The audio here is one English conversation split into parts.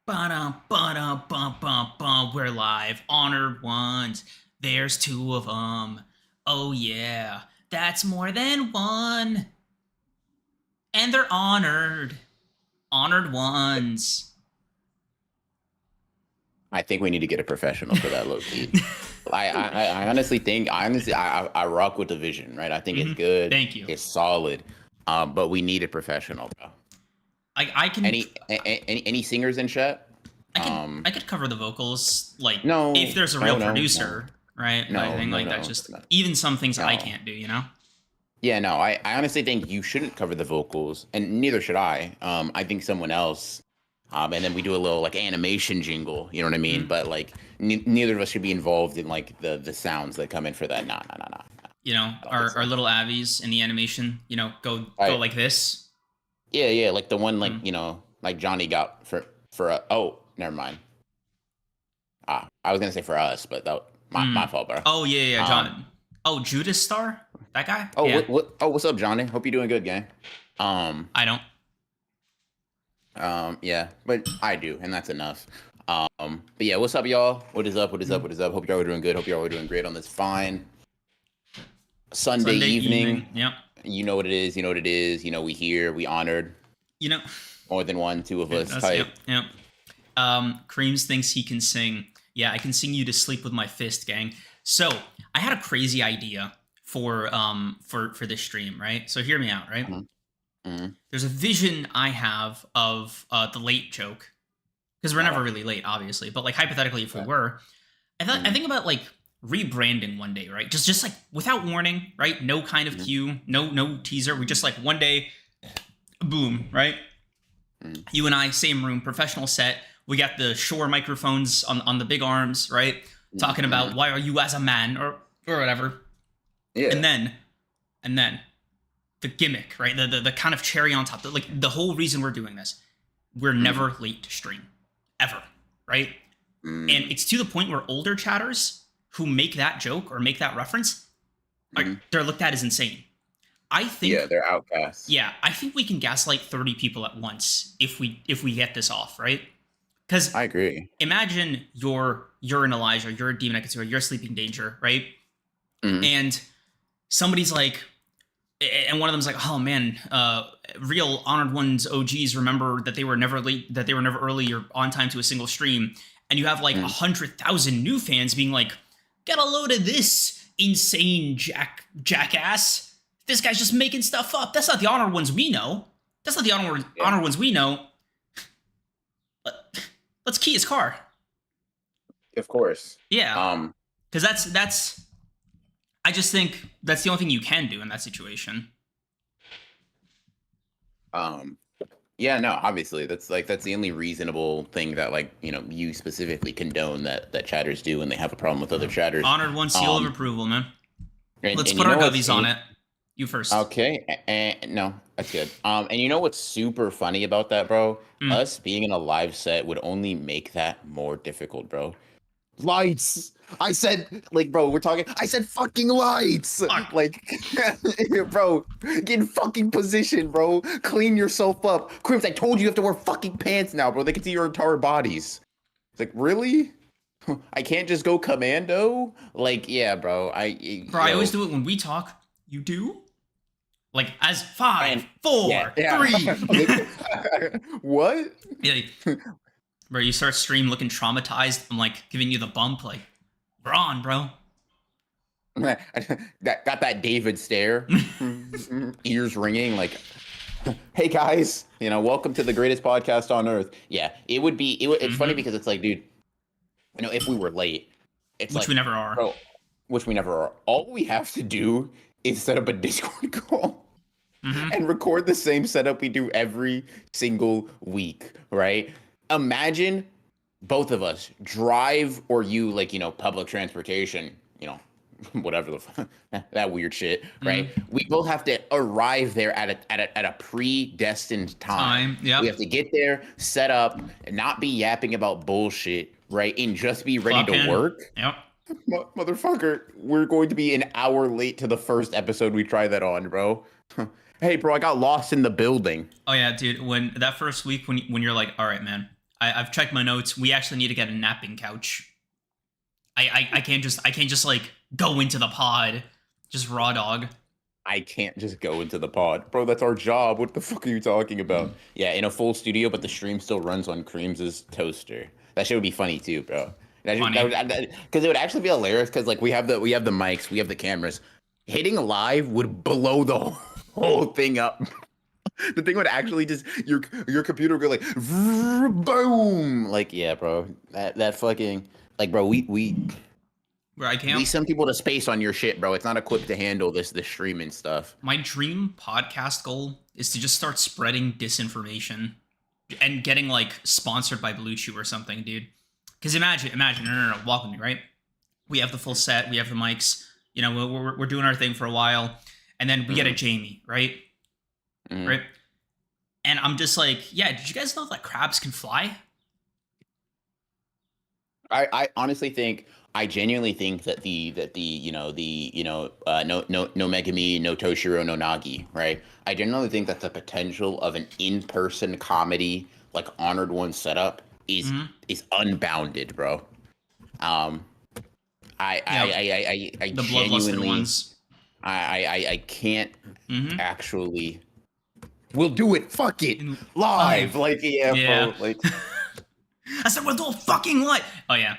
Ba-dum, ba-dum, bum, bum, bum. We're live. Honored ones. There's two of them. Oh, yeah. That's more than one. And they're honored. Honored ones. I think we need to get a professional for that, low key. I honestly think I rock with the vision, right? I think it's good. Thank you. It's solid. But we need a professional, bro. I can Any singers in chat? I could cover the vocals, like No, if there's a real producer, right? No, I think no, like no, that's just no. even some things I No. can't do, you know? Yeah, no, I honestly think you shouldn't cover the vocals, and neither should I. I think someone else. And then we do a little like animation jingle, you know what I mean? But like neither of us should be involved in like the sounds that come in for that. Nah. You know, our little Abbies in the animation, you know, go like this. Yeah, like the one like like Johnny got for oh, never mind. I was gonna say for us, but that my fault, bro. Oh yeah, John. Judas Star, that guy. Oh, yeah. What's up, Johnny? Hope you're doing good, gang. I don't. Yeah, but I do, and that's enough. But yeah, what's up, y'all? What is up? Hope y'all are doing good. Hope y'all are doing great on this fine Sunday evening. Yep. You know what it is. We here. We honored. You know, more than one, two of us. Type. Yep. Creams thinks he can sing. Yeah, I can sing you to sleep with my fist, gang. So I had a crazy idea for this stream, right? So hear me out, right? Mm-hmm. There's a vision I have of the late joke, because we're never really late, obviously. But like hypothetically, if we were, I think about like rebranding one day, right? Just like without warning, right? No kind of cue, no teaser. We just like one day, boom, right? You and I, same room, professional set. We got the Shure microphones on the big arms, right? Talking about why are you as a man or whatever. Yeah. And then the gimmick, right? The kind of cherry on top. Like the whole reason we're doing this, we're never late to stream, ever, right? And it's to the point where older chatters who make that joke or make that reference, they're looked at as insane. I think they're outcasts. Yeah, I think we can gaslight 30 people at once if we get this off, right? Because I agree. Imagine you're an Elijah, you're a demon Ekatsuwa, you're a sleeping danger, right? And somebody's like, and one of them's like, oh man, real honored ones OGs remember that they were never late, that they were never early or on time to a single stream. And you have like 100,000 new fans being like, get a load of this insane jackass. This guy's just making stuff up. That's not the honored ones we know. That's not the honored ones we know. Let's key his car. Of course. Yeah. Because that's. I just think that's the only thing you can do in that situation. Yeah, no, obviously that's the only reasonable thing that like you specifically condone that chatters do when they have a problem with other chatters. Honored one seal of approval, man. Let's and put our govies on it. You first. Okay, and no, that's good. And you know what's super funny about that, bro? Us being in a live set would only make that more difficult, bro. Lights. I said, like, bro, we're talking. I said fucking lights. Fuck. Like, bro, get in fucking position, bro. Clean yourself up. Crims, I told you you have to wear fucking pants now, bro. They can see your entire bodies. It's like, really? I can't just go commando? Like, yeah, bro. I always do it when we talk. You do? Like, as 5, 4, 3. What? Yeah. Bro, you start stream looking traumatized. I'm like giving you the bump, like, we're on, bro. Got that David stare, ears ringing, like, hey guys, welcome to the greatest podcast on earth. Yeah, it's funny because it's like, dude, if we were late, it's which like, we never are. Bro, which we never are. All we have to do is set up a Discord call and record the same setup we do every single week, right? Imagine both of us drive, or you like, public transportation, whatever that weird shit, right? We both have to arrive there at a predestined time. Yep. We have to get there, set up, and not be yapping about bullshit, right? And just be ready to work. Yep. Motherfucker, we're going to be an hour late to the first episode we try that on, bro. Hey, bro, I got lost in the building. Oh yeah, dude. When that first week, when you're like, all right, man, I've checked my notes. We actually need to get a napping couch. I can't just like go into the pod, just raw dog. I can't just go into the pod. Bro, that's our job. What the fuck are you talking about? Yeah, in a full studio, but the stream still runs on Creams' toaster. That shit would be funny too, bro. Funny. Because it would actually be hilarious because like we have the mics, we have the cameras. Hitting live would blow the whole thing up. The thing would actually just your computer would go like boom. Like, yeah, bro. That fucking like bro, Where I we can't. send people to space on your shit, bro. It's not equipped to handle this streaming stuff. My dream podcast goal is to just start spreading disinformation and getting like sponsored by Blue Chew or something, dude. Because imagine, no, walk with me, right? We have the full set, we have the mics, you know, we're doing our thing for a while, and then we get a Jamie, right? Right? And I'm just like, yeah, did you guys know that crabs can fly? I honestly think I genuinely think that no Megami, no Toshiro, no Nagi, right? I genuinely think that the potential of an in-person comedy like Honored One setup is unbounded, bro. Um, I The bloodlusted genuinely ones. I can't actually. We'll do it. Fuck it. Live. Like, yeah. Bro. Like, I said we'll do a fucking live. Oh yeah,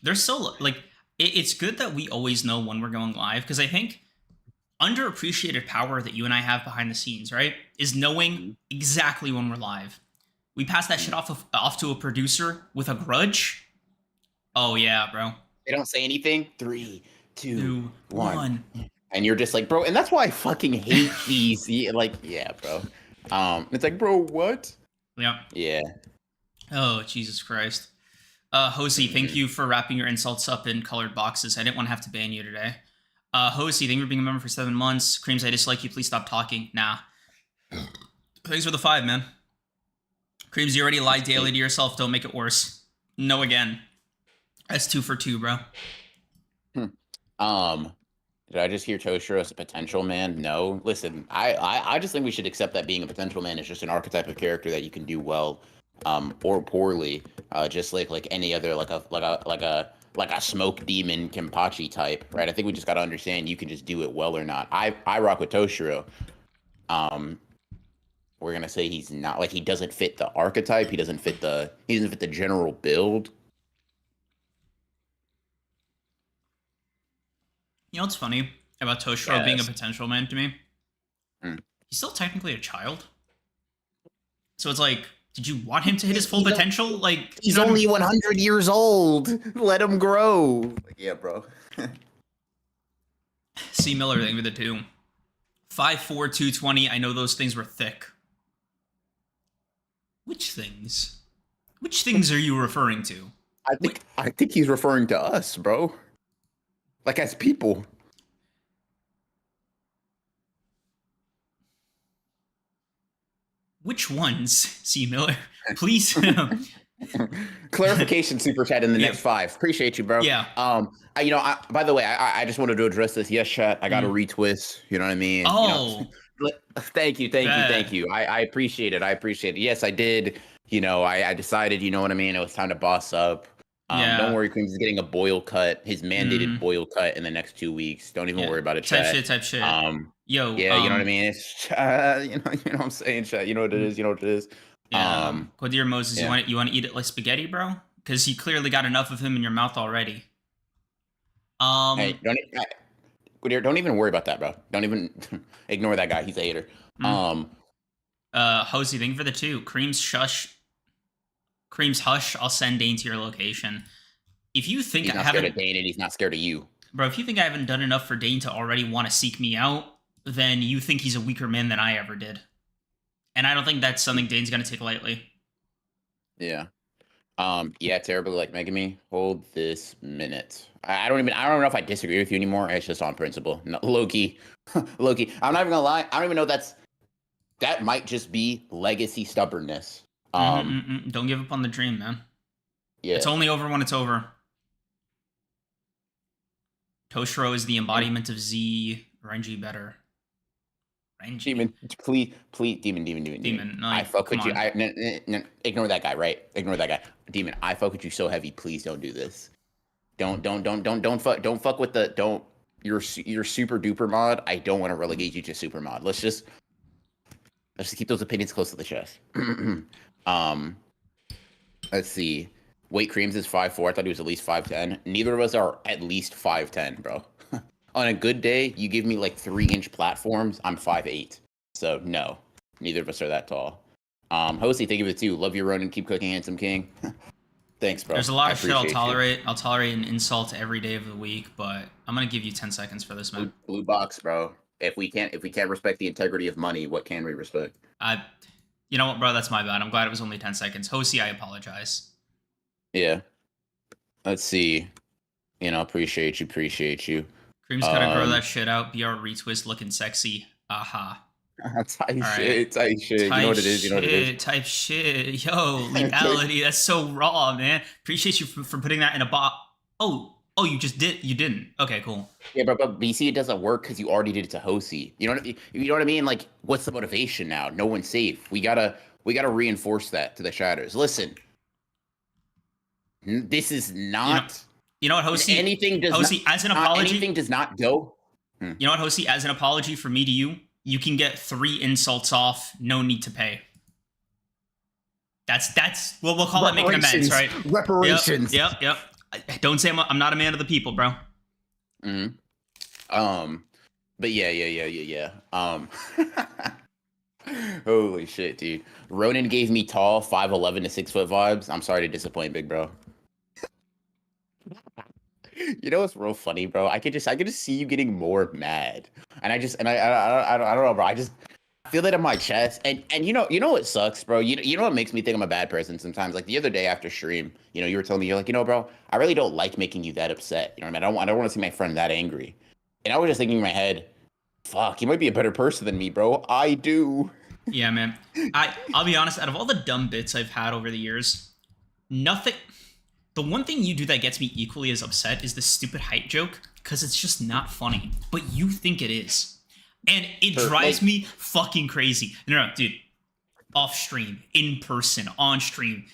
they're so like it's good that we always know when we're going live because I think underappreciated power that you and I have behind the scenes, right, is knowing exactly when we're live. We pass that shit off to a producer with a grudge. Oh yeah, bro. they don't say anything. 3, 2, Two, 1. And you're just like, bro, and that's why I fucking hate these. Like, yeah, bro. It's like, bro, what? Yeah. Yeah. Oh, Jesus Christ. Hosey, thank you for wrapping your insults up in colored boxes. I didn't want to have to ban you today. Hosey, thank you for being a member for 7 months. Creams, I dislike you. Please stop talking. Nah. Thanks for the 5, man. Creams, you already lied daily to yourself. Don't make it worse. No again. That's 2 for 2, bro. Did I just hear Toshiro as a potential man? No. Listen, I just think we should accept that being a potential man is just an archetype of character that you can do well, or poorly, just like any other like a smoke demon Kenpachi type, right? I think we just gotta understand you can just do it well or not. I rock with Toshiro. We're gonna say he's not like he doesn't fit the archetype. He doesn't fit the general build. You know what's funny about Toshiro being a potential man to me? He's still technically a child. So it's like, did you want him to hit his full potential? Like, he's only 100 years old. Let him grow. Like, yeah, bro. C. Miller, thank you for the 2. 5'4", 220. I know those things were thick. Which things? Which things are you referring to? I think he's referring to us, bro. Like as people. Which ones, C. Miller? Please. Clarification super chat in the next 5. Appreciate you, bro. Yeah. By the way, I just wanted to address this. Yes, chat. I got a retwist. You know what I mean? Oh. Thank you. I appreciate it. Yes, I did. I decided, you know what I mean? It was time to boss up. Don't worry, Creams is getting a boil cut, his mandated boil cut in the next 2 weeks. Don't even worry about it, chat. Type shit. You know what I mean? It's you know what I'm saying, chat. You know what it is. Yeah. Kodir Moses, you want to eat it like spaghetti, bro? Because you clearly got enough of him in your mouth already. Hey, don't even worry about that, bro. Don't even ignore that guy. He's a hater. Hosey, thank you for the 2. Creams hush. I'll send Dane to your location. If you think he's not scared of Dane and he's not scared of you, bro. If you think I haven't done enough for Dane to already want to seek me out, then you think he's a weaker man than I ever did. And I don't think that's something Dane's gonna take lightly. Yeah. Terribly like Megami. Hold this minute. I don't know if I disagree with you anymore. It's just on principle. No, Loki. I'm not even gonna lie. I don't even know that might just be legacy stubbornness. Don't give up on the dream, man. Yeah. It's only over when it's over. Toshiro is the embodiment of Z. Renji better. Renji. Demon, please, Demon. No, I fuck come with you. on. Ignore that guy, right? Ignore that guy. Demon, I fuck with you so heavy. Please don't do this. Don't fuck with the don't. Your super duper mod. I don't want to relegate you to super mod. Let's just keep those opinions close to the chest. um, let's see. Weight Creams is 5'4". I thought he was at least 5'10". Neither of us are at least 5'10", bro. On a good day, you give me like 3-inch platforms, I'm 5'8". So no, neither of us are that tall. Hosey, think of it too. Love your run and keep cooking, handsome king. Thanks, bro. There's a lot I of shit I'll appreciate tolerate. I'll tolerate an insult every day of the week, but I'm gonna give you 10 seconds for this, man. Blue box, bro. If we can't respect the integrity of money, what can we respect? You know what, bro? That's my bad. I'm glad it was only 10 seconds. Hosey, I apologize. Yeah. Let's see. Appreciate you. Cream's gotta grow that shit out. BR retwist looking sexy. Aha. Tight shit. You know what it is. Type shit. Yo, legality. That's so raw, man. Appreciate you for putting that in a box. Oh, you just did. You didn't. Okay, cool. Yeah, but you see, it doesn't work because you already did it to Hosey. You know what I mean? Like, what's the motivation now? No one's safe. We gotta reinforce that to the shadows. Listen, this is not. You know what, Hosey? As an apology, anything does not go. You know what, Hosey? As an apology for me to you, you can get 3 insults off. No need to pay. That's we'll call it making amends, right? Reparations. Yep. Don't say I'm not a man of the people, bro. But yeah. Holy shit, dude. Ronan gave me tall 5'11" to 6 foot vibes. I'm sorry to disappoint, big bro. You know what's real funny, bro? I could just see you getting more mad, and I don't know, bro. I feel that in my chest, and you know what sucks, bro. You know what makes me think I'm a bad person sometimes. Like the other day after stream, you were telling me, you're like, bro, I really don't like making you that upset. You know what I mean? I don't want to see my friend that angry. And I was just thinking in my head, fuck, you might be a better person than me, bro. I do. Yeah, man. I'll be honest. Out of all the dumb bits I've had over the years, nothing. The one thing you do that gets me equally as upset is the stupid height joke, because it's just not funny. But you think it is. And it drives me fucking crazy. No, dude. Off stream, in person, on stream.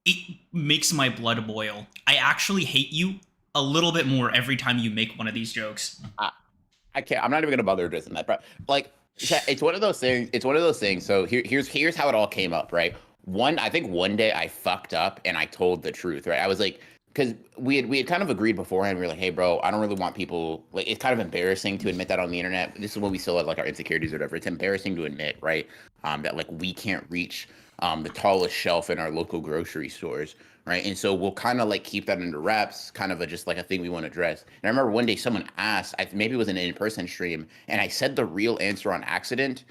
It makes my blood boil. I actually hate you a little bit more every time you make one of these jokes. I can't. I'm not even gonna bother addressing that, bro. Like, it's one of those things. So here's how it all came up, right? I think one day I fucked up and I told the truth, right? I was like, because we had kind of agreed beforehand. We were like, hey, bro, I don't really want people, like, it's kind of embarrassing to admit that on the internet. This is when we still have like our insecurities or whatever. It's embarrassing to admit, right? That like we can't reach the tallest shelf in our local grocery stores, right? And so we'll kind of like keep that under wraps, kind of just like a thing we want to address. And I remember one day someone asked, maybe it was an in-person stream, and I said the real answer on accident.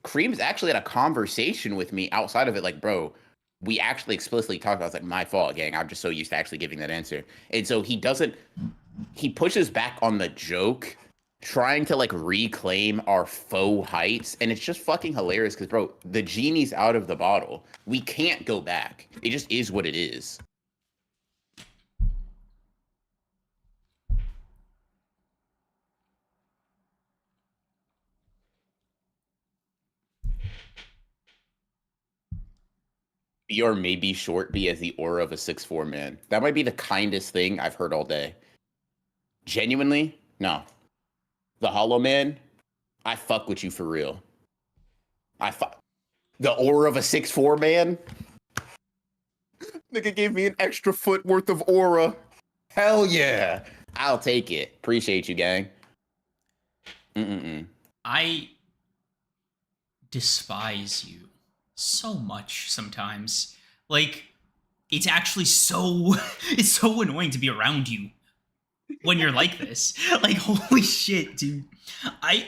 Cream's actually had a conversation with me outside of it, like, bro, we actually explicitly talked about, it's like, my fault, gang. I'm just so used to actually giving that answer. And so he pushes back on the joke, trying to like reclaim our faux heights. And it's just fucking hilarious because, bro, the genie's out of the bottle. We can't go back. It just is what it is. B or maybe short B as the aura of a 6'4" man. That might be the kindest thing I've heard all day. Genuinely, no. The Hollow Man, I fuck with you for real. The aura of a 6'4" man? Nigga gave me an extra foot worth of aura. Hell yeah. I'll take it. Appreciate you, gang. I despise you so much sometimes. Like, it's actually it's so annoying to be around you when you're like this. Like, holy shit, dude. I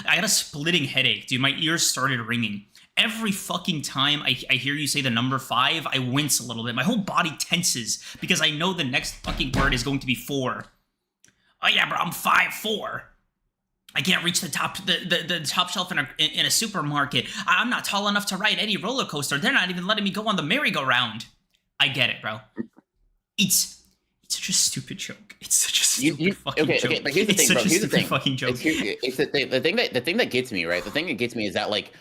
got a splitting headache, dude. My ears started ringing. Every fucking time I hear you say the number 5, I wince a little bit. My whole body tenses because I know the next fucking word is going to be 4. Oh yeah, bro, I'm 5'4". I can't reach the top shelf in a supermarket. I'm not tall enough to ride any roller coaster. They're not even letting me go on the merry-go-round. I get it, bro. It's such a stupid joke. It's such a stupid fucking joke. Okay, but here's the It's thing, bro. such a Here's the stupid thing. fucking joke. It's the thing that gets me, right? The thing that gets me is that like,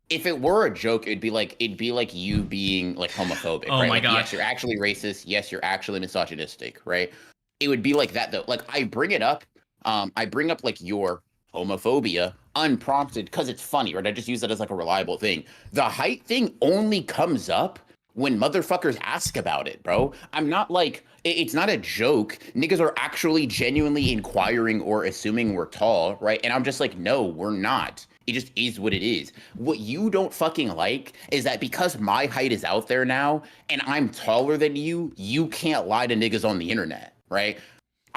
if it were a joke, it'd be like you being like homophobic, Oh right? my Like, God. yes, you're actually racist. Yes, you're actually misogynistic, right? It would be like that though. Like I bring it up, I bring up like your homophobia unprompted because it's funny, right? I just use that as like a reliable thing. The height thing only comes up when motherfuckers ask about it, bro. I'm not like, it's not a joke. Niggas are actually genuinely inquiring or assuming we're tall, right? And I'm just like, no, we're not. It just is what it is. What you don't fucking like is that because my height is out there now and I'm taller than you, you can't lie to niggas on the internet, right?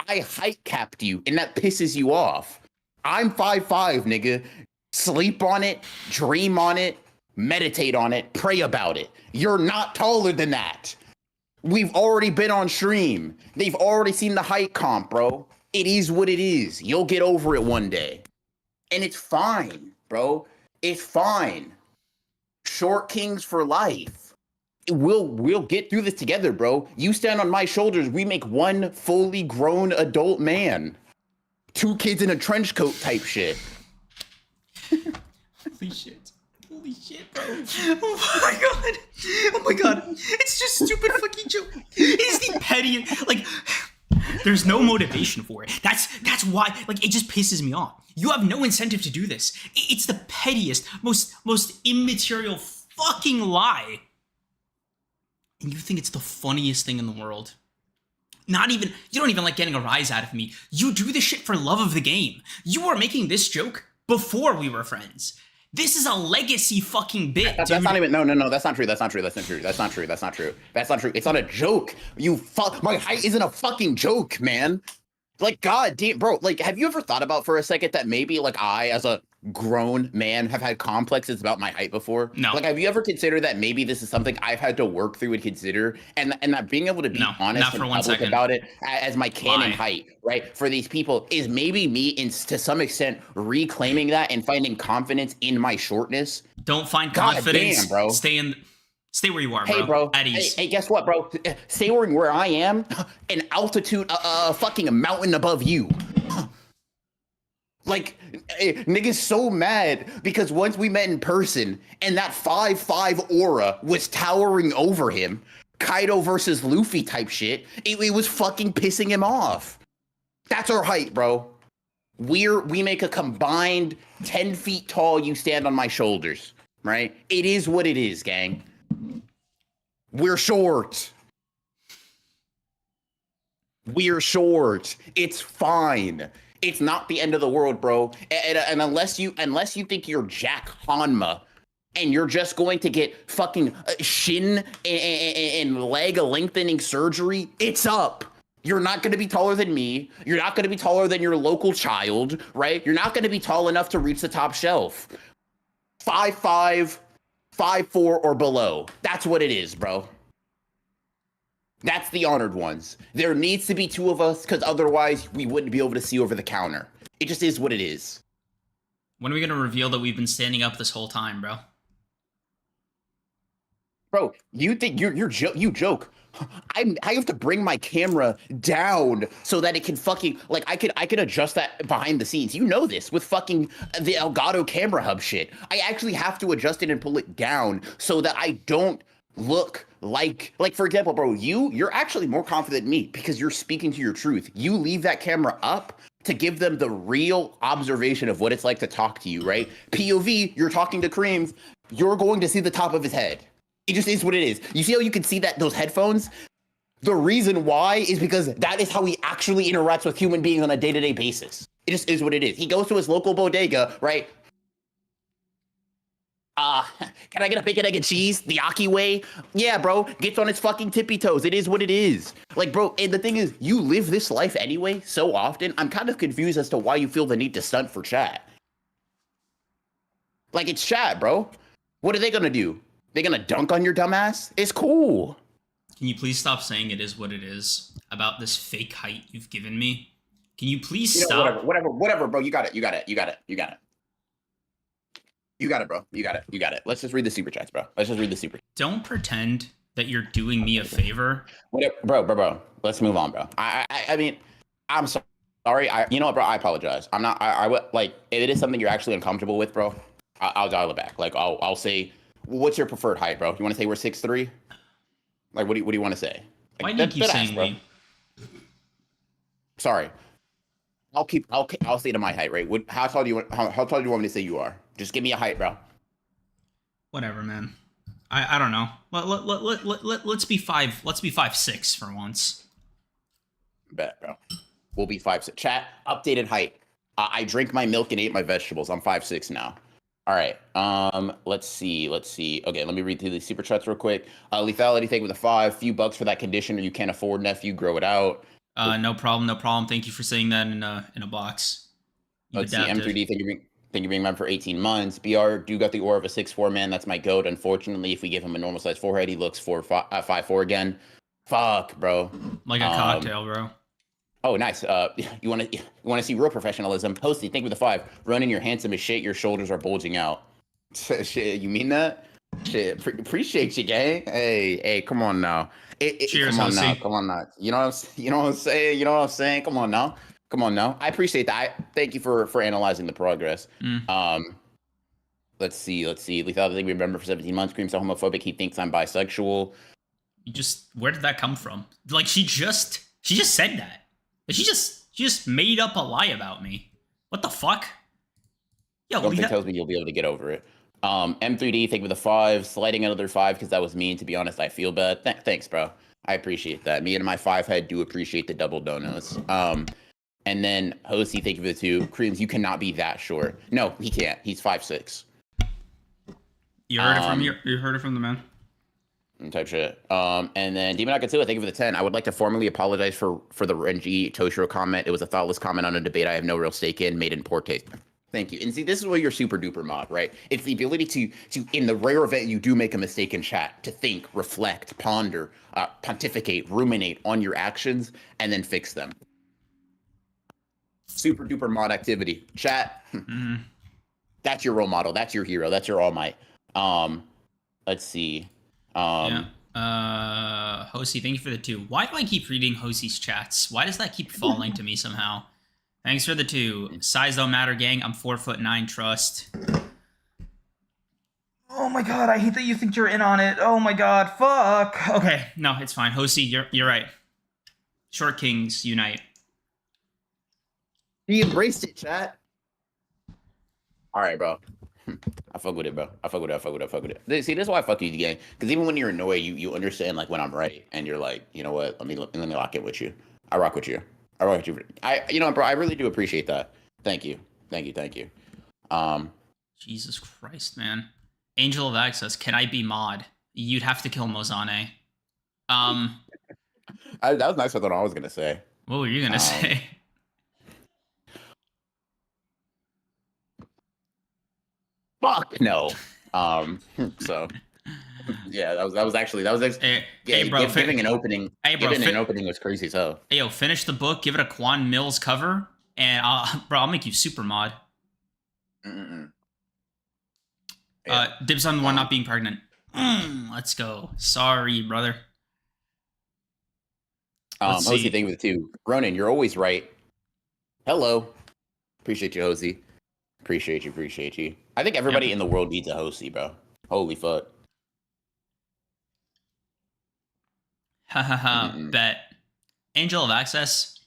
I height capped you and that pisses you off. I'm 5'5", nigga. Sleep on it, dream on it, meditate on it, pray about it. You're not taller than that. We've already been on stream. They've already seen the height comp, bro. It is what it is. You'll get over it one day. And it's fine, bro. It's fine. Short kings for life. We'll get through this together, bro. You stand on my shoulders, we make one fully grown adult man. 2 kids in a trench coat type shit. Holy shit. Holy shit, bro. Oh my god. Oh my god. It's just stupid fucking joke. It is the pettiest. Like, there's no motivation for it. That's why, like, it just pisses me off. You have no incentive to do this. It's the pettiest, most immaterial fucking lie. And you think it's the funniest thing in the world. You don't even like getting a rise out of me. You do this shit for love of the game. You were making this joke before we were friends. This is a legacy fucking bit. That's not even, no, that's not true. That's not true. It's not a joke. My height isn't a fucking joke, man. Like, god damn, bro, like, have you ever thought about for a second that maybe, like, I, as a grown man, have had complexes about my height before? No. Like, have you ever considered that maybe this is something I've had to work through and consider, and that being able to be honest and public about it as my canon height, right, for these people, is maybe me, to some extent, reclaiming that and finding confidence in my shortness? Don't find confidence, damn, bro. Stay where you are, bro. Hey, bro. At ease. Hey, guess what, bro? Stay where I am, an altitude, fucking a mountain above you. Like, niggas so mad because once we met in person and that 5'5" aura was towering over him, Kaido versus Luffy type shit, it was fucking pissing him off. That's our height, bro. We make a combined 10 feet tall, you stand on my shoulders, right? It is what it is, gang. We're short. We're short. It's fine. It's not the end of the world, bro. And unless you think you're Jack Hanma and you're just going to get fucking shin and leg lengthening surgery, it's up. You're not going to be taller than me. You're not going to be taller than your local child, right? You're not going to be tall enough to reach the top shelf. 5'5", 5'4", or below. That's what it is, bro. That's the honored ones. There needs to be 2 of us, because otherwise we wouldn't be able to see over the counter. It just is what it is. When are we going to reveal that we've been standing up this whole time, bro? Bro, you think you joke. I have to bring my camera down so that it can fucking, like, I could adjust that behind the scenes. You know this with fucking the Elgato camera hub shit. I actually have to adjust it and pull it down so that I don't look like for example, bro, you're actually more confident than me because you're speaking to your truth. You leave that camera up to give them the real observation of what it's like to talk to you, right? POV, you're talking to Creams, you're going to see the top of his head. It just is what it is. You see how you can see that those headphones? The reason why is because that is how he actually interacts with human beings on a day-to-day basis. It just is what it is. He goes to his local bodega, right? Can I get a bacon, egg, and cheese? The Aki way? Yeah, bro. Gets on its fucking tippy toes. It is what it is. Like, bro, and the thing is, you live this life anyway so often. I'm kind of confused as to why you feel the need to stunt for chat. Like, it's chat, bro. What are they gonna do? They're gonna dunk on your dumbass? It's cool. Can you please stop saying it is what it is about this fake height you've given me? Can you please stop? Whatever, bro. You got it, bro. You got it. Let's just read the super chats, bro. Don't pretend that you're doing me a favor. Whatever, bro. Let's move on, bro. I mean, I'm sorry. Sorry, you know what, bro? I apologize. I'm not. I would like if it is something you're actually uncomfortable with, bro. I'll dial it back. Like I'll say, what's your preferred height, bro? You want to say we're 6'3"? Like what do you want to say? Why Like do you keep that ass, saying bro. we? Sorry. I'll say to my height, right? How tall do you want? How tall do you want me to say you are? Just give me a height, bro. Whatever, man. I don't know. Let's be five. Let's be 5'6" for once. Bet, bro. We'll be 5'6". Chat updated height. I drink my milk and ate my vegetables. I'm 5'6" now. All right. Let's see. Okay, let me read through the super chats real quick. Lethality thing with a 5. Few bucks for that conditioner you can't afford, nephew. Grow it out. No problem. No problem. Thank you for saying that in a box. You've Let's adapted. see. M3D. Thank you being member for 18 months. BR do got the aura of a 6'4" man. That's my goat. Unfortunately, if we give him a normal size forehead, he looks 5'4" again. Fuck, bro. Like a cocktail, bro. Oh, nice. You want to see real professionalism? Posty, think with the 5. Running, you're handsome as shit. Your shoulders are bulging out. Shit, you mean that? Shit, appreciate you, gang. Hey, come on now. Cheers, come on Hosey. now, come on now. You know what I'm saying? You know what I'm saying? Come on now. I appreciate that. Thank you for analyzing the progress. Let's see. Lethality, think we remember for 17 months. Cream's so homophobic. He thinks I'm bisexual. Where did that come from? Like she just said that. She just made up a lie about me. What the fuck? Yo, Something tells me you'll be able to get over it. M3D, think with a 5, sliding another 5 because that was mean. To be honest, I feel bad. Thanks, bro. I appreciate that. Me and my 5 head do appreciate the double donuts. And then Hosey, thank you for the 2. Creams, you cannot be that short. No, he can't. He's 5'6". You heard it from you heard it from the man. Type shit. And then Demon Akatsuha, thank you for the 10. I would like to formally apologize for the Renji Toshiro comment. It was a thoughtless comment on a debate I have no real stake in, made in poor taste. Thank you. And see, this is where you're super duper mod, right? It's the ability to in the rare event you do make a mistake in chat, to think, reflect, ponder, pontificate, ruminate on your actions, and then fix them. Super duper mod activity. Chat. That's your role model. That's your hero. That's your all might. Let's see. Hosey, thank you for the 2. Why do I keep reading Hosey's chats? Why does that keep falling to me somehow? Thanks for the 2. Size don't matter, gang. I'm 4'9", trust. Oh my god, I hate that you think you're in on it. Oh my god, fuck. Okay, no, it's fine. Hosey, you're right. Short kings unite. He embraced it, chat. All right, bro. I fuck with it, bro. I fuck with it. See, this is why I fuck you, gang. Because even when you're annoyed, you understand like when I'm right, and you're like, you know what? Let me lock in with you. I rock with you. You know, bro. I really do appreciate that. Thank you. Jesus Christ, man. Angel of Access. Can I be mod? You'd have to kill Mozane. That was nicer than I was gonna say. What were you gonna say? Fuck no. So yeah, that was actually hey, bro, giving an opening. Giving an opening was crazy as hell. Hey, yo, finish the book, give it a Quan Mills cover, and I'll make you super mod. Dibs on the one not being pregnant. Let's go. Sorry, brother. Hosey, thing with 2. Ronan, you're always right. Hello. Appreciate you, Hosey. Appreciate you. I think everybody in the world needs a Hosey, bro. Holy fuck. Bet. Angel of Access.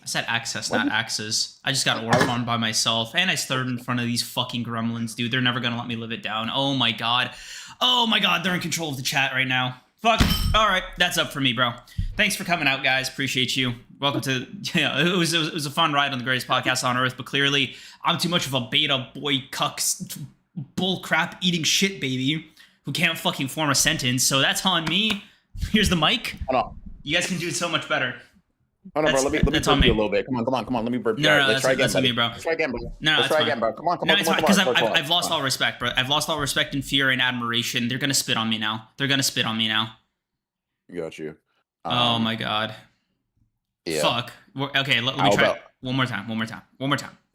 I said access, not axes. I just got orphaned on by myself, and I started in front of these fucking gremlins, dude. They're never gonna let me live it down. Oh my god, they're in control of the chat right now. Fuck. All right, that's up for me, bro. Thanks for coming out, guys. Appreciate you. Welcome to, it was a fun ride on the greatest podcast on earth, but clearly I'm too much of a beta boy cucks bull crap eating shit baby who can't fucking form a sentence. So that's on me. Here's the mic. Hold on. You guys can do it so much better. Hold on, bro. Let me burp you a little bit. Come on. Let me burp you. No, let's try again, that's buddy. me, bro. Let's try again, bro. No, let's try again, bro. Come on. It's fine, because I've lost all respect, bro. I've lost all respect and fear and admiration. They're gonna spit on me now. Got you. Oh my god. Yeah. Fuck. Okay, let me try it. One more time.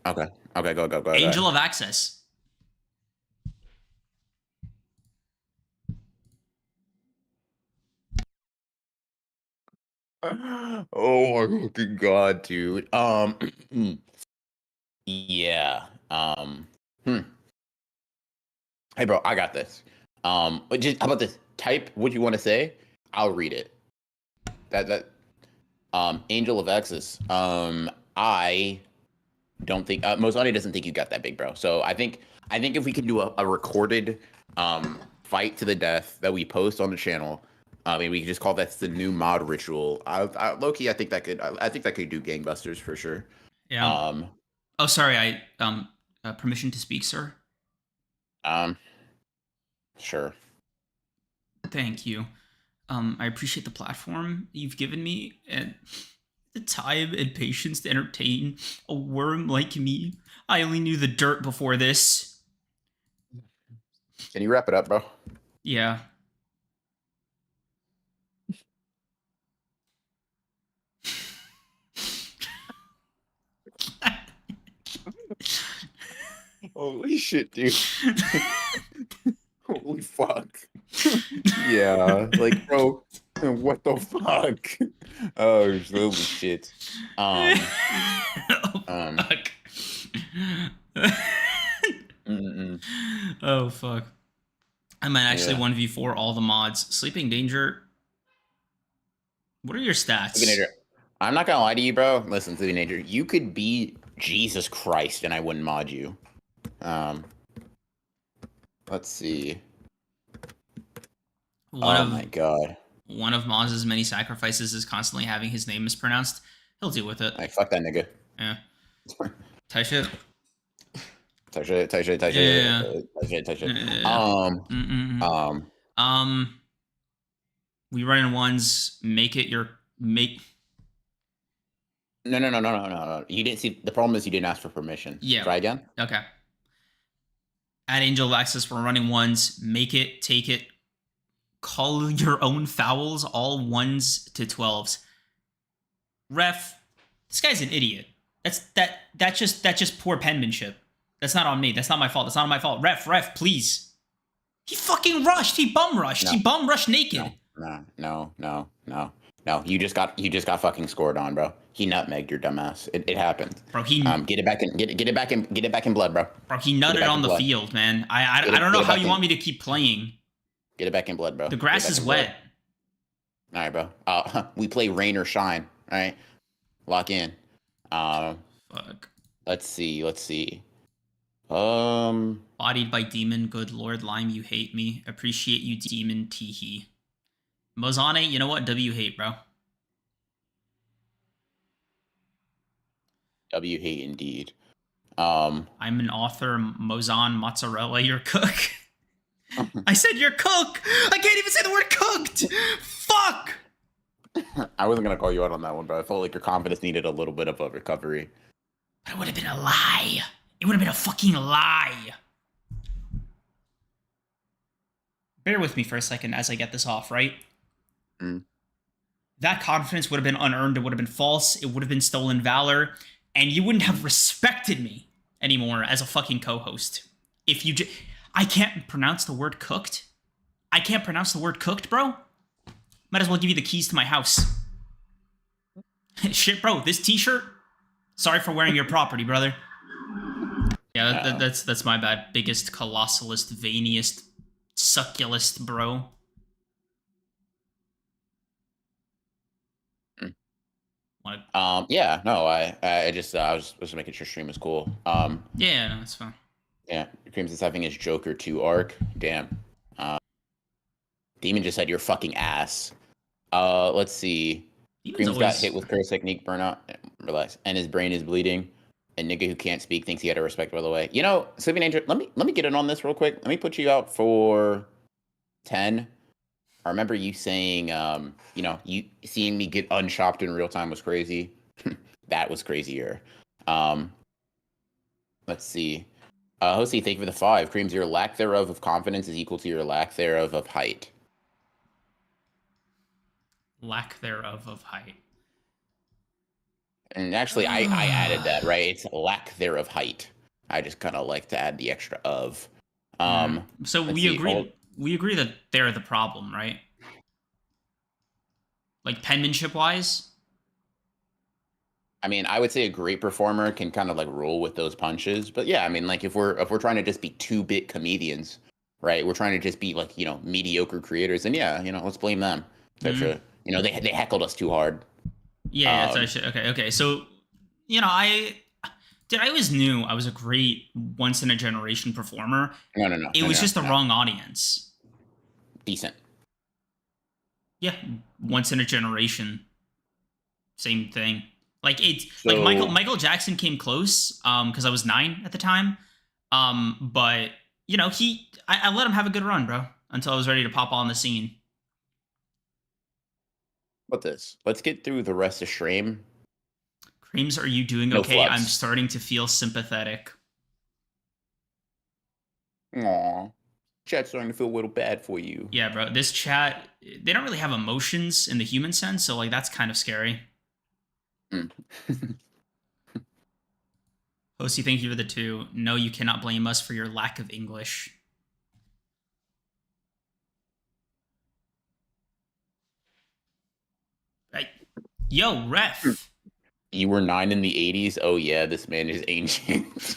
Okay, go. Angel of Access. Oh my fucking god, dude. Yeah. Hmm. Hey, bro, I got this. But just how about this? Type what you want to say. I'll read it. Angel of X's. I don't think Mozani doesn't think you got that big, bro. So I think if we can do a recorded fight to the death that we post on the channel, I mean we can just call that the new mod ritual. Low key, I think that could do gangbusters for sure. Yeah. Um, Oh, sorry. Permission to speak, sir. um, sure. Thank you. I appreciate the platform you've given me and the time and patience to entertain a worm like me. I only knew the dirt before this. Can you wrap it up, bro? Yeah. Holy shit, dude. Holy fuck. Yeah, like, bro, what the fuck? Oh, holy shit. Oh, Um, fuck. mm-mm. Oh, fuck. I might actually Yeah. 1v4 all the mods. Sleeping Danger. What are your stats? Nature. I'm not gonna lie to you, bro. Listen, to Nature, you could be Jesus Christ, and I wouldn't mod you. Um, let's see. One Oh of my god. one of Maz's many sacrifices is constantly having his name mispronounced. He'll deal with it. Like, fuck that nigga. Yeah. Type shit. Touch it, touch it, touch it, Yeah. touch it, touch it. Yeah. Mm-mm-mm. Um, Um, we run in ones. Make it your make. no, no, no, no, no, no, no. You didn't see. The problem is you didn't ask for permission. Yeah. Try again. Okay. Add Angel of Access for running ones. Make it. Take it. Call your own fouls. All 1s to 12s. Ref, this guy's an idiot. That's just poor penmanship. That's not on me. That's not my fault. That's not my fault. Ref, please. He fucking rushed. He bum rushed. No. He bum rushed naked. No. You just got fucking scored on, bro. He nutmegged your dumbass. It happened. Bro, he get it back in blood, bro. Bro, he nutted on the field, man. I don't know how you want me to keep playing. Get it back in blood, bro. The grass is wet. All right, bro. We play rain or shine. All right, lock in. Fuck. Let's see. Bodied by demon. Good lord, Lime, you hate me. Appreciate you, demon. Teehee. Mozane, you know what? W hate, bro. W hate indeed. I'm an author. Mozan Mozzarella, your cook. I said your cook. I can't even say the word cooked. Fuck. I wasn't gonna call you out on that one, but I felt like your confidence needed a little bit of a recovery. But it would have been a lie. It would have been a fucking lie. Bear with me for a second as I get this off, right? That confidence would have been unearned. It would have been false. It would have been stolen valor. And you wouldn't have respected me anymore as a fucking co-host. If you I can't pronounce the word cooked. I can't pronounce the word cooked, bro. Might as well give you the keys to my house. Shit, bro, this t-shirt? Sorry for wearing your property, brother. Yeah, that's my bad. Biggest, colossalist, veiniest, succulist, bro. Yeah, no, I was just making sure stream was cool. Yeah, no, that's fine. Yeah, Creams is having his Joker 2 arc. Damn. Demon just said you're fucking ass. Let's see. Creams got hit with curse technique burnout. Relax. And his brain is bleeding. A nigga who can't speak thinks he had to respect by the way. You know, Sleeping Angel, let me get in on this real quick. Let me put you out for 10. I remember you saying, you seeing me get unshopped in real time was crazy. That was crazier. Let's see. Hosey, thank you for the 5. Creams, your lack thereof of confidence is equal to your lack thereof of height. Lack thereof of height. And actually, I added that, right? It's lack thereof height. I just kind of like to add the extra of. So we agree that they're the problem, right? Like penmanship wise. I mean, I would say a great performer can kind of like roll with those punches. But yeah, I mean, like if we're trying to just be 2-bit comedians, right? We're trying to just be like, mediocre creators, and yeah, let's blame them. Type Mm-hmm. shit. They heckled us too hard. Yeah, that's Um, actually okay. So, I always knew I was a great once in a generation performer. no, no, no, It no, was no, just the no. wrong audience. Decent. Yeah, once in a generation, same thing. Like it's like So Michael Jackson came close because I was 9 at the time. But I let him have a good run, bro, until I was ready to pop on the scene. what this? Let's get through the rest of Stream. Creams, are you doing No okay? I'm flubs. starting to feel sympathetic. Aw. Chat's starting to feel a little bad for you. Yeah, bro. This chat, they don't really have emotions in the human sense, so like that's kind of scary. Mm. Hosty, thank you for the 2. No, you cannot blame us for your lack of English. Right. Yo, ref. You were 9 in the 80s? Oh yeah, this man is ancient.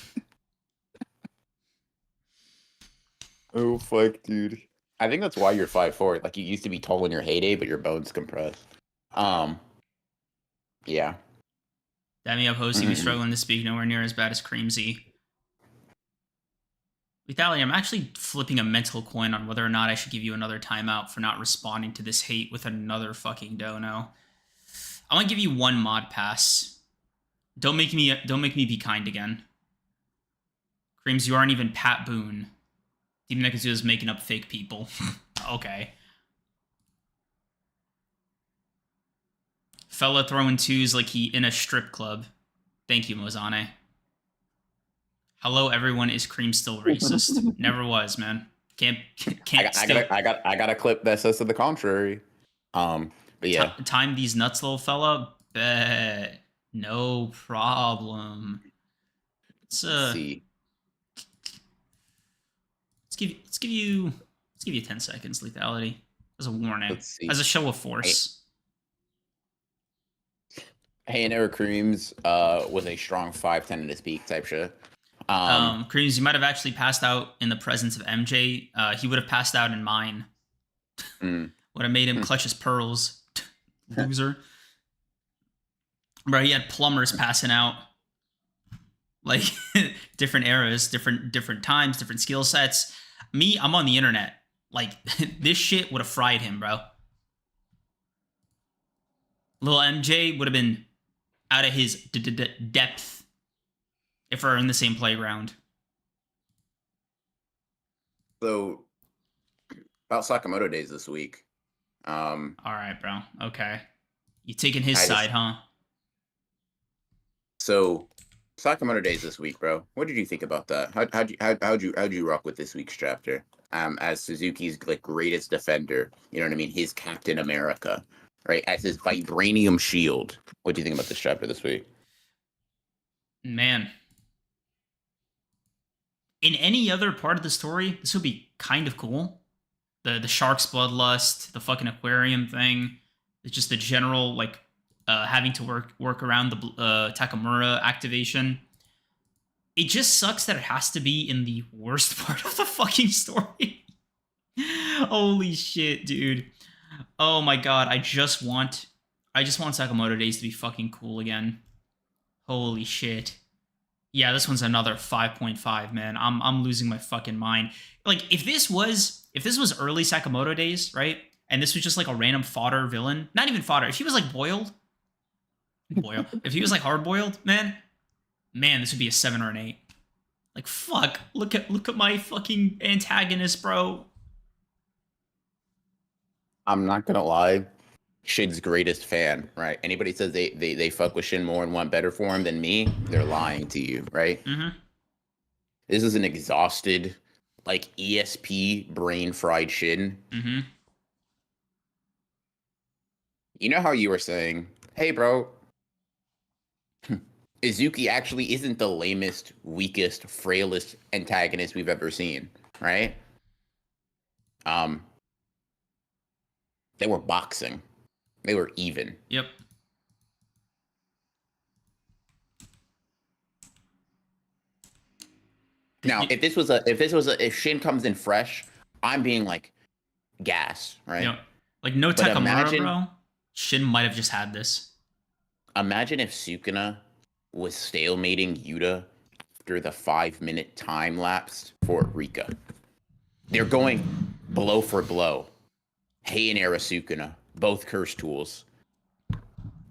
Oh fuck, dude. I think that's why you're 5'4". Like you used to be tall in your heyday, but your bones compressed. Um, yeah. Damn me up, Hosty. We struggling to speak nowhere near as bad as Creamsy. Lethality, I'm actually flipping a mental coin on whether or not I should give you another timeout for not responding to this hate with another fucking dono. I want to give you 1 mod pass. Don't make me be kind again. Creams, you aren't even Pat Boone. Demon Nekazu is making up fake people. Okay. Fella throwing 2s like he in a strip club. Thank you, Mozane. Hello, everyone. Is Cream still racist? Never was, man. Can't I got a clip that says to the contrary. But yeah. Time these nuts, little fella. Bet. No problem. Let's see. Let's give you 10 seconds, lethality. As a warning. Let's see. As a show of force. Hey, and Eric Creams was a strong 5'10" in his peak type shit. Creams, you might have actually passed out in the presence of MJ. He would have passed out in mine. Would have made him clutch his pearls. Loser. Bro, he had plumbers passing out. Like different eras, different times, different skill sets. Me, I'm on the internet. Like this shit would have fried him, bro. Little MJ would have been out of his depth if we're in the same playground. So about Sakamoto Days this week. All right, bro. Okay, you taking his side, huh? So Sakamoto Days this week, bro. What did you think about that? How'd you rock with this week's chapter? As Suzuki's like greatest defender, you know what I mean? His Captain America, right? As his vibranium shield. What do you think about this chapter this week? Man, in any other part of the story, this would be kind of cool. The shark's bloodlust, the fucking aquarium thing, it's just the general like having to work around the Takamura activation. It just sucks that it has to be in the worst part of the fucking story. Holy shit, dude. Oh my god, I just want Sakamoto Days to be fucking cool again. Holy shit. Yeah, this one's another 5.5, man. I'm losing my fucking mind. Like if this was early Sakamoto Days, right? And this was just like a random fodder villain, not even fodder. If he was like if he was like hard boiled, man, this would be a 7 or an 8. Like fuck, look at my fucking antagonist, bro. I'm not gonna lie. Shin's greatest fan, right? Anybody says they fuck with Shin more and want better for him than me, they're lying to you, right? Mm-hmm. This is an exhausted, like ESP brain fried Shin. Mm-hmm. You know how you were saying, hey bro, Izuki actually isn't the lamest, weakest, frailest antagonist we've ever seen, right? They were boxing. They were even. Yep. Now, if Shin comes in fresh, I'm being like gas, right? You know, like no But Takamura, bro. Shin might have just had this. Imagine if Sukuna was stalemating Yuta after the 5-minute time lapse for Rika. They're going blow for blow. Heian era Sukuna, both curse tools.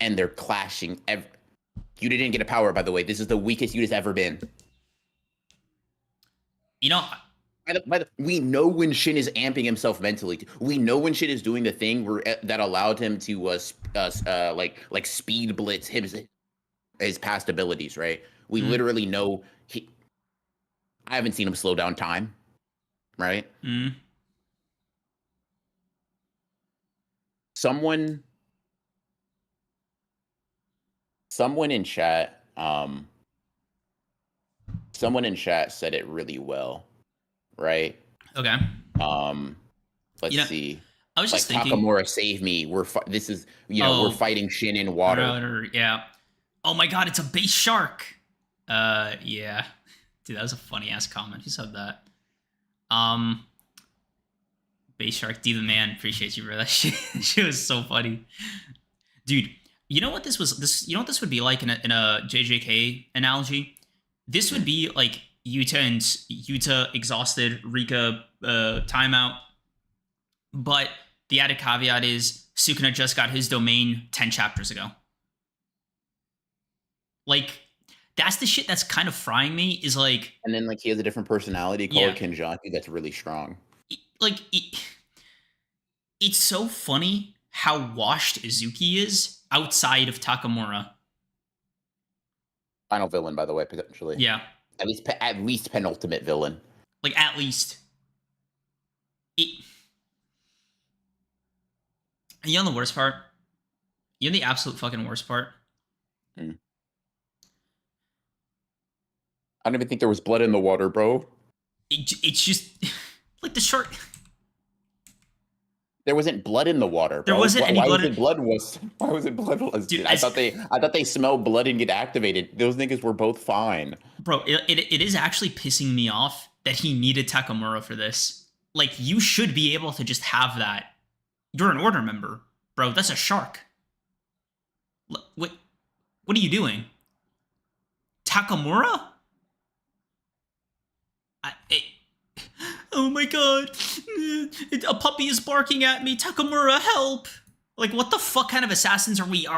And they're clashing. Yuta didn't get a power, by the way. This is the weakest Yuta's ever been. You know, we know when Shin is amping himself mentally. We know when Shin is doing the thing that allowed him to like speed blitz his past abilities, right? We literally know I haven't seen him slow down time, right? Someone in chat said it really well, right? Okay. Let's see. I was just thinking, Takamura, save me. We're fighting Shin in water. Yeah. Oh my god, it's a base shark. Yeah. Dude, that was a funny ass comment. Who said that? Base shark, D the man. Appreciate you, bro. That shit was so funny. Dude, you know what this would be like in a JJK analogy? This would be like Yuta exhausted, Rika timeout. But the added caveat is Sukuna just got his domain 10 chapters ago. Like, that's the shit that's kind of frying me, is like... And then, like, he has a different personality called Kenjaku that's really strong. Like, it's so funny how washed Izuki is outside of Takamura. Final villain, by the way, potentially. Yeah. At least penultimate villain. Like, at least. You know the worst part? You know the absolute fucking worst part? I don't even think there was blood in the water, bro. It's just... like, the shark... There wasn't blood in the water, bro. There wasn't any blood. Why was it bloodless? Dude, I thought they smelled blood and get activated. Those niggas were both fine. Bro, it is actually pissing me off that he needed Takamura for this. Like, you should be able to just have that. You're an Order member. Bro, that's a shark. What are you doing? Takamura? Oh my god. A puppy is barking at me. Takamura, help. Like, what the fuck kind of assassins are we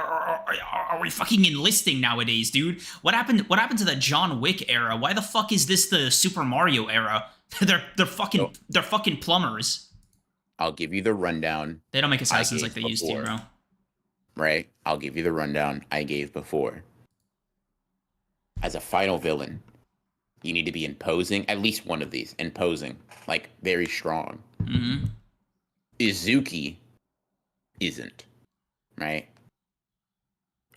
fucking enlisting nowadays, dude? What happened to the John Wick era? Why the fuck is this the Super Mario era? They're fucking plumbers. I'll give you the rundown. They don't make assassins like they used to, bro. Right? I'll give you the rundown I gave before. As a final villain, you need to be imposing. At least one of these. Imposing. Like, very strong. Izuki isn't. Right?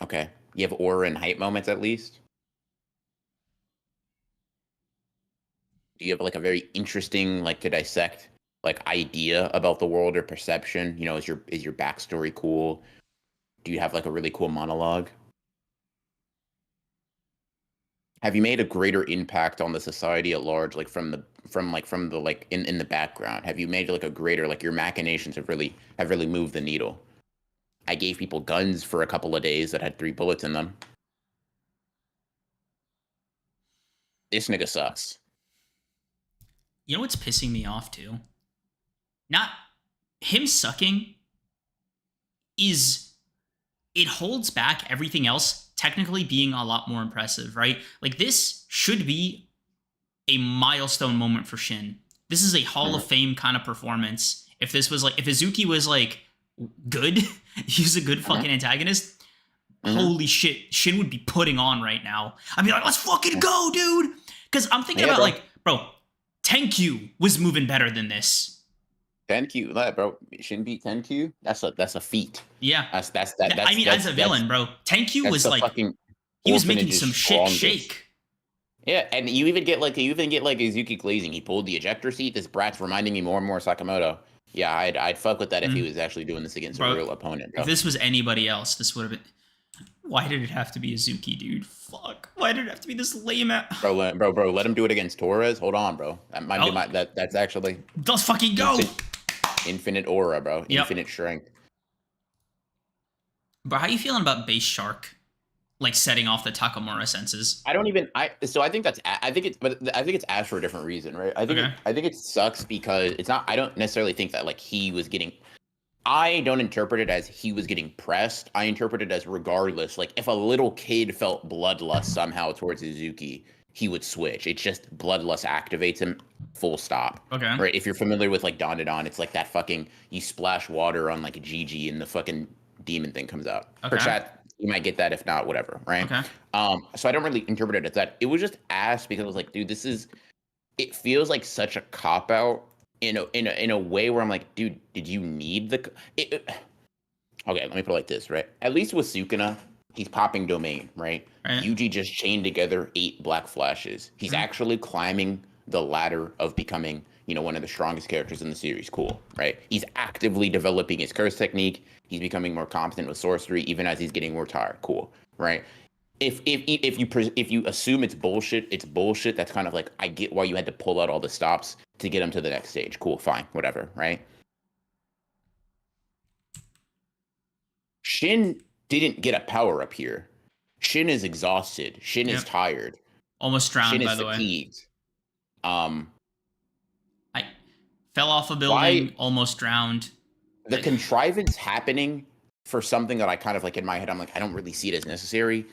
Okay. You have aura and hype moments at least? Do you have, like, a very interesting, like, to dissect, like, idea about the world or perception? You know, is your backstory cool? Do you have, like, a really cool monologue? Have you made a greater impact on the society at large, like from the in the background? Have you made like a greater, like, your machinations have really moved the needle? I gave people guns for a couple of days that had 3 bullets in them. This nigga sucks. You know what's pissing me off too? Not him sucking it holds back everything else technically being a lot more impressive, right? Like, this should be a milestone moment for Shin. This is a Hall of Fame kind of performance. If Izuki was like good, he's a good fucking antagonist. Holy shit, Shin would be putting on right now. I'd be like, let's fucking go, dude. Because I'm thinking about, like, bro, Tenkyu was moving better than this. Tenkyu, bro, Shin beat Tenkyu. That's a feat. Yeah, that's I mean, as a villain, bro, Tenkyu was like, he was making some shit shake. Yeah, and you even get like Izuki glazing. He pulled the ejector seat. This brat's reminding me more and more of Sakamoto. Yeah, I'd fuck with that if he was actually doing this against a Bro, real opponent, bro. if this was anybody else, this would have been. Why did it have to be Azuki, dude? Fuck. Why did it have to be this lame ass? Bro, let him do it against Torres. Hold on, bro. That might be Oh, that's actually let's fucking go. infinite aura, bro. Yep. Infinite strength. Bro, how you feeling about base shark? Like setting off the Takamura senses. I think it's asked for a different reason, right? I think it sucks because it's not. I don't necessarily think that like he was getting. I don't interpret it as he was getting pressed. I interpret it as regardless. Like if a little kid felt bloodlust somehow towards Suzuki, he would switch. It's just bloodlust activates him. Full stop. Okay. Right. If you're familiar with like Dandadan, it's like that fucking you splash water on like a GG and the fucking demon thing comes out. Okay. For chat, you might get that if not, whatever. Right. Okay. So I don't really interpret it as that. It was just asked because I was like, dude, it feels like such a cop out in a way where I'm like, dude, did you need okay, let me put it like this, right? At least with Sukuna, he's popping domain, right? Yuji just chained together 8 black flashes. He's actually climbing the ladder of becoming, one of the strongest characters in the series. Cool, right? He's actively developing his curse technique. He's becoming more competent with sorcery, even as he's getting more tired. Cool, right? If you assume it's bullshit. That's kind of like, I get why you had to pull out all the stops to get him to the next stage. Cool, fine, whatever, right? Shin didn't get a power up here. Shin is exhausted. Shin is tired. Almost drowned, Shin is by the fatigued. way. I fell off a building, almost drowned. The contrivance happening for something that I kind of like in my head, I'm like, I don't really see it as necessary.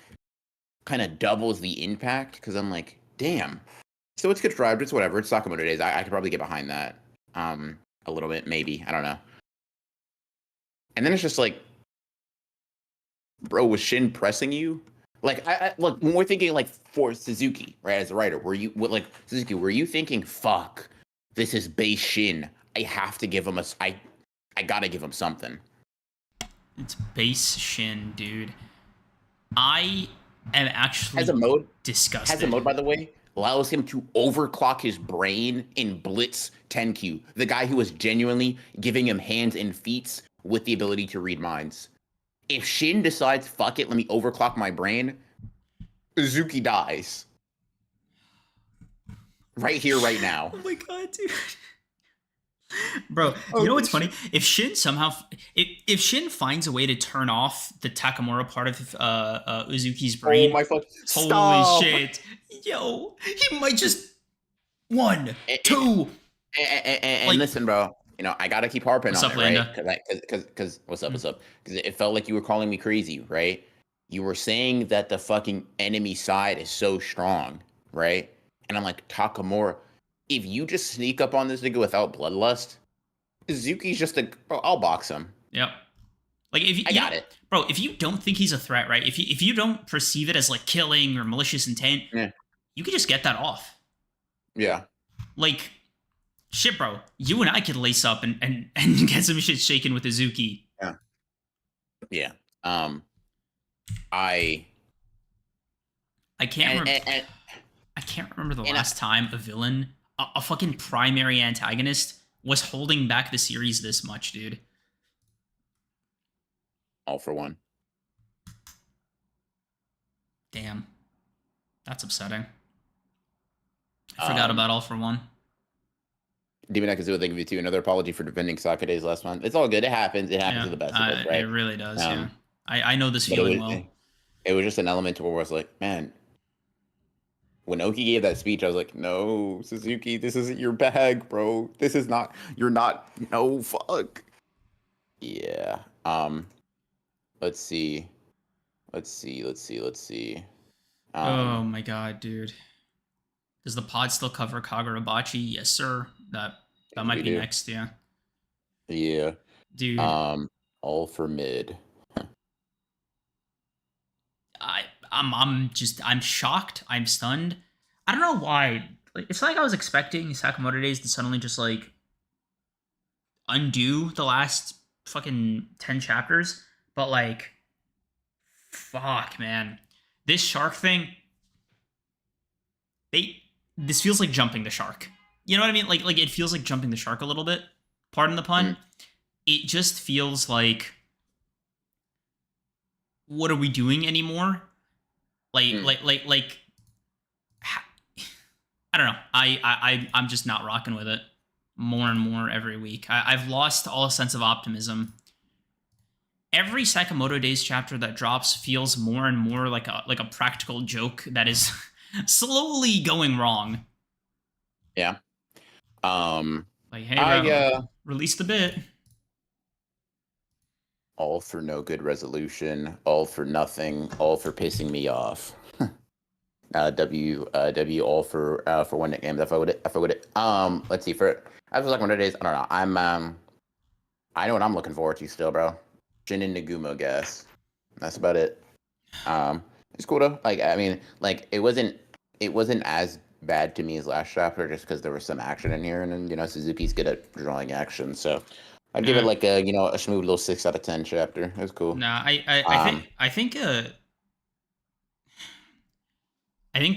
Kind of doubles the impact because I'm like, damn. So it's contrived. It's whatever. It's Sakamoto Days. I could probably get behind that. A little bit, maybe. I don't know. And then it's just like, bro, was Shin pressing you? Like, I look, when we're thinking like for Suzuki, right, as a writer, were you thinking, fuck, this is base Shin. I have to give him I gotta give him something. It's base Shin, dude. I am actually disgusted. Has a mode, by the way, allows him to overclock his brain in Blitz 10Q. The guy who was genuinely giving him hands and feet with the ability to read minds. If Shin decides, fuck it, let me overclock my brain, Uzuki dies. Right here, right now. Oh my god, dude. Bro, you know what's funny? If Shin if Shin finds a way to turn off the Takamura part of Uzuki's brain, oh my fuck! Holy shit, yo, he might just 1, 2. And listen, bro, I gotta keep harping on it, Landa? right? Because what's up? Because it felt like you were calling me crazy, right? You were saying that the fucking enemy side is so strong, right? And I'm like, Takamura, if you just sneak up on this nigga without bloodlust, Suzuki's just I'll box him. Yep. Like I got it, bro. If you don't think he's a threat, right? If you don't perceive it as like killing or malicious intent, you could just get that off. Yeah. Like, shit, bro. You and I could lace up and get some shit shaken with Suzuki. Yeah. Yeah. I can't remember. I can't remember the last time a villain, a fucking primary antagonist, was holding back the series this much, dude. All for One. Damn. That's upsetting. I forgot about All for One. Demon X is what they give you too. Another apology for defending Sakamoto Days last month. It's all good. It happens. It happens to the best of us, right? It really does, yeah. I know this feeling well. It was just an element where I was like, man, when Oki gave that speech, I was like, no, Suzuki, this isn't your bag, bro. This is not, no, fuck. Yeah. Let's see. Oh my god, dude. Does the pod still cover Kagurabachi? Yes, sir. That might be next, yeah. Yeah. Dude. All for mid. I'm shocked. I'm stunned. I don't know why. Like, it's not like I was expecting Sakamoto Days to suddenly just like undo the last fucking 10 chapters, but like, fuck, man, this shark thing. This feels like jumping the shark. You know what I mean? Like it feels like jumping the shark a little bit. pardon the pun, it just feels like, what are we doing anymore? Like, I don't know. I'm just not rocking with it more and more every week. I've lost all sense of optimism. Every Sakamoto Days chapter that drops feels more and more like a practical joke that is slowly going wrong. Yeah. Like, hey, bro, release the bit. All for no good resolution, all for nothing, all for pissing me off. W all for one nickname. If I would it. Let's see, for after Sakamoto Days, I don't know. I know what I'm looking forward to still, bro. Shinin Nagumo gas. That's about it. It's cool though. Like, I mean, like it wasn't as bad to me as last chapter, just because there was some action in here, and then Suzuki's good at drawing action, so I'd give it like a a smooth little 6 out of 10 chapter. It was cool. Nah, I think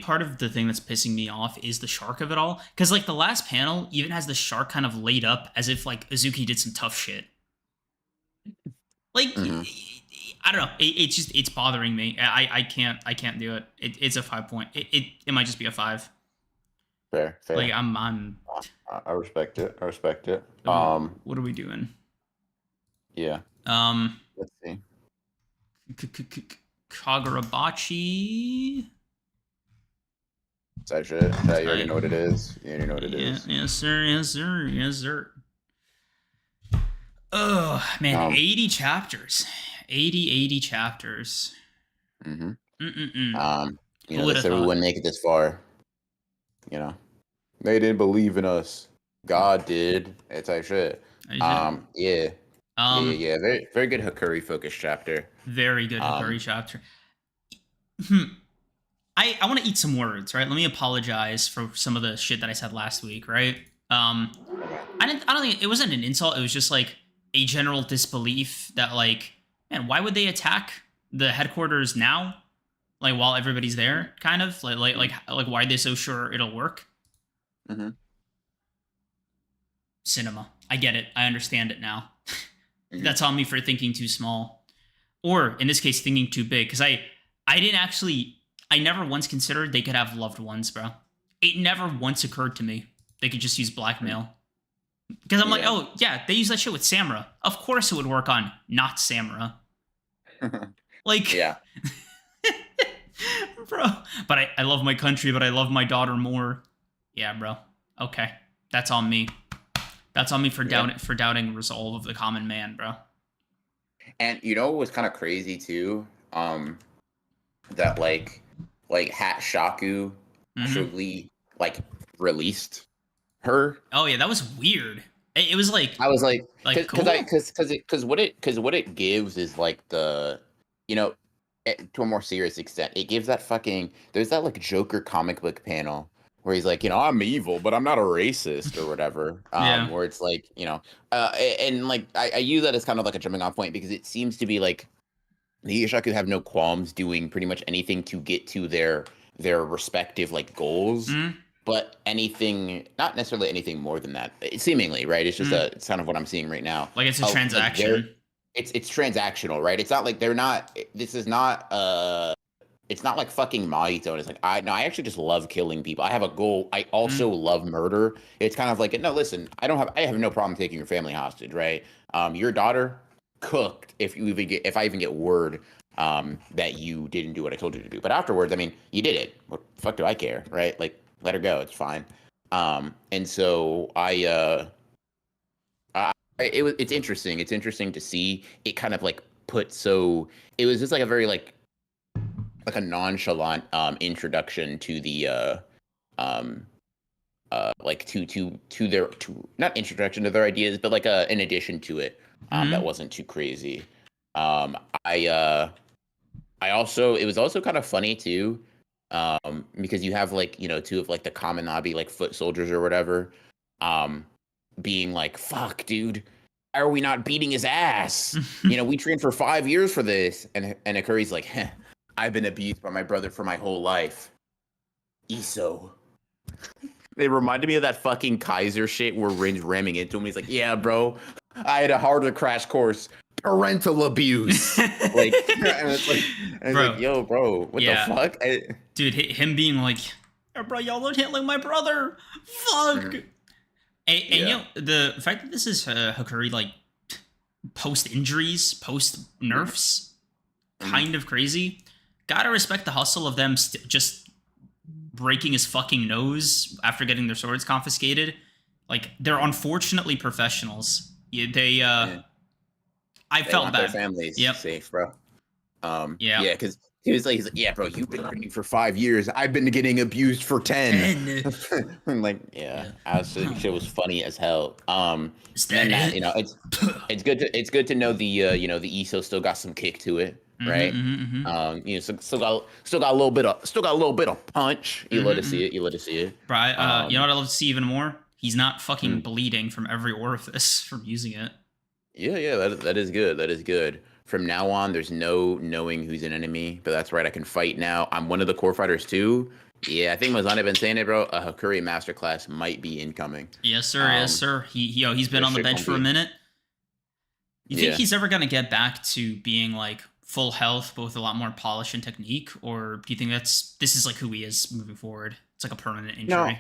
part of the thing that's pissing me off is the shark of it all, because like the last panel even has the shark kind of laid up as if like Azuki did some tough shit. Like, I don't know. It's bothering me. I can't do it. It's a 5 point. It might just be a 5. Fair. Like I respect it. What are we doing? Yeah. Let's see. Kagurabachi. That shit. You already know what it is. Yes, sir. Oh man, 80 chapters. 80 chapters. Who would have thought? We wouldn't make it this far. They didn't believe in us. God did. It's like shit. Yeah. Very, very good Hakuri focused chapter. Very good Hakuri chapter. I want to eat some words, right? Let me apologize for some of the shit that I said last week, right? I don't think it wasn't an insult. It was just like a general disbelief that, like, man, why would they attack the headquarters now? Like, while everybody's there, kind of like why are they so sure it'll work? Cinema. I get it. I understand it now. That's on me for thinking too small, or in this case, thinking too big. Because I never once considered they could have loved ones, bro. It never once occurred to me they could just use blackmail. Because I'm like, oh yeah, they use that shit with Samura. Of course it would work on not Samura. Like, yeah. Bro. But I love my country, but I love my daughter more. Yeah, bro. Okay. That's on me. That's on me for doubting resolve of the common man, bro. And what was kind of crazy too? That like Hat Shaku actually like released her. Oh yeah, that was weird. It was like, I was like cool. because what it gives is like the to a more serious extent, it gives that there's that like Joker comic book panel where he's like, I'm evil, but I'm not a racist or whatever. Where it's like, and like I use that as kind of like a jumping off point, because it seems to be like the Yoshaku have no qualms doing pretty much anything to get to their respective like goals, but not necessarily anything more than that. Seemingly, right? It's just it's kind of what I'm seeing right now. Like it's a transaction. It's transactional, right? It's not like they're not. This is not. It's not like fucking Mahito. And it's like I actually just love killing people. I have a goal. I also love murder. It's kind of like, no, listen. I have no problem taking your family hostage, right? Your daughter cooked if I even get word that you didn't do what I told you to do. But afterwards, I mean, you did it. What the fuck do I care, right? Like, let her go. It's fine. And so it's interesting. It's interesting to see it kind of like it was just like a very like a nonchalant introduction to the like not introduction to their ideas, but like an addition to it that wasn't too crazy. It was also kind of funny too, because you have like two of like the Kaminabi like foot soldiers or whatever, being like, fuck dude, why are we not beating his ass? We trained for 5 years for this. And Akuri's like, I've been abused by my brother for my whole life. Iso. They reminded me of that fucking Kaiser shit where Rin's ramming into him. He's like, "Yeah, bro, I had a harder crash course, parental abuse." Like, and it's like, "Yo, bro, what the fuck?" Dude, him being like, "Yeah, bro, y'all don't hit like my brother. Fuck." And you know, the fact that this is Hakuri like post injuries, post nerfs, kind of crazy. Gotta respect the hustle of them just breaking his fucking nose after getting their swords confiscated. Like, they're unfortunately professionals. I felt bad. Their families safe, bro. Yeah, because he's like, "Yeah, bro, you've been training for 5 years. I've been getting abused for 10." I'm like, shit was funny as hell. And that, you know, it's good to know the you know, the ESO still got some kick to it, right? You know, still got a little bit of punch. You love to see it. Right. You know what I love to see even more? He's not fucking bleeding from every orifice from using it. Yeah, that is good. That is good. From now on, there's no knowing who's an enemy, but that's right. I can fight now. I'm one of the core fighters too. Yeah, I think Mazane been saying it, bro. A Hakuri masterclass might be incoming. Yes, sir. Yes, sir. He's been on the bench for a minute. You think he's ever gonna get back to being like full health, but with a lot more polish and technique, or do you think this is like who he is moving forward? It's like a permanent injury. No,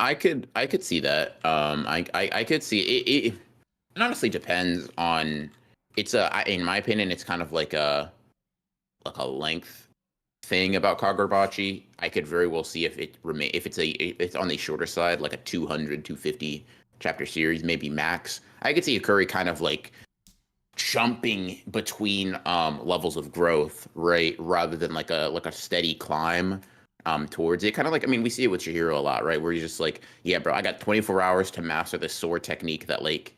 I could see that. I could see it. It honestly depends on. In my opinion, it's kind of like a length thing about Kagurabachi. I could very well see if it's on the shorter side, like a 200, 250 chapter series, maybe max. I could see Hakuri kind of like jumping between levels of growth, right, rather than like a steady climb towards it. Kind of like, I mean, we see it with Toshiro a lot, right, where he's just like, "Yeah, bro, I got 24 hours to master this sword technique that like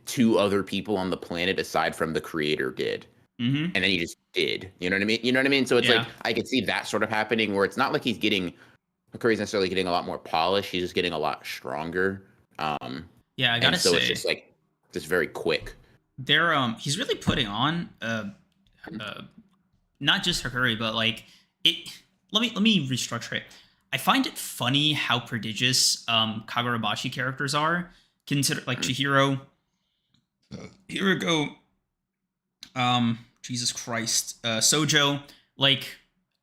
2 other people on the planet aside from the creator did." And then he just did. You know what I mean? So it's like, I could see that sort of happening where it's not like Hakuri's necessarily getting a lot more polish. He's just getting a lot stronger. I gotta say, it's just like, just very quick. He's really putting on not just Hakuri, but like it. Let me restructure it. I find it funny how prodigious Kagurabachi characters are. Consider like Chihiro, Hirago, Jesus Christ, Sojo, like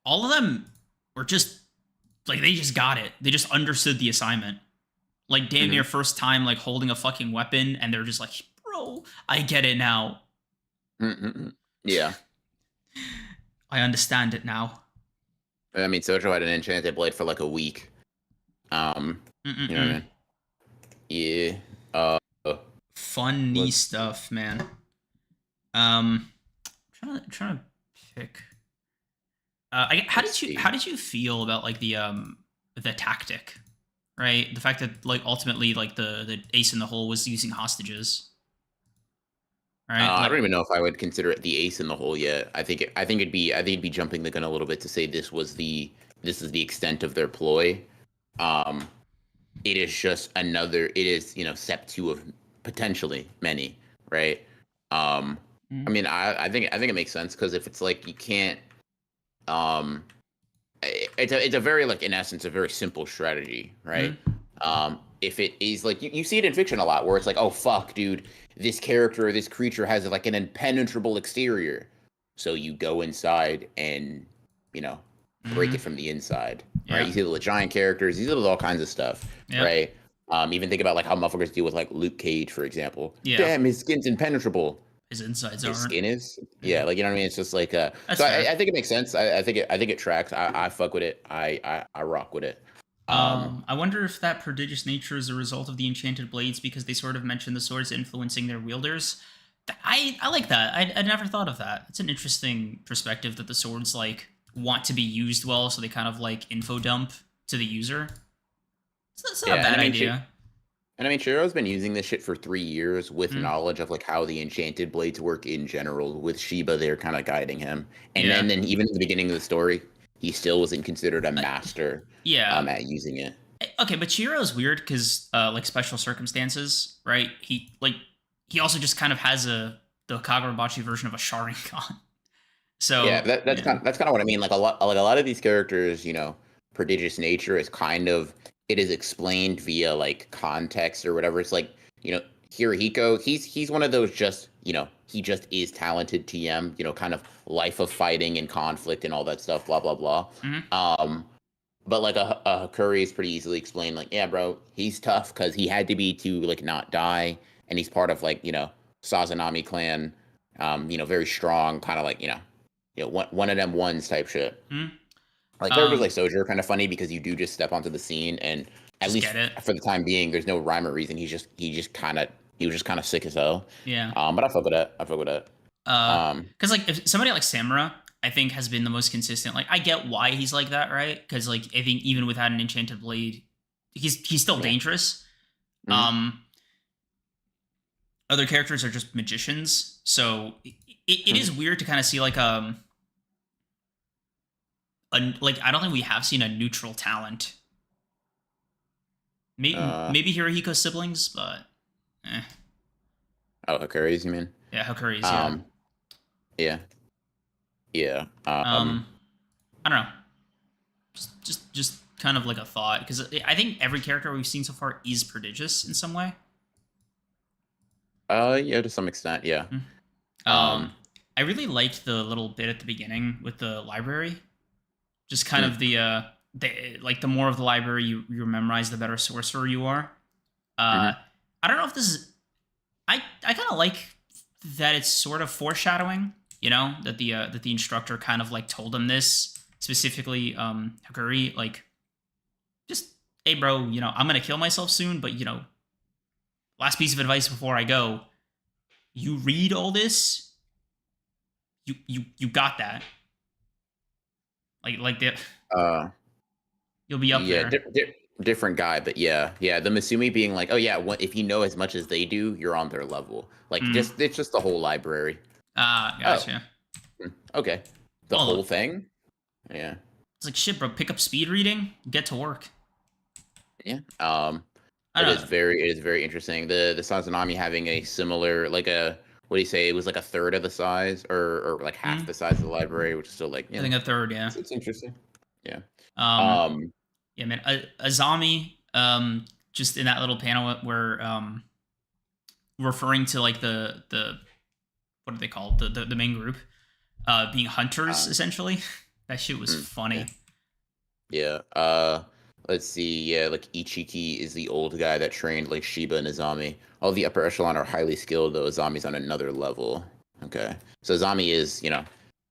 all of them were just like, they just got it. They just understood the assignment. Like damn near first time like holding a fucking weapon, and they're just like, "Bro, I get it now." Yeah. I understand it now. I mean, Sojo had an enchanted blade for like a week. You know what I mean? Yeah. Funny stuff, man. Trying to pick. How did you feel about like the tactic, right? The fact that like ultimately like the ace in the hole was using hostages, right? I don't even know if I would consider it the ace in the hole yet. I think it'd be jumping the gun a little bit to say this is the extent of their ploy. It is just another. It is, you know, step 2 of potentially many, right? I mean, I think it makes sense, because if it's like you can't, it's a very, like, in essence, a very simple strategy, right? If it is like you see it in fiction a lot, where it's like, "Oh fuck, dude, this character or this creature has like an impenetrable exterior," so you go inside and, you know, break it from the inside, right? You see the giant characters, you see all kinds of stuff, right? Even think about like how motherfuckers deal with like Luke Cage, for example. Damn, his skin's impenetrable. His insides aren't. His skin is. Yeah, like, you know what I mean? It's just like so I think it makes sense. I think it tracks. I fuck with it. I rock with it. I wonder if that prodigious nature is a result of the enchanted blades, because they sort of mention the swords influencing their wielders. I like that. I never thought of that. It's an interesting perspective that the swords like want to be used well, so they kind of like info dump to the user. It's not a bad idea. And I mean, Shiro's been using this shit for 3 years with knowledge of like how the enchanted blades work in general, with Shiba there kind of guiding him. And then even in the beginning of the story, he still wasn't considered a master at using it. Okay, but Chihiro's weird because like special circumstances, right? He also just kind of has the Kagurabachi version of a Sharingan. So yeah, that's kind of what I mean. Like a lot of these characters, you know, prodigious nature is kind of it is explained via like context or whatever. It's like, Hirohiko, he's one of those just, he just is talented TM, kind of life of fighting and conflict and all that stuff, blah blah blah. Mm-hmm. But like a Hakuri is pretty easily explained, like, yeah, bro, he's tough because he had to be to like not die, and he's part of like, Sazanami clan, very strong, kind of like, one of them ones type shit. Mm-hmm. Like characters like Soja are kind of funny because you do just step onto the scene, and at Just least get it. for the time being, there's no rhyme or reason. He was just kind of sick as hell. Yeah. But I fuck with that. I fuck with that. Because like if somebody like Samura, I think has been the most consistent. Like I get why he's like that, right? Because like I think even without an enchanted blade, he's still dangerous. Mhm. Other characters are just magicians, so it is weird to kind of see like like I don't think we have seen a neutral talent. Maybe Hirohiko's siblings, but Oh, Hakuri's, you mean? yeah, Hakuri's, yeah. Yeah. Yeah. I don't know. Just kind of like a thought, because I think every character we've seen so far is prodigious in some way. Yeah, to some extent, yeah. I really liked the little bit at the beginning with the library. Just kind of the like the more of the library you memorize, the better sorcerer you are. I don't know if this is. I kind of like that it's sort of foreshadowing. That the instructor kind of like told him this specifically. Hakuri, like, just, hey bro, I'm gonna kill myself soon, but last piece of advice before I go, you read all this. You got that. Like that. You'll be up there. Different guy, but yeah. The Masumi being like, oh yeah, if you know as much as they do, you're on their level. Like, it's just the whole library. Gotcha. Okay, the whole thing. Yeah. It's like, shit, bro. Pick up speed reading. Get to work. Yeah. It is very interesting. The Sazanami having a similar, like, what do you say? It was like a third of the size, or like half the size of the library, which is still like, I think a third. Yeah. It's interesting. Yeah. Yeah, man. Azami, just in that little panel where referring to like the what are they called, the main group, being hunters essentially. That shit was funny. Yeah. Let's see. Yeah, like Ichiki is the old guy that trained like Shiba and Azami. All the upper echelon are highly skilled, though Azami's on another level. Okay, so Azami is,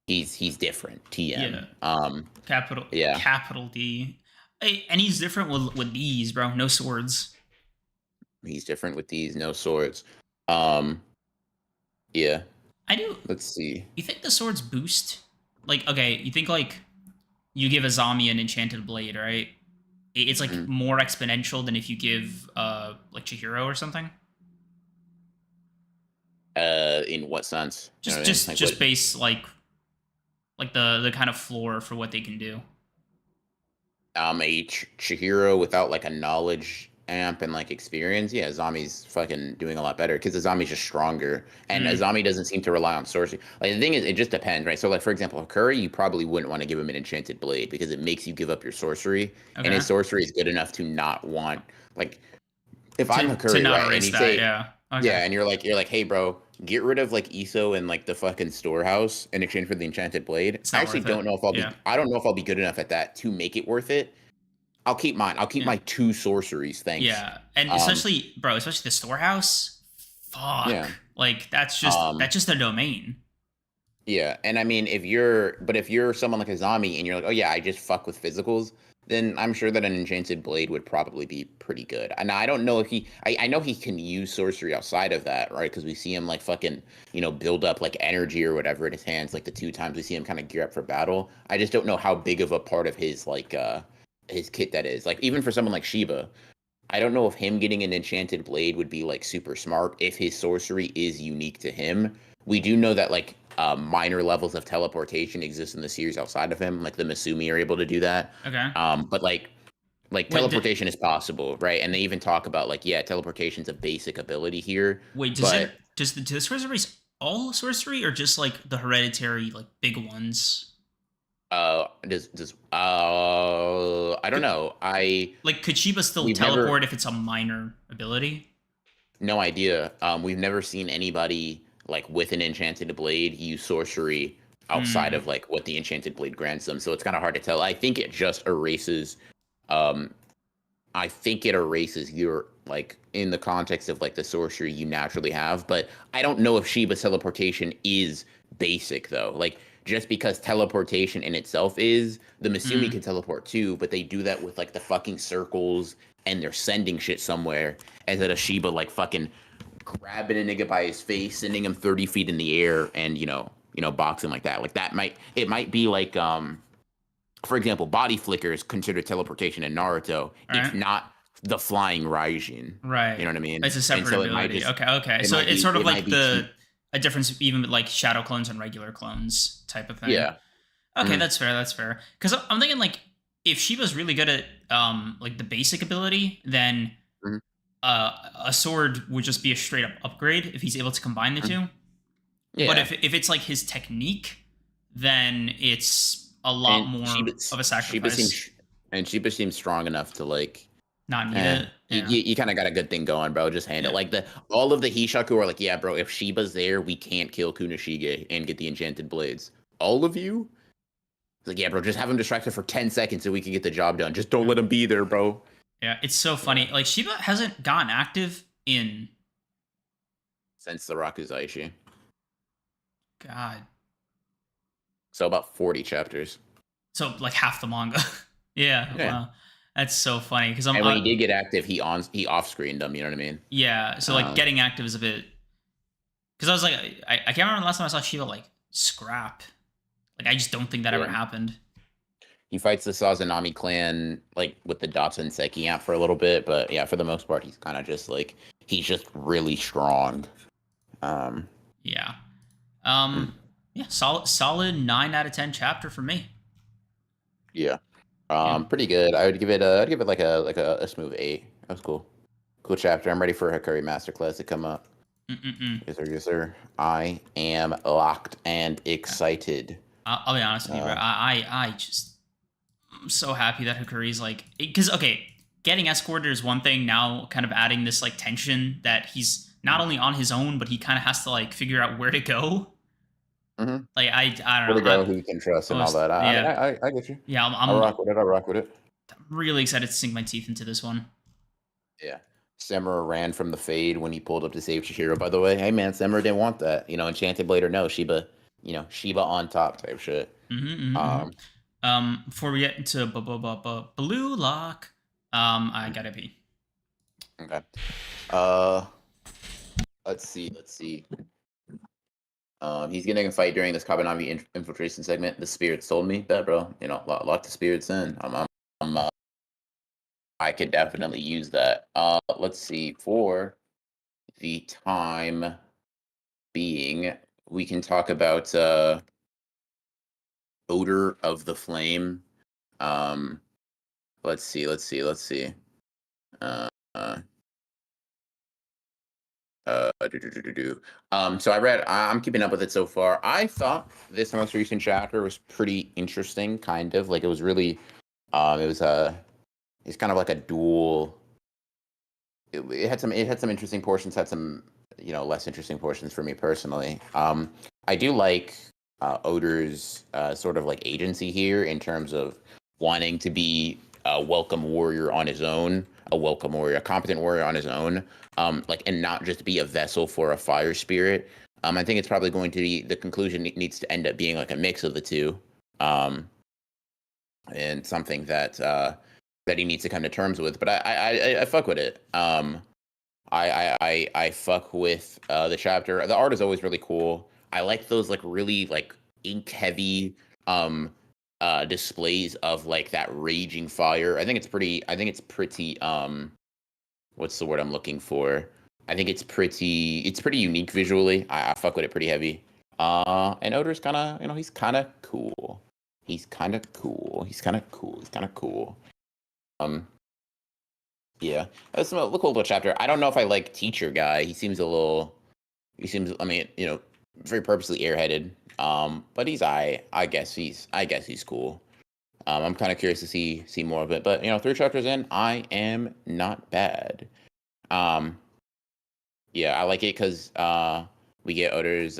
he's different. TM. Yeah. Capital. Yeah. Capital D. Hey, and he's different with these, bro. No swords. He's different with these, no swords. Yeah. I do. Let's see. You think the swords boost? Like, okay, you think like you give Azami an enchanted blade, right? It's like more exponential than if you give like Chihiro or something. In what sense? Just base like the kind of floor for what they can do. A Chihiro without like a knowledge amp and like experience, yeah, Azami's fucking doing a lot better because Azami's just stronger, and Azami doesn't seem to rely on sorcery. Like, the thing is, it just depends, right? So like, for example, Hakuri, you probably wouldn't want to give him an enchanted blade because it makes you give up your sorcery, and his sorcery is good enough to not want, like, if I'm Hakuri, right, and you say, yeah, and you're like, hey bro, get rid of like Iso and like the fucking storehouse in exchange for the enchanted blade. I actually don't know if I'll be I don't know if I'll be good enough at that to make it worth it. I'll keep mine. I'll keep my 2 sorceries, thanks. Yeah, and especially the storehouse. Fuck. Yeah. Like, that's just a domain. Yeah, and I mean, if you're someone like Azami and you're like, oh yeah, I just fuck with physicals, then I'm sure that an enchanted blade would probably be pretty good. And I don't know if I know he can use sorcery outside of that, right? Because we see him like fucking, build up like energy or whatever in his hands, like the 2 times we see him kind of gear up for battle. I just don't know how big of a part of his like his kit that is. Like, even for someone like Shiba, I don't know if him getting an enchanted blade would be like super smart if his sorcery is unique to him. We do know that like minor levels of teleportation exist in the series outside of him, like the Masumi are able to do that. Okay. But like teleportation is possible, right? And they even talk about like, yeah, teleportation's a basic ability here. Wait, does the sorcery all sorcery, or just like the hereditary like big ones? I don't know. Like, could Shiba still We've never, teleport if it's a minor ability? no idea. We've never seen anybody like with an enchanted blade use sorcery outside Hmm. of like what the enchanted blade grants them. So it's kind of hard to tell. I think it just erases. Um, I think it erases your like in the context of like the sorcery you naturally have. But I don't know if Shiba's teleportation is basic though. Like just because teleportation in itself is, the Masumi Hmm. can teleport too, but they do that with like the fucking circles and they're sending shit somewhere, as that a Shiba like fucking grabbing a nigga by his face, sending him 30 feet in the air, and boxing like that. Like that might be like for example, body flicker is considered teleportation in Naruto. All It's right. not the flying Raijin. You Right. know what I mean? It's a And separate so it might ability. just Okay. Okay. it So might it's be sort of it might like be cheap. a difference even with like shadow clones and regular clones type of thing. Yeah. Okay, Mm-hmm. that's fair. That's fair. Because I'm thinking like if Shiba's really good at like the basic ability, then Mm-hmm. a sword would just be a straight up upgrade if he's able to combine the Mm-hmm. two. But Yeah. if it's like his technique, then it's a lot And more of a Sheba sacrifice. seems Sheba seems strong enough to like, Not need it. you, Yeah. you kind of got a good thing going, bro. Just hand it. Yeah. Like the all of the Hishaku are like, yeah, bro. If Sheba's there, we can't kill Kunishige and get the enchanted blades. All of you, it's like, yeah, bro. Just have him distracted for 10 seconds so we can get the job done. Just don't Yeah. let him be there, bro. Yeah. It's so Yeah. funny. Like Shiba hasn't gotten active in Since the Rakuzaishi, God. so about 40 chapters. So like half the manga. Yeah. Yeah. Wow. That's so funny because I'm And when he did get active, he off screened them. You know what I mean? yeah. So like Um, getting active is a bit because I was like I can't remember the last time I saw Shiba like scrap. Like I just don't think that ever yeah. happened. He fights the Sazanami clan like with the Datsun Seki app for a little bit, but yeah, for the most part, he's kind of just like he's just really strong. Um, Yeah. mm, Yeah, solid 9 out of 10 chapter for me. yeah, Yeah. pretty good. I'd give it like a smooth 8. That was cool. Cool chapter. I'm ready for Hikari Masterclass to come up. Mm-mm-mm. Yes, sir. Yes, sir. I am locked and excited. I'll be honest with you, bro. Uh, I just I'm so happy that Hikari's like because okay, getting escorted is one thing. Now, kind of adding this like tension that he's not only on his own, but he kind of has to like figure out where to go. mm-hmm. Like I don't Where know. to go, who you can trust, I and all was that. I mean, yeah I get you. yeah. I rock with it. I rock with it. Really excited to sink my teeth into this one. Yeah. Semmer ran from the fade when he pulled up to save Toshiro, by the way. Hey, man, Semmer didn't want that. Enchanted Blade or no, Shiba, Shiba on top type shit. Mm-hmm, mm-hmm, Um, mm-hmm. Before we get into blue lock, I gotta pee. okay. Uh, let's see. He's getting a fight during this Kabanami infiltration segment. The spirits told me that, bro. Lock the spirits in. I could definitely use that. Let's see. For the time being, we can talk about Odor of the Flame. Um, let's see. Uh, uh, so I'm keeping up with it so far. I thought this most recent chapter was pretty interesting, kind of like it was really, it's kind of like a dual. It had some interesting portions, had some less interesting portions for me personally. I do like Odor's sort of like agency here in terms of wanting to be a welcome warrior on his own, a competent warrior on his own, and not just be a vessel for a fire spirit. I think it's probably going to be the conclusion needs to end up being like a mix of the two, and something that he needs to come to terms with. But I fuck with it. I fuck with the chapter. The art is always really cool. I like those like really like ink heavy displays of like that raging fire. I think it's pretty what's the word I'm looking for? I think it's pretty unique visually. I fuck with it pretty heavy. And Odor's kind of, he's kind of cool. He's kind of cool. He's kind of cool. He's kind of cool. Yeah, that's a cool little chapter. I don't know if I like teacher guy. He seems, I mean, very purposely airheaded. But he's I guess he's cool. I'm kind of curious to see more of it. But 3 chapters in, I am not bad. Yeah, I like it because we get Odor's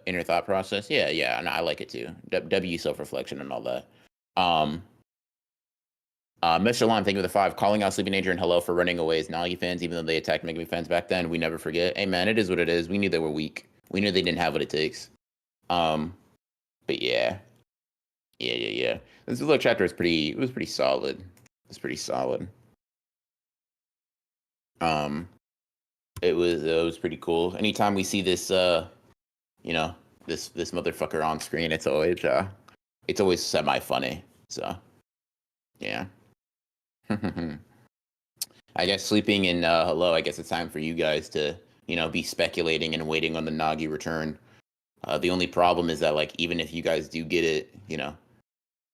inner thought process. Yeah, and I like it too. W self-reflection and all that. Mr. Lime, thank you for the 5. Calling out Sleeping Danger and hello for running away as Nagi fans, even though they attacked Megami fans back then. We never forget. Hey man, it is what it is. We knew they were weak. We knew they didn't have what it takes. But yeah. This little chapter was pretty solid. It's pretty solid. It was pretty cool. Anytime we see this this motherfucker on screen, it's always semi funny. So yeah. I guess sleeping in hello, I guess it's time for you guys to, be speculating and waiting on the Nagi return. The only problem is that, like, even if you guys do get it,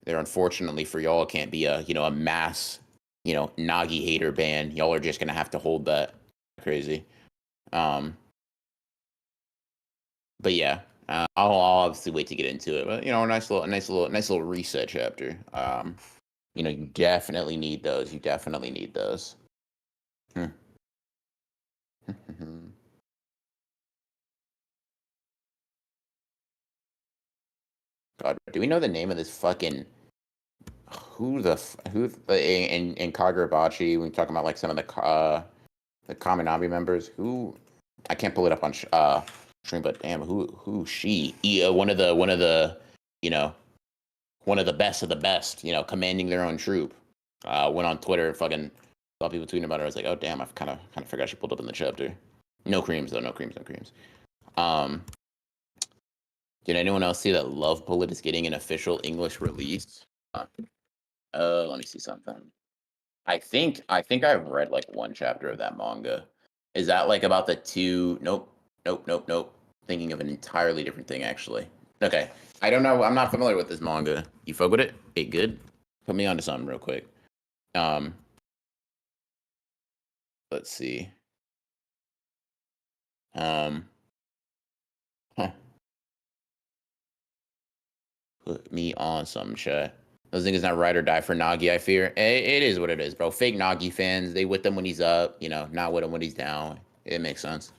there unfortunately for y'all can't be a mass, Nagi hater ban. Y'all are just gonna have to hold that. Crazy. But yeah, I'll obviously wait to get into it. But a nice little reset chapter. You definitely need those. You definitely need those. God, do we know the name of this fucking who in Kagurabachi? When we're talking about like some of the Kaminami members, who I can't pull it up on stream, but damn, who she? One of the one of the best of the best, commanding their own troop. Went on Twitter, fucking saw people tweeting about her. I was like, oh damn, I kind of forgot she pulled up in the chapter. No creams though, no creams. Did anyone else see that Love Bullet is getting an official English release? Let me see something. I think I've read like one chapter of that manga. Is that like about the two? Nope. Thinking of an entirely different thing, actually. Okay. I don't know. I'm not familiar with this manga. You fuck with it? Hey, good. Put me onto something real quick. Let's see. Put me on some chat. Those niggas not ride or die for Nagi, I fear. It is what it is, bro. Fake Nagi fans, they with him when he's up, not with him when he's down. It makes sense.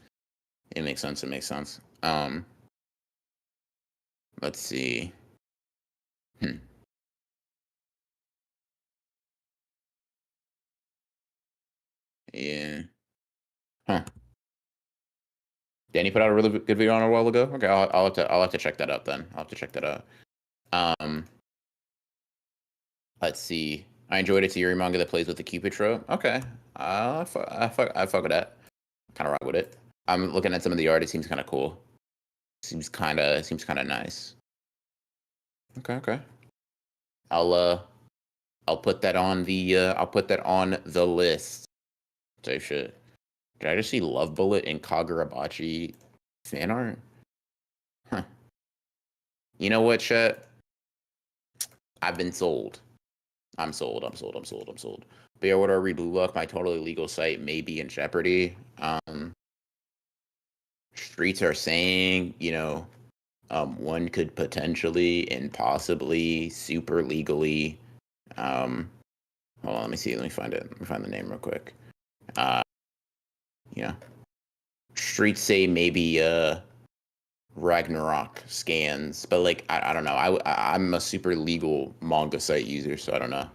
Let's see. Yeah. Huh. Danny put out a really good video on a while ago. Okay, I'll have to check that out then. I'll have to check that out. Let's see. I enjoyed a Yuri manga that plays with the Cupid trope. Okay. I fuck with that. Kind of rock with it. I'm looking at some of the art. It seems kind of cool. Seems kind of nice. Okay. I'll put that on the list. Say shit. Did I just see Love Bullet and Kagurabachi fan art? Huh. You know what, chat? I've been sold. I'm sold. Bear Order Read Blue Look, my totally legal site may be in jeopardy. Streets are saying, one could potentially and possibly super legally. Hold on, let me see. Let me find it. Let me find the name real quick. Streets say maybe Ragnarok scans, but like I don't know. I'm a super legal manga site user, so I don't know.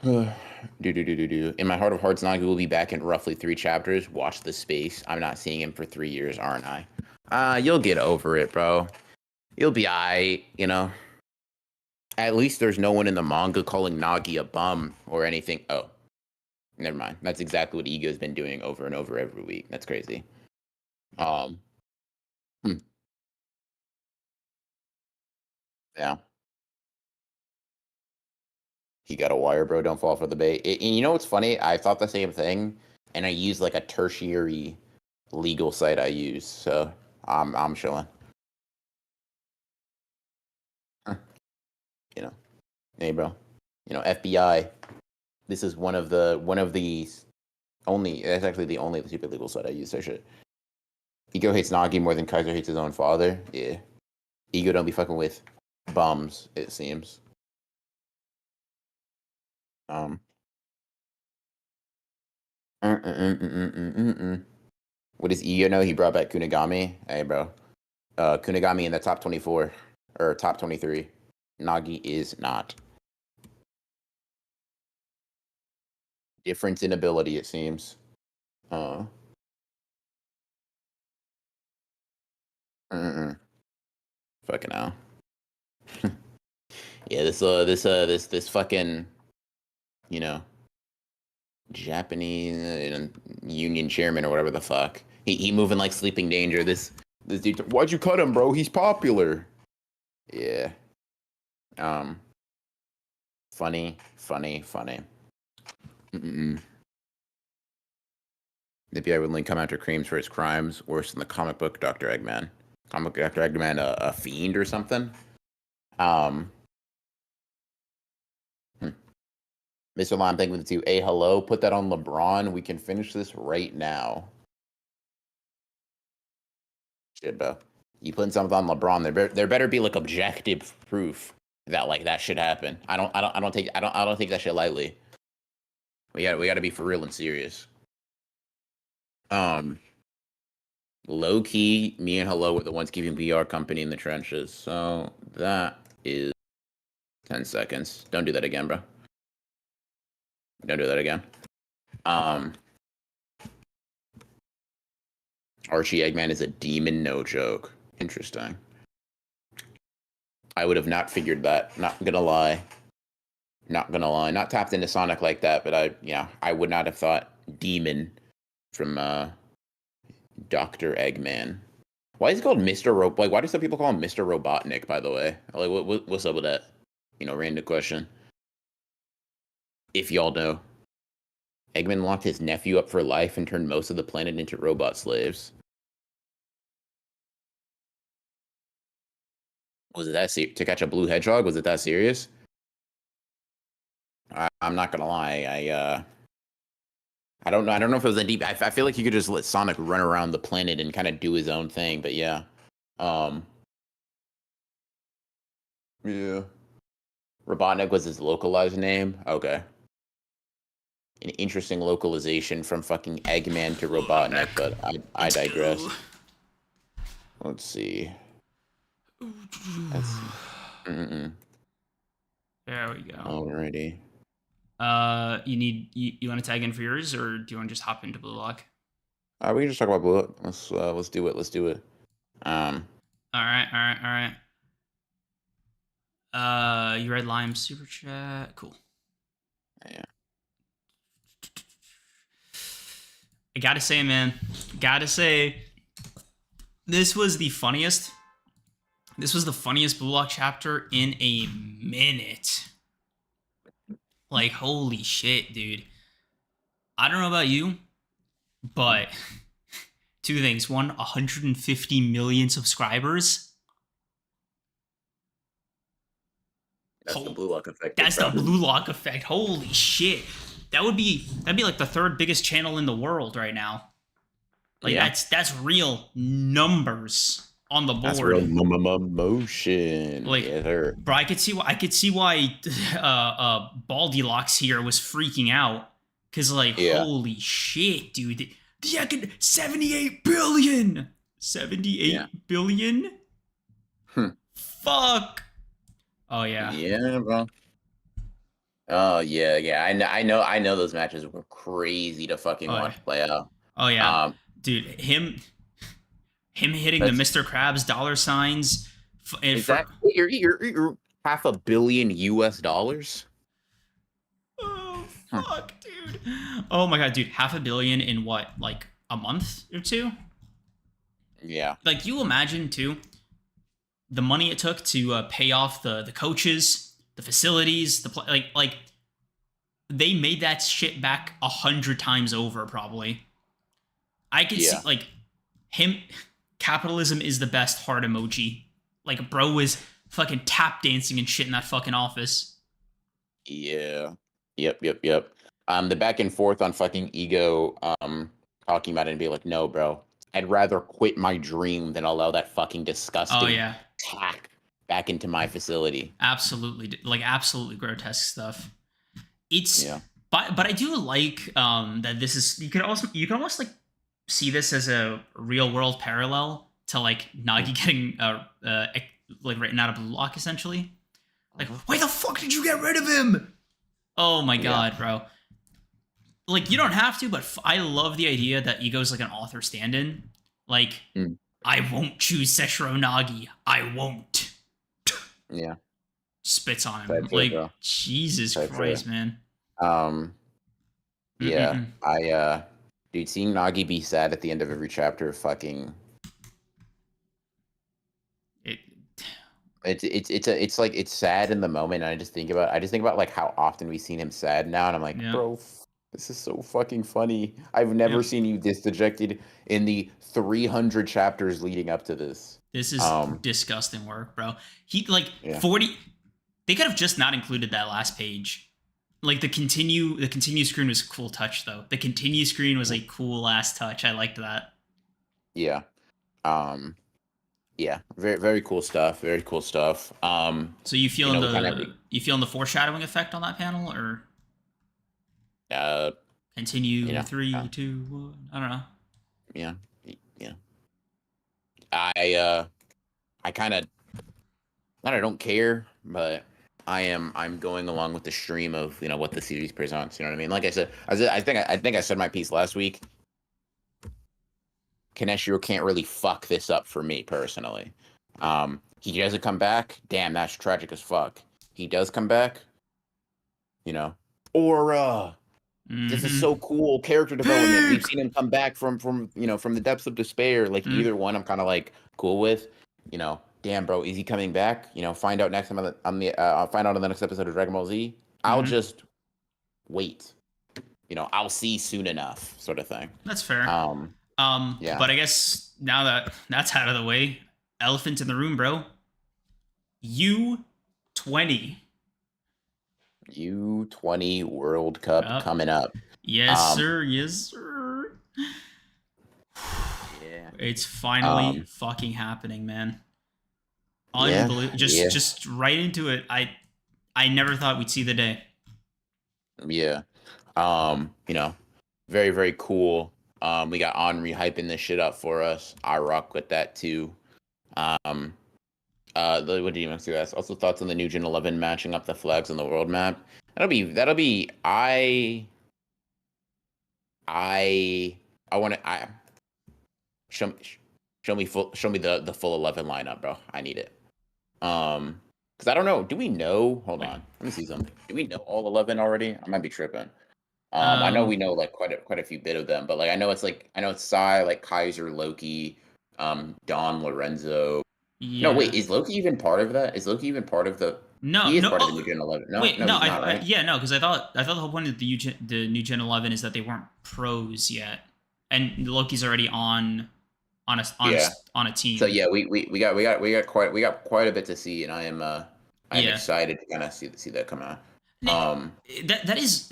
In my heart of hearts, Nagi will be back in roughly 3 chapters. Watch the space. I'm not seeing him for 3 years, aren't I? You'll get over it, bro. You'll be aight, At least there's no one in the manga calling Nagi a bum or anything. Oh, never mind. That's exactly what Ego's been doing over and over every week. That's crazy. Yeah. He got a wire, bro. Don't fall for the bait. And you know what's funny? I thought the same thing, and I used like a tertiary legal site I use, so I'm chilling. Hey, bro. FBI. This is one of the only. That's actually the only super legal site I use. So shit. Ego hates Nagi more than Kaiser hates his own father. Yeah. Ego don't be fucking with bums, it seems. Um. What does Ego know? He brought back Kunigami. Hey, bro. Kunigami in the top 24 or top 23. Nagi is not. Difference in ability, it seems. Fucking hell. Yeah, this fucking, you know, Japanese union chairman or whatever the fuck. He moving like Sleeping Danger. This dude, why'd you cut him, bro? He's popular. Yeah. Funny. Maybe I would link come after Creams for his crimes, worse than the comic book Dr. Eggman. Comic book Dr. Eggman, a fiend or something. Mr. Lime, thank you for the 2. Hey, hello. Put that on LeBron. We can finish this right now. Shit, bro. You putting something on LeBron? There better be like objective proof that like that should happen. I don't take that shit lightly. We gotta be for real and serious. Low key, me and Hello were the ones keeping VR company in the trenches. So that is 10 seconds. Don't do that again, bro. Don't do that again. Archie Eggman is a demon, no joke. Interesting. I would have not figured that. Not gonna lie. Not tapped into Sonic like that, but I would not have thought demon from Dr. Eggman. Why is he called Mr. Like, why do some people call him Mr. Robotnik, by the way? Like, what's up with that? Random question. If y'all know. Eggman locked his nephew up for life and turned most of the planet into robot slaves. Was it that serious? To catch a blue hedgehog? Was it that serious? I'm not gonna lie. I don't know. I don't know if it was that deep. I feel like you could just let Sonic run around the planet and kind of do his own thing. But yeah, yeah. Robotnik was his localized name. Okay. An interesting localization from fucking Eggman to Robotnik, but I digress. Let's see. There we go. Alrighty. You want to tag in for yours, or do you want to just hop into Blue Lock? We can just talk about Blue Lock. Let's do it. All right. You read Lime super chat. Cool. Yeah. I gotta say, man. This was the funniest Blue Lock chapter in a minute. Like, holy shit, dude. I don't know about you, but 2 things. 1, 150 million subscribers. That's the Blue Lock effect. That's the Blue Lock effect. Holy shit. That'd be like the 3rd biggest channel in the world right now. Like, yeah. That's real numbers on the board. That's real motion. Like, yeah, bro, I could see why Baldylocks here was freaking out. Cause like, yeah. Holy shit, dude. The 78 billion. 78 billion? Fuck. Oh yeah. Yeah, bro. Oh yeah. I know those matches were crazy to fucking watch play out. Oh yeah. Dude, him hitting the Mr. Krabs dollar signs. You're $500 million US? Oh fuck, dude. Oh my god, dude, $500 million in what, like a month or 2? Yeah. Like, you imagine too the money it took to pay off the coaches, the facilities, like they made that shit back 100 times over, probably. I could see, like, him. Capitalism is the best heart emoji. Like, bro was fucking tap dancing and shit in that fucking office. Yeah. Yep. The back and forth on fucking Ego, talking about it and being like, no, bro, I'd rather quit my dream than allow that fucking Oh disgusting yeah, tack back into my facility. absolutely, like absolutely grotesque stuff. It's Yeah. but I do like that this is you can almost like see this as a real world parallel to like Nagi getting like written out of Blue Lock essentially. Like, why the fuck did you get rid of him? Oh my Yeah. god, bro. Like, you don't have to, but I love the idea that Ego's like an author stand-in. Like, Mm. I won't choose Seshiro Nagi. I won't. Yeah. Spits on him. Type shit, Like, bro. Jesus Type shit. Christ, man. Yeah. Mm-mm-mm. Dude, seeing Nagi be sad at the end of every chapter, fucking. It, It's like it's sad in the moment, and I just think about like how often we've seen him sad now, and I'm like, yeah. bro, this is so fucking funny. I've never Yep. seen you this dejected in the 300 chapters leading up to this. This is disgusting work, bro. He, like, Yeah. 40. They could have just not included that last page. Like, the continue screen was a cool touch, though. The continue screen was a cool last touch. I liked that. Yeah. Yeah. Very, very cool stuff. Very cool stuff. So you feeling Kind of, the foreshadowing effect on that panel, or continue you know, 3, 2, 1? I don't know. Yeah. Yeah. I kind of, I don't care, but I'm going along with the stream of what the series presents. You know what I mean? Like I said, I think I said my piece last week. Kaneshiro can't really fuck this up for me personally. He doesn't come back. Damn, that's tragic as fuck. He does come back. Aura. This is so cool. Character development. We've seen him come back from the depths of despair. Like either one, I'm kind of like cool with. Damn, bro, is he coming back? Find out next time I'll find out on the next episode of Dragon Ball Z. I'll just wait. I'll see soon enough, sort of thing. That's fair. Yeah. But I guess now that that's out of the way, elephant in the room, bro. U20. U20 World Cup coming up. Yes, sir. Yes, sir. Yeah. It's finally fucking happening, man. Unbelievable. Just right into it. I never thought we'd see the day. Yeah. Very, very cool. We got Henri hyping this shit up for us. I rock with that too. What do you want to ask? Also, thoughts on the new Gen 11 matching up the flags on the world map. That'll be. I want to. Show me the full 11 lineup, bro. I need it. Because I don't know. Do we know? Hold on. Let me see something. Do we know all 11 already? I might be tripping. I know we know like quite a few bit of them, but like I know it's Sai, like Kaiser, Loki, Don, Lorenzo. Yeah. No, wait, is Loki even part of that? Is Loki even part of the? No, he is part of the new Gen 11. No, wait, no, no, he's not, right? because I thought the whole point of the new Gen 11 is that they weren't pros yet, and Loki's already on a team. So yeah, we got quite a bit to see, and I'm excited to kind of see that come out. That is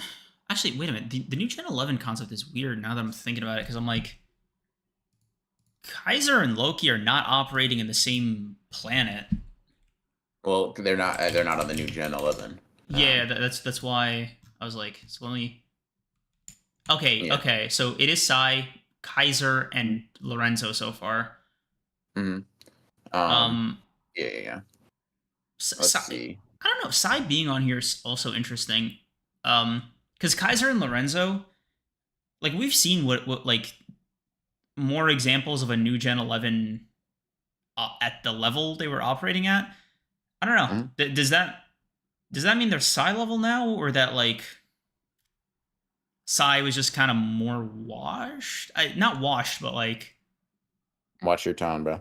actually, wait a minute. The new Gen 11 concept is weird now that I'm thinking about it, because I'm like, Kaiser and Loki are not operating in the same planet. Well, they're not on the new Gen 11. Yeah, that's why I was like, so let me. Okay. So it is Sai, Kaiser, and Lorenzo so far. Yeah. Let's see. I don't know. Sai being on here is also interesting. Because Kaiser and Lorenzo, like, we've seen what like more examples of a new Gen 11 at the level they were operating at. I don't know. Does that mean they're Sai level now, or that like Sai was just kind of more washed? Not washed, but like, watch your tone, bro.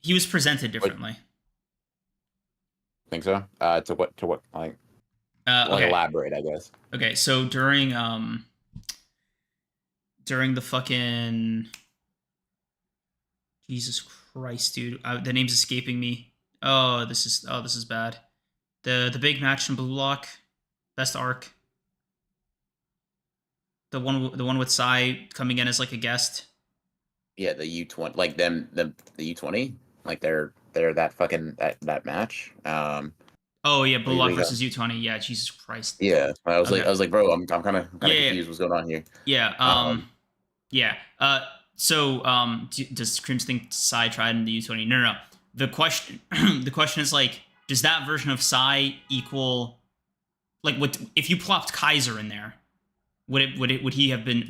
He was presented differently. Think so? To what like? Okay. Elaborate, I guess. Okay, so during the fucking Jesus Christ, dude, the name's escaping me. Oh, this is bad. The big match in Blue Lock, best arc. The one with Sai coming in as like a guest. Yeah, the U20, like the U20, like they're that fucking that match. Oh yeah, Blue Lock We got, versus U20. Yeah, Jesus Christ. yeah. Okay. I was like, bro, I'm kind Yeah, of yeah, confused. What's going on here? yeah. Um, Yeah. Does Crimson think Psy tried in the U20? No, no, no. The question, the question is like, does that version of Psy equal like what if you plopped Kaiser in there? Would he have been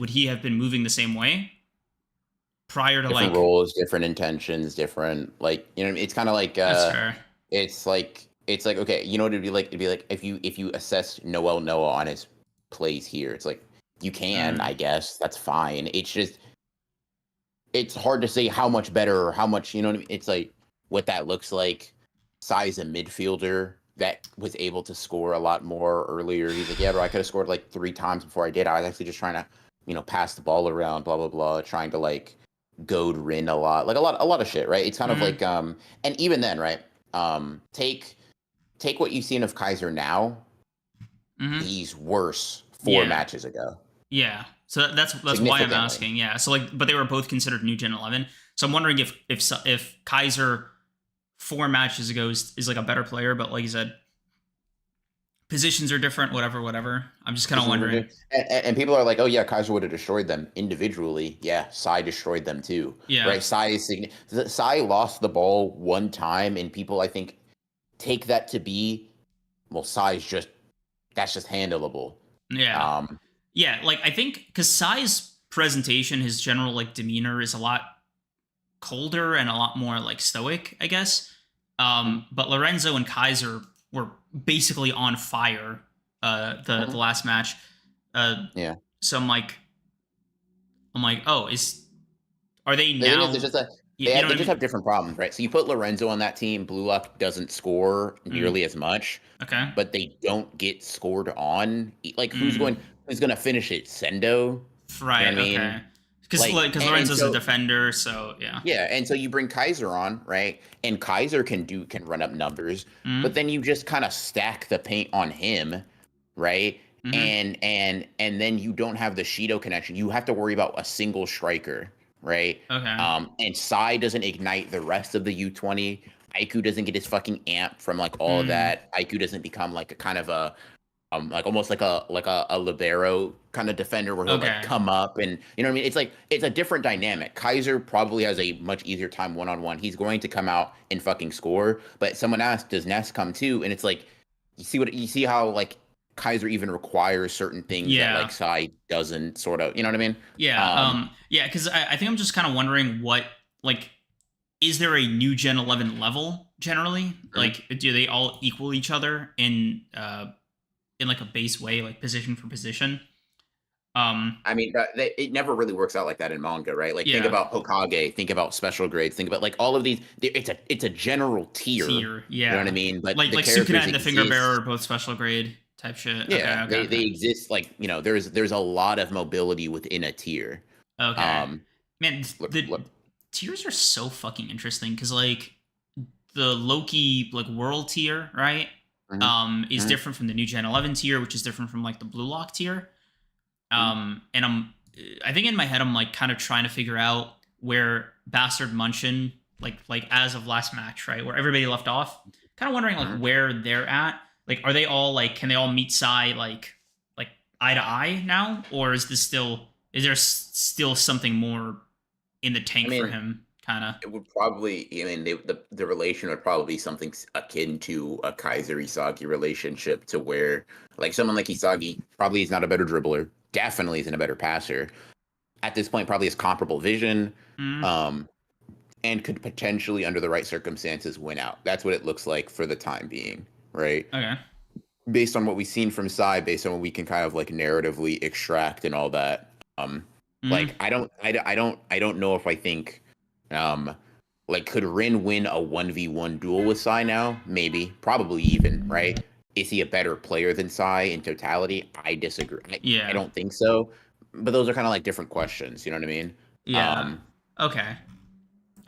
moving the same way prior to Different like? roles, different intentions, different like you know. What I mean? It's kind of like That's fair. it's like okay, you know what it'd be like? It'd be like if you assess Noel Noah on his plays here. It's like you can, Mm, I guess that's fine. It's just it's hard to say how much better or how much, you know what I mean? It's like what that looks like. Size a midfielder that was able to score a lot more earlier. He's like, yeah, bro, I could have scored like 3 times before I did. I was actually just trying to, pass the ball around, blah blah blah, trying to like goad Rin a lot, like a lot of shit, right? It's kind of mm, like, and even then, right? Take what you've seen of Kaiser now. mm-hmm. He's worse four Yeah. matches ago, Yeah. So that's why I'm significantly. asking. Yeah. So like, but they were both considered new Gen 11. So I'm wondering if Kaiser 4 matches ago is like a better player, but like you said, positions are different. Whatever, whatever. I'm just kind of wondering. And people are like, oh yeah, Kaiser would have destroyed them individually. Yeah, Sai destroyed them too, Yeah. right? Sai lost the ball 1 time, and people I think take that to be, well, Sai's just that's just handleable. Yeah. Um, Yeah. Like I think because Sai's presentation, his general like demeanor is a lot colder and a lot more like stoic, I guess. mhm, But Lorenzo and Kaiser were basically on fire the mhm, last match. yeah. So I'm like, oh, is are they The thing is, it's now? just that You know they what I just mean? have different problems, right? So you put Lorenzo on that team, Blue Lock doesn't score Mm, nearly as much, okay. but they don't get scored on. Like Mm, who's going to finish it? Sendo, you know what I right. Okay. mean? Because And Lorenzo's a so defender, so yeah. yeah, and so you bring Kaiser on, right? And Kaiser can run up numbers, but Mm, then you just kind of stack the paint on him, right? mm-hmm. And then you don't have the Shido connection. You have to worry about a single striker, right? Okay. And Sai doesn't ignite the rest of the U20. Aiku doesn't get his fucking amp from like all of Mm, that. Aiku doesn't become like a kind of a like almost like a libero kind of defender where he'll like okay. come up and you know what I mean. It's like it's a different dynamic. Kaiser probably has a much easier time one on one. He's going to come out and fucking score. But someone asked, does Ness come too? And it's like you see how like Kaiser even requires certain things that like Yeah. Sai doesn't sort of. You know what I mean? Yeah. Um, Yeah. Because I think I'm just kind of wondering what like is there a new Gen 11 level generally? mhm. Like, do they all equal each other in like a base way, like position for position? Um, I mean, it never really works out like that in manga, right? Like, think yeah, about Hokage, think about special grades, think about like all of these. It's a general tier. tier, You know what I yeah, mean? But the like Sukuna characters and the Finger Bearer are exist. both special grade type shit. Okay, Yeah, okay, they okay, exist. Like there's a lot of mobility within a tier. okay. Um, Man, look, the look. tiers are so fucking interesting because like the Loki like world tier, right? Mhm, Is mhm, different from the new Gen 11 tier, which is different from like the Blue Lock tier. mhm, And I think in my head I'm like kind of trying to figure out where Bastard Munchin like as of last match, right, where everybody left off. Kind of wondering like mhm. where they're at. Like, are they all like can they all meet Sai like eye to eye now, or is there still something more in the I tank for mean, him? Kind of. it would probably. I mean, the relation would probably be something akin to a Kaiser Isagi relationship, to where like someone like Isagi probably is not a better dribbler, definitely isn't a better passer. At this point, probably has comparable vision, Mm, um, and could potentially, under the right circumstances, win out. That's what it looks like for the time being, right? okay. Based on what we've seen from Sai, based on what we can kind of like narratively extract and all that. Mm, Like I don't know if I think, um, like could Rin win a 1v1 duel with Sai now? Maybe, probably even, right? Is he a better player than Sai in totality? I disagree. I yeah. don't think so. But those are kind of like different questions. You know what I mean? Yeah. Um, Okay.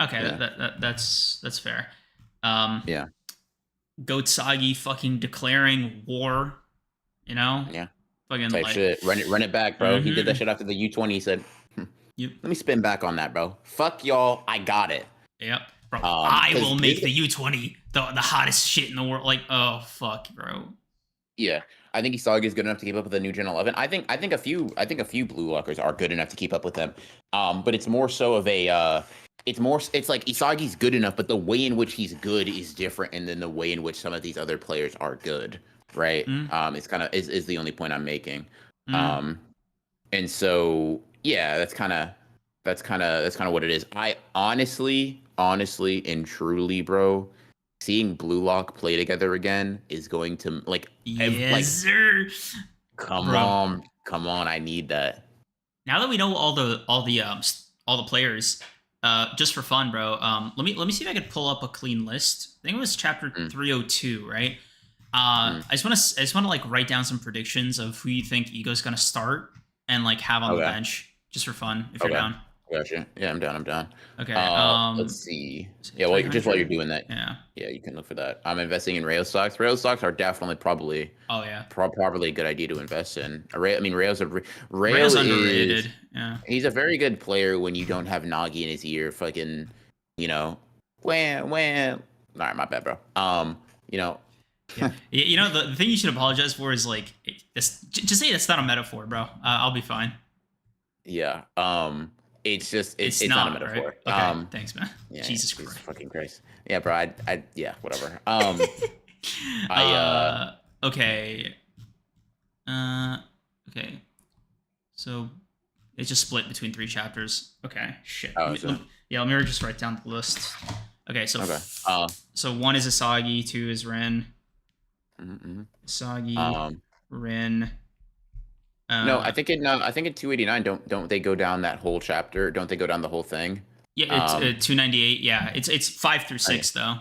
Okay. yeah, That's fair. Um, yeah, Goat Sagi fucking declaring war, you know? yeah. Fucking Type like, shit. Run it back, bro. He did that mm-hmm. shit after the U20. He said. Yep. Let me spin back on that, bro. Fuck y'all. I got it. Yep. Bro, I Because will make the U20 the hottest shit in the world. Like, oh fuck, bro. yeah, I think Isagi is good enough to keep up with the new Gen 11. I think a few blue lockers are good enough to keep up with them. But it's more so of a it's like Isagi's good enough, but the way in which he's good is different, and then the way in which some of these other players are good, right? Mm. It's kind of is the only point I'm making. Mm. Um, and so yeah, that's kind of what it is. I honestly and truly, bro, seeing Blue Lock play together again is going to Yes, like sir. come Bro. on, come on, I need that. Now that we know all the players, just for fun, bro. Let me see if I could pull up a clean list. I think it was chapter Mm, 302, right? mm. I just want to like write down some predictions of who you think Ego's gonna start and like have on the Okay, bench, just for fun, if you're okay, down. gotcha. Yeah, I'm down. I'm down. Okay. Let's see. Is it Yeah, well, just while you're 300? doing that, Yeah. yeah, you can look for that. I'm investing in rail stocks. Rail stocks are definitely Oh yeah. probably a good idea to invest in. I mean, Rail's Rail is underrated. Yeah. he's a very good player when you don't have Nagi in his ear, fucking, you know, when. All right, my bad, bro. You know, Yeah. You know, the thing you should apologize for is like just say it's not a metaphor, bro. I'll be fine. yeah. It's just It's it's not a not, right? metaphor. Okay. Thanks, man. Yeah, Jesus Jesus Christ. fucking Christ. Yeah, bro. Yeah, whatever. I Okay. Uh okay. So it's just split between three chapters. Okay. Shit. oh, so Yeah, let me just write down the list. Okay, so okay. so one is Asagi, two is Ren. Mm-mm. Asagi, Um, Ren. no, Uh I think in 289 don't they go down that whole chapter? Don't they go down the whole thing? yeah, it's Um, 298. Yeah, it's 5 through okay. 6 though.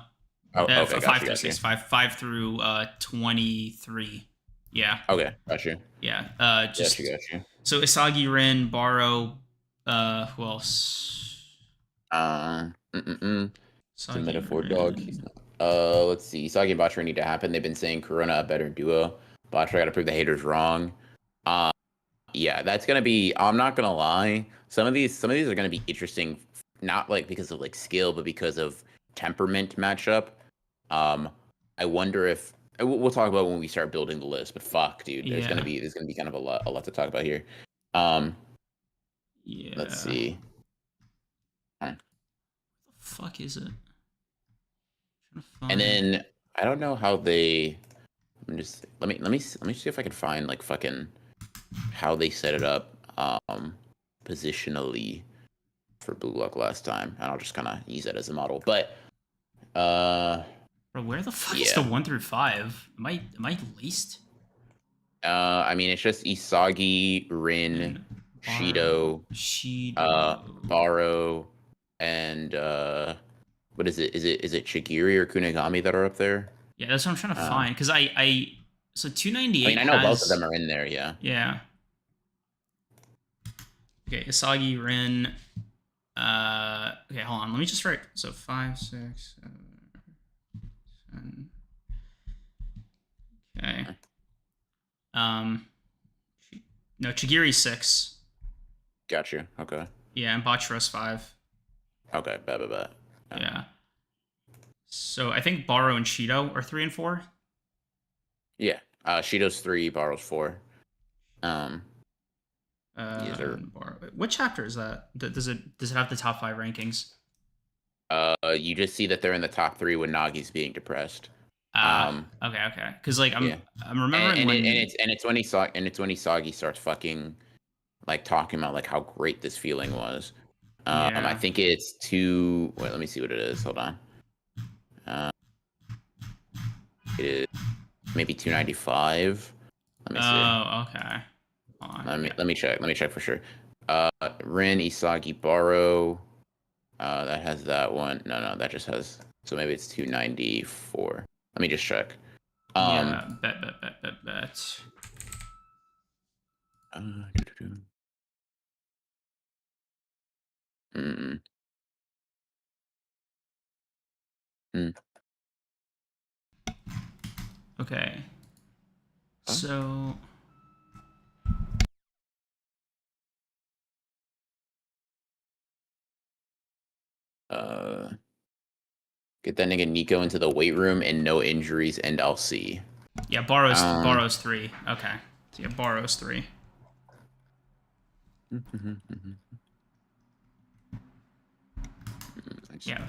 Oh, okay, got 5 you, through got you. 6, 5 through 23. Yeah. Okay, got you, Yeah. got you, Just got you. so Isagi, Ren, Baro, who else? Mm-mm. It's a Isagi, metaphor, dog. He's Ren. not. Let's see. Sagi and Batra need to happen. They've been saying Corona a better duo. Batra got to prove the haters wrong. Uh, yeah, that's gonna be. I'm not gonna lie. Some of these are gonna be interesting, not like because of like skill, but because of temperament matchup. Um, I wonder if we'll talk about when we start building the list. But fuck, dude, Yeah. there's gonna be kind of a lot to talk about here. Um, let's Yeah. see. The fuck is it? Trying to And find. then I don't know how they. Let me see if I can find like fucking how they set it up positionally for Blue Lock last time, and I'll just kind of use that as a model. But uh Bro, where the fuck is the yeah, 1 through 5? Am I least? I mean it's just Isagi, Rin, And Baro, Shido, Shido. Baro, and what is it? Is it Chigiri or Kunigami that are up there? Yeah, that's what I'm trying to Uh, find. Because so I mean 298 I know both of them has. are in there. Yeah. Yeah. Okay, Isagi, Ren. Okay, hold on. Let me just write. So 5, 6, 7, 10. Okay. Um, no, Chigiri's 6. Got you. Okay. Yeah, and Bachira's 5. Okay. Bad. Yeah. So I think Baro and Shido are 3 and 4. Yeah. Shido's 3, Baro's 4. Um, these are Baro. What chapter is that? Does it have the top 5 rankings? you just see that they're in the top 3 when Nagi's being depressed. Ah, Um, okay. Because like yeah. I'm remembering when. And it's when Isagi starts fucking like talking about like how great this feeling was. I Yeah. think it's two. Wait, let me see what it is. Hold on. Uh, it is maybe 295. Let me see. Oh, okay. Hold on. Yeah. Let me check. Let me check for sure. Rin, Isagi, Baro. That has that one. No, that just has. So maybe it's 294. Let me just check. Um, Yeah. Bet. uh, mm, mm, Okay. huh? So Get that nigga Nico into the weight room and no injuries, and I'll see. Yeah, borrows 3. Okay. So yeah, borrows 3. Yeah.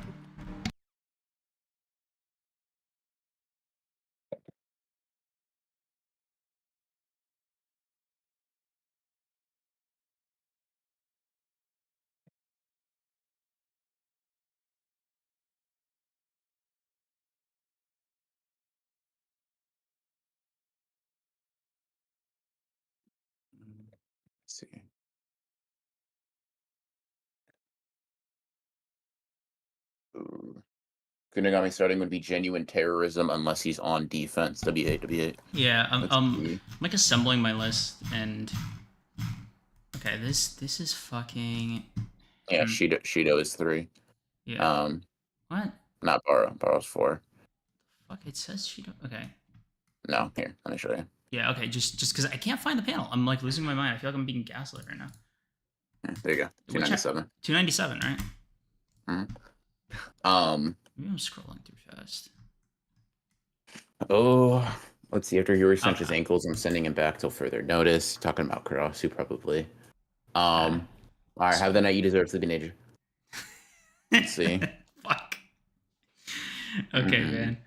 Let's see. Ooh. Kunigami starting would be genuine terrorism unless he's on defense. W8, W8. Yeah, I'm like assembling my list, and okay, this is fucking. Yeah, Shido is 3. Yeah. What? Not Borrow. Borrow's 4. Fuck, it says she don't. Okay. No, here, let me show you. Yeah. Okay. Just because I can't find the panel, I'm like losing my mind. I feel like I'm being gaslit right now. There you go. 297. 297, right? Maybe I'm scrolling too fast. Oh, let's see. After Yuri cinches ankles, I'm sending him back till further notice. Talking about Karasu, probably. All right, have the night you deserve, Sleepy Nature. Let's see. Fuck. Okay, man.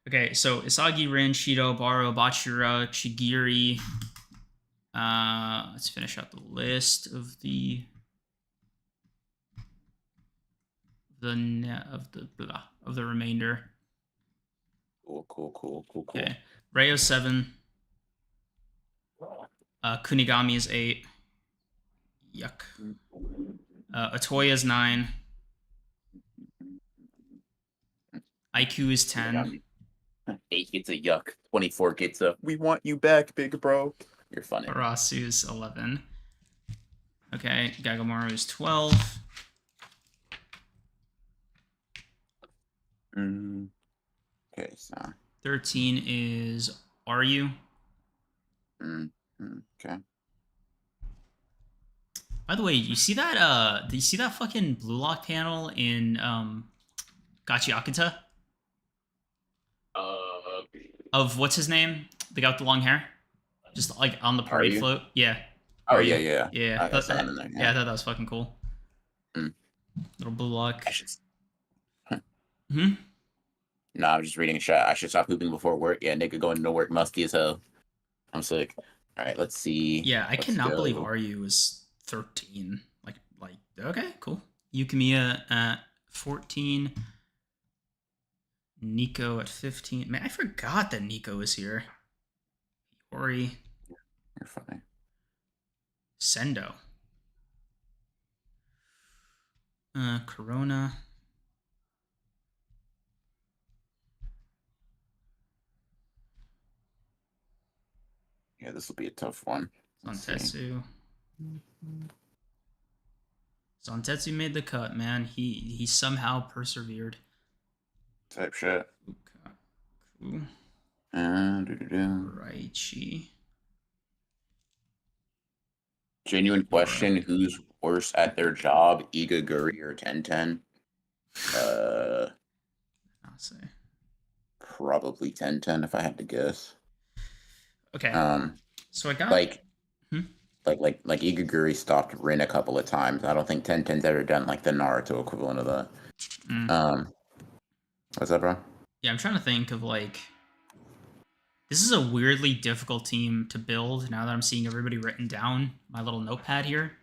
Okay, so Isagi, Rin, Shido, Baro, Bachira, Chigiri. Let's finish out the list of the remainder. Cool. Okay, Rayo 7. Kunigami is 8. Yuck. Atoya is 9. IQ is 10. 8 gets a yuck. 24 gets a we want you back, big bro. You're funny. Arasu is 11. Okay, Gagamaru is 12. Okay, so 13 is Ryu. Okay. By the way, you see that do you see that fucking blue lock panel in Gachi Akita? Of what's his name? The guy with the long hair? Just like on the parade float? Yeah. Oh yeah. Yeah. I thought that was fucking cool. Little blue lock. No, I'm just reading a chat. I should stop pooping before work. Yeah, nigga going to work musty as hell. I'm sick. All right, let's see. Yeah, I cannot believe Ryu is 13. Like, okay, cool. Yukimiya at 14. Nico at 15. Man, I forgot that Nico was here. Ori. You're funny. Sendo. Corona. Yeah, this will be a tough one. Zantetsu. Zantetsu made the cut, man. He somehow persevered. Type shit. Ukaku. Raichi. Genuine question: who's worse at their job, Igaguri or Tenten? I'll say probably Tenten if I had to guess. Okay. So I got like Igaguri stopped Rin a couple of times. I don't think Tenten's ever done like the Naruto equivalent of that. What's up, bro? Yeah, I'm trying to think of like. This is a weirdly difficult team to build now that I'm seeing everybody written down. My little notepad here.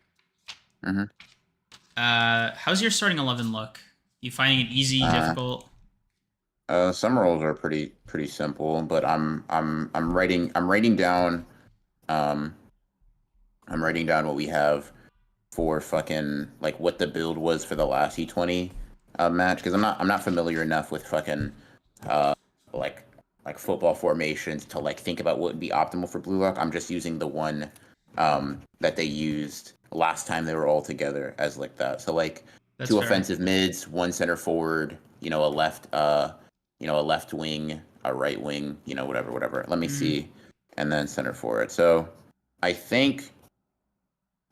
How's your starting 11 look? You finding it easy, difficult? Some roles are pretty simple, but I'm writing down what we have for fucking like what the build was for the last U20 match, because I'm not familiar enough with fucking like football formations to like think about what would be optimal for Blue Lock. I'm just using the one that they used last time they were all together as like that. So like That's 2 fair. Offensive mids, 1 center forward, a left wing, a right wing, whatever. Let me see, and then center forward. So I think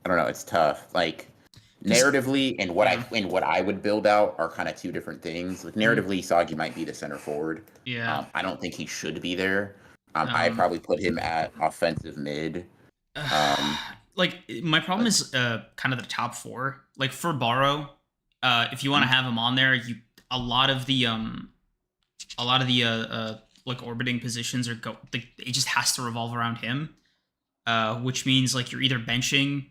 I don't know. It's tough. Like Narratively and Yeah. what I would build out are kind of two different things. Like narratively, Sagi might be the center forward. Yeah. I don't think he should be there. I'd Um, probably put him at offensive mid. Um, like my problem but is kind of the top four. Like for Borrow, if you want to mm, have him on there, you a lot of the like orbiting positions like it just has to revolve around him. Which means like you're either benching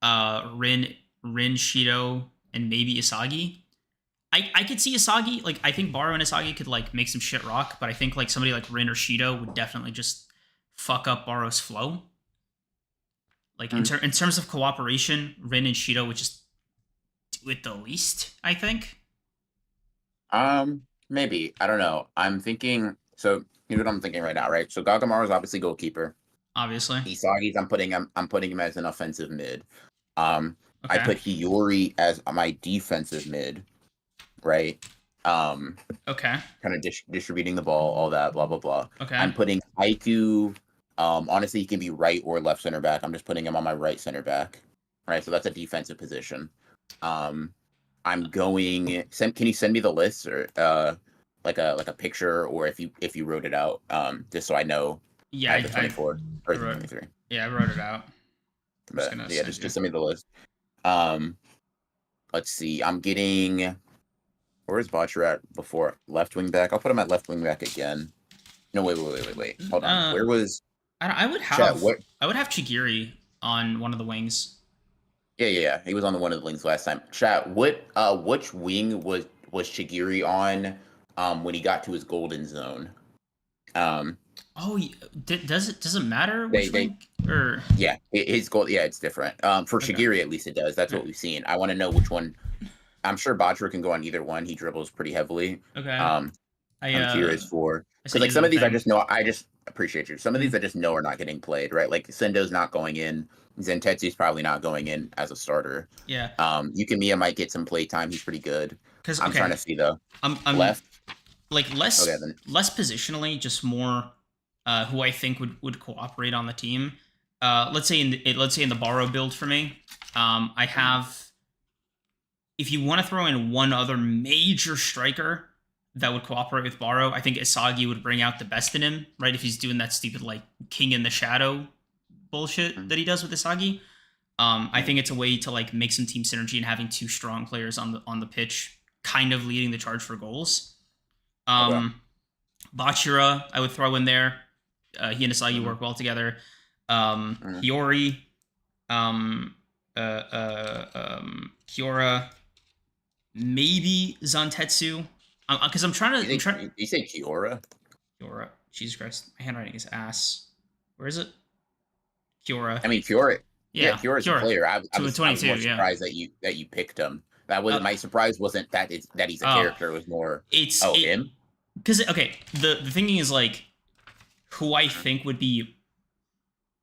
Rin, Shido, and maybe Isagi. I could see Isagi, like I think Baro and Isagi could like make some shit rock, but I think like somebody like Rin or Shido would definitely just fuck up Baro's flow. Like mm, in terms of cooperation, Rin and Shido would just do it the least, I think. maybe I don't know. I'm thinking. So here's what I'm thinking right now, right? So Gagamaru is obviously goalkeeper. Obviously. Isagi's I'm putting him as an offensive mid. I Okay. put Hiyori as my defensive mid, right? Um, Okay. kind of distributing the ball, all that, blah blah blah. Okay. I'm putting Aiku. Honestly, he can be right or left center back. I'm just putting him on my right center back, right? So that's a defensive position. Um, I'm going. Can you send me the list or like a picture or if you wrote it out, just so I know Yeah, I have the 24 or I the wrote. 23. Yeah, I wrote it out. I'm just But gonna yeah, send you. just send me the list. Um, let's see. I'm getting. Where's Botcher at before left wing back? I'll put him at left wing back again. No, wait. Hold on. Uh, Where was I would Chat? have What? Chigiri on one of the wings. Yeah. He was on the one of the links last time. Chat. What? Which wing was Chigiri on? When he got to his golden zone. Um, Oh, does it matter which they wing or yeah, his goal. Yeah, it's different. For okay? Shigiri at least it does. That's what we've seen. I want to know which one. I'm sure Botcher can go on either one. He dribbles pretty heavily. Okay. Um, I I'm curious for I because sent like you some the of these I thing. just know I just appreciate you. Some of these Mhm. I just know are not getting played, right? Like Sendo's not going in. Zentetsu's probably not going in as a starter. Yeah, Yukimiya might get some play time. He's pretty good. because I'm trying okay, to see though. I'm Left. like Okay then. less positionally, just more who I think would cooperate on the team. Let's say in the borrow build for me, I have if you want to throw in one other major striker that would cooperate with Borrow, I think Isagi would bring out the best in him, right? If he's doing that stupid like King in the Shadow bullshit that he does with Isagi. I think it's a way to like make some team synergy and having two strong players on the pitch, kind of leading the charge for goals. Okay. Bachira, I would throw in there. He and Isagi Mm-hmm. work well together. Mm-hmm. Hiyori, Kiora, maybe Zantetsu. Because I'm trying to. I'm trying. You say Kiora? Kiora. Jesus Christ, my handwriting is ass. Where is it? Kiora. I mean, Kiora. Yeah, Yeah, Kiora's a Kiora. player. I was 22. more Yeah. surprised that you picked him. That was Uh, my surprise wasn't that he's a oh, character. It was more it's it him. because okay. The thinking is like who I think would be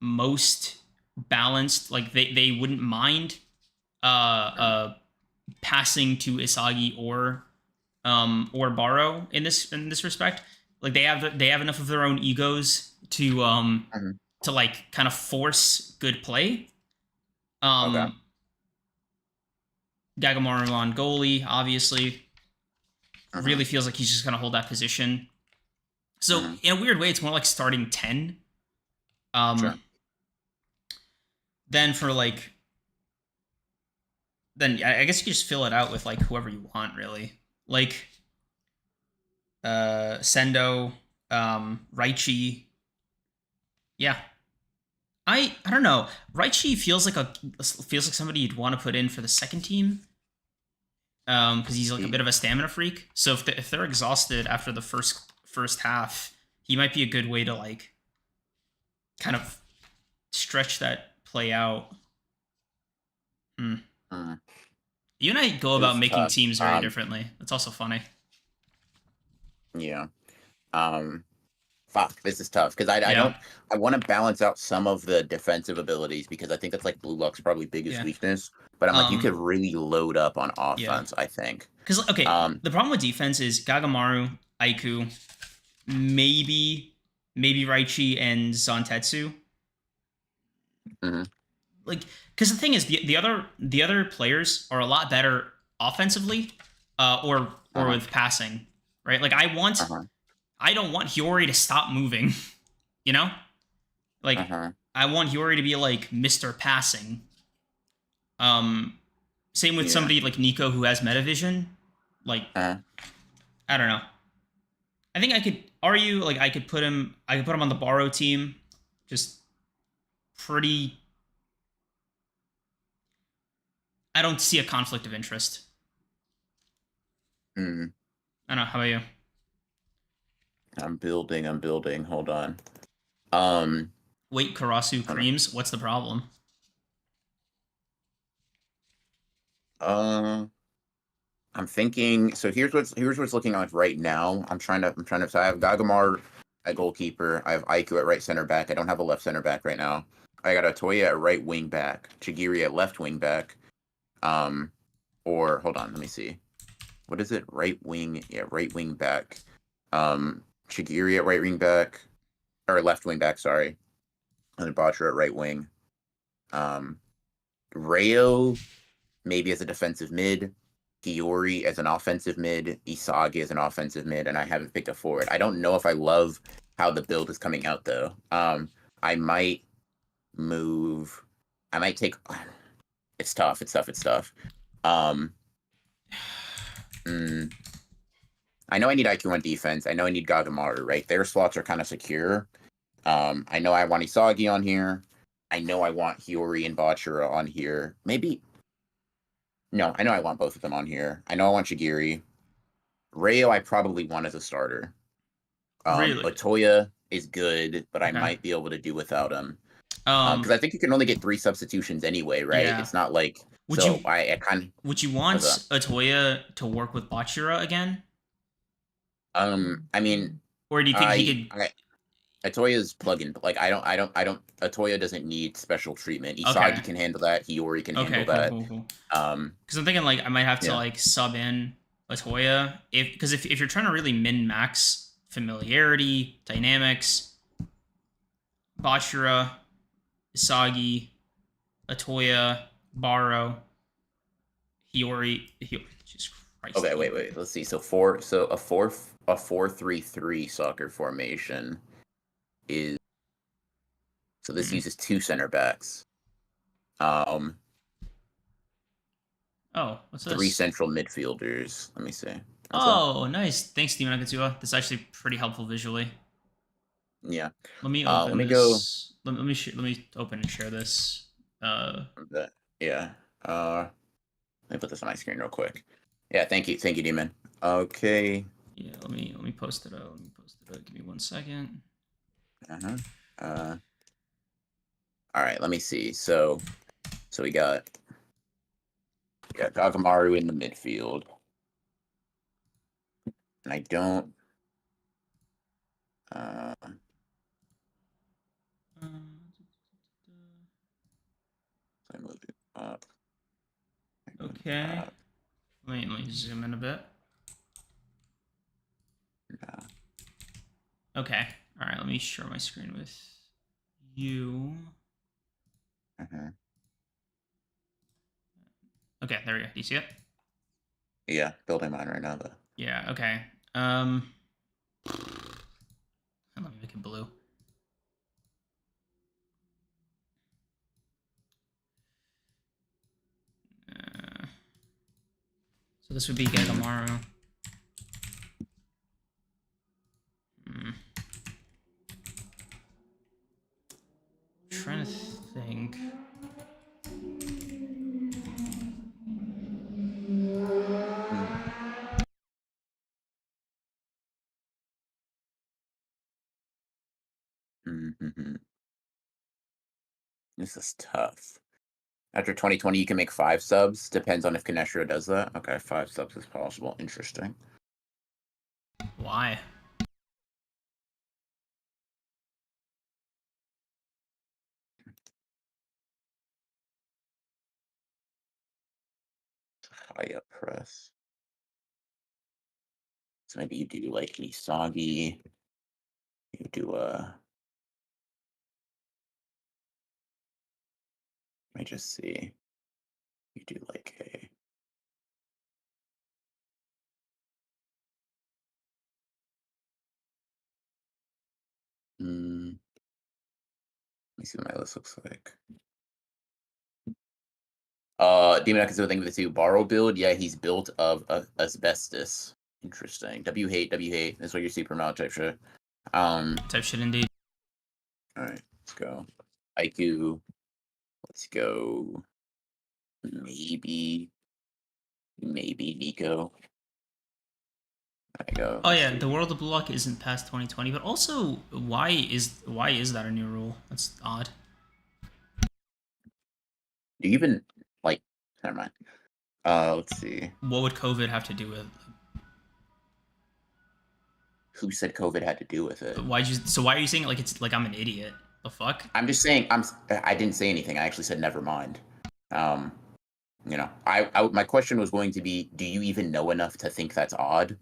most balanced. Like they wouldn't mind passing to Isagi or Baro in this respect. Like they have enough of their own egos Mhm. to like kind of force good play. Okay. Um Gagamaru on goalie, obviously, Mhm. really feels like he's just gonna hold that position. So Mhm. in a weird way, it's more like starting 10. Sure. Um then for like then I guess you could just fill it out with like whoever you want, really. Like Sendo, Raichi. Yeah. I don't know. Raichi feels like somebody you'd want to put in for the second team. Because he's like a He- bit of a stamina freak. So if they're exhausted after the first half, he might be a good way to like kind of stretch that play out. Hmm. mhm. You and I go It about was making tough. teams very differently. That's also funny. Yeah. Um, fuck, this is tough because Yeah. I want to balance out some of the defensive abilities because I think that's like Blue Luck's probably biggest Yeah. weakness. But I'm like, you could Um. really load up on Yeah. offense. I think. Because okay, Um, the problem with defense is Gagamaru, Aiku, maybe Raichi and Zantetsu. mhm. like, because the thing is, the other players are a lot better offensively, or Uh-huh. with passing, right? Like Uh-huh. I don't want Hiyori to stop moving, you know? Like Uh-huh. I want Hiyori to be like Mr. Passing. Um, Same with Yeah. somebody like Nico who has metavision. Like Uh, I don't know. I think I could argue like I could put him on the borrow team. Just pretty. I don't see a conflict of interest. mm, I don't know. How about you? I'm building. I'm building. Hold on. Um, Wait, Karasu hold on. creams. What's the problem? Uh, I'm thinking. So here's what's looking like right now. I'm trying to. So I have Gagamar at goalkeeper. I have Aiku at right center back. I don't have a left center back right now. I got Otoya at right wing back. Chigiri at left wing back. Um, or hold on. Let me see. What is it? Right wing. Yeah, right wing back. Chigiri at right wing back or left wing back. Sorry, and then Botcher at right wing. Um, Rayo maybe as a defensive mid, Hiyori as an offensive mid, Isagi as an offensive mid, and I haven't picked a forward. I don't know if I love how the build is coming out though. I might move. I might take. It's tough. It's tough. It's tough. Um, mm, I know I need IQ on defense. I know I need Gagamaru. Right, their slots are kind of secure. I know I want Isagi on here. I know I want Hiyori and Bachira on here. Maybe no, I know I want both of them on here. I know I want Shigiri. Rayo, I probably want as a starter. Really? Otoya is good, but I Okay. might be able to do without him. Because Um. I think you can only get 3 substitutions anyway, right? Yeah. It's not like Would you so. I kind of would you want what's up. Atoya to work with Bachira again, I mean, or do you think he I, could? I Atoya's plug in. Like I don't. Atoya doesn't need special treatment. Okay. Isagi can handle that. Hiyori can handle Okay. Cool. that. Cool. Cool. Um, Because I'm thinking like I might have to yeah. like sub in Latoya if you're trying to really min max familiarity, dynamics, Bachira, Isagi, Latoya, Baro, Hiyori. Jesus Christ, Okay, wait, Hiyori. wait. Let's see. So a 4-3-3 soccer formation is so this Hmm. uses 2 center backs. Um, Oh, what's 3 this? central midfielders. Let me see. What's that? Oh, nice. Thanks, Steven Akatsuwa. This is actually pretty helpful visually. Yeah. Let me Let open me go. this. Let me open and share this. That yeah. Let me put this on my screen real quick. Yeah. Thank you, Demon. Okay. Yeah, let me post it out. Let me post it out. Give me 1 second. Uh-huh. All right. Let me see. So we got Gagamaru in the midfield, and I don't. Uh, Uh, so I move it up. okay. Let me zoom in a bit. No. Okay. All right. Let me share my screen with you. Uh-huh. Okay. There we go. Do you see it? Yeah, building mine right now though. Yeah. Okay. Let me make it blue. So this would be Gagamaru. Hmm. Trying to think. Mm-hmm. This is tough. After 2020, you can make 5 subs. Depends on if Kineshira does that. Okay, 5 subs is possible. Interesting. Why? High up press. So maybe you do like Isagi. You do me just see. You do like a. Let me see what my list looks like. Demon Echo thing with the two borrow build. Yeah, he's built of asbestos. Interesting. W hate. That's what your super mount type shit. Type shit indeed. All right, let's go. Aiku. Let's go. Maybe Nico. I go. Oh yeah, the World of Blue Lock isn't past 2020, but also why is that a new rule? That's odd. Do you even like? Never mind. Let's see. What would COVID have to do with? Who said COVID had to do with it? Why are you saying it like it's like I'm an idiot? The fuck? I'm just saying. I didn't say anything. I actually said never mind. You know, my question was going to be, do you even know enough to think that's odd?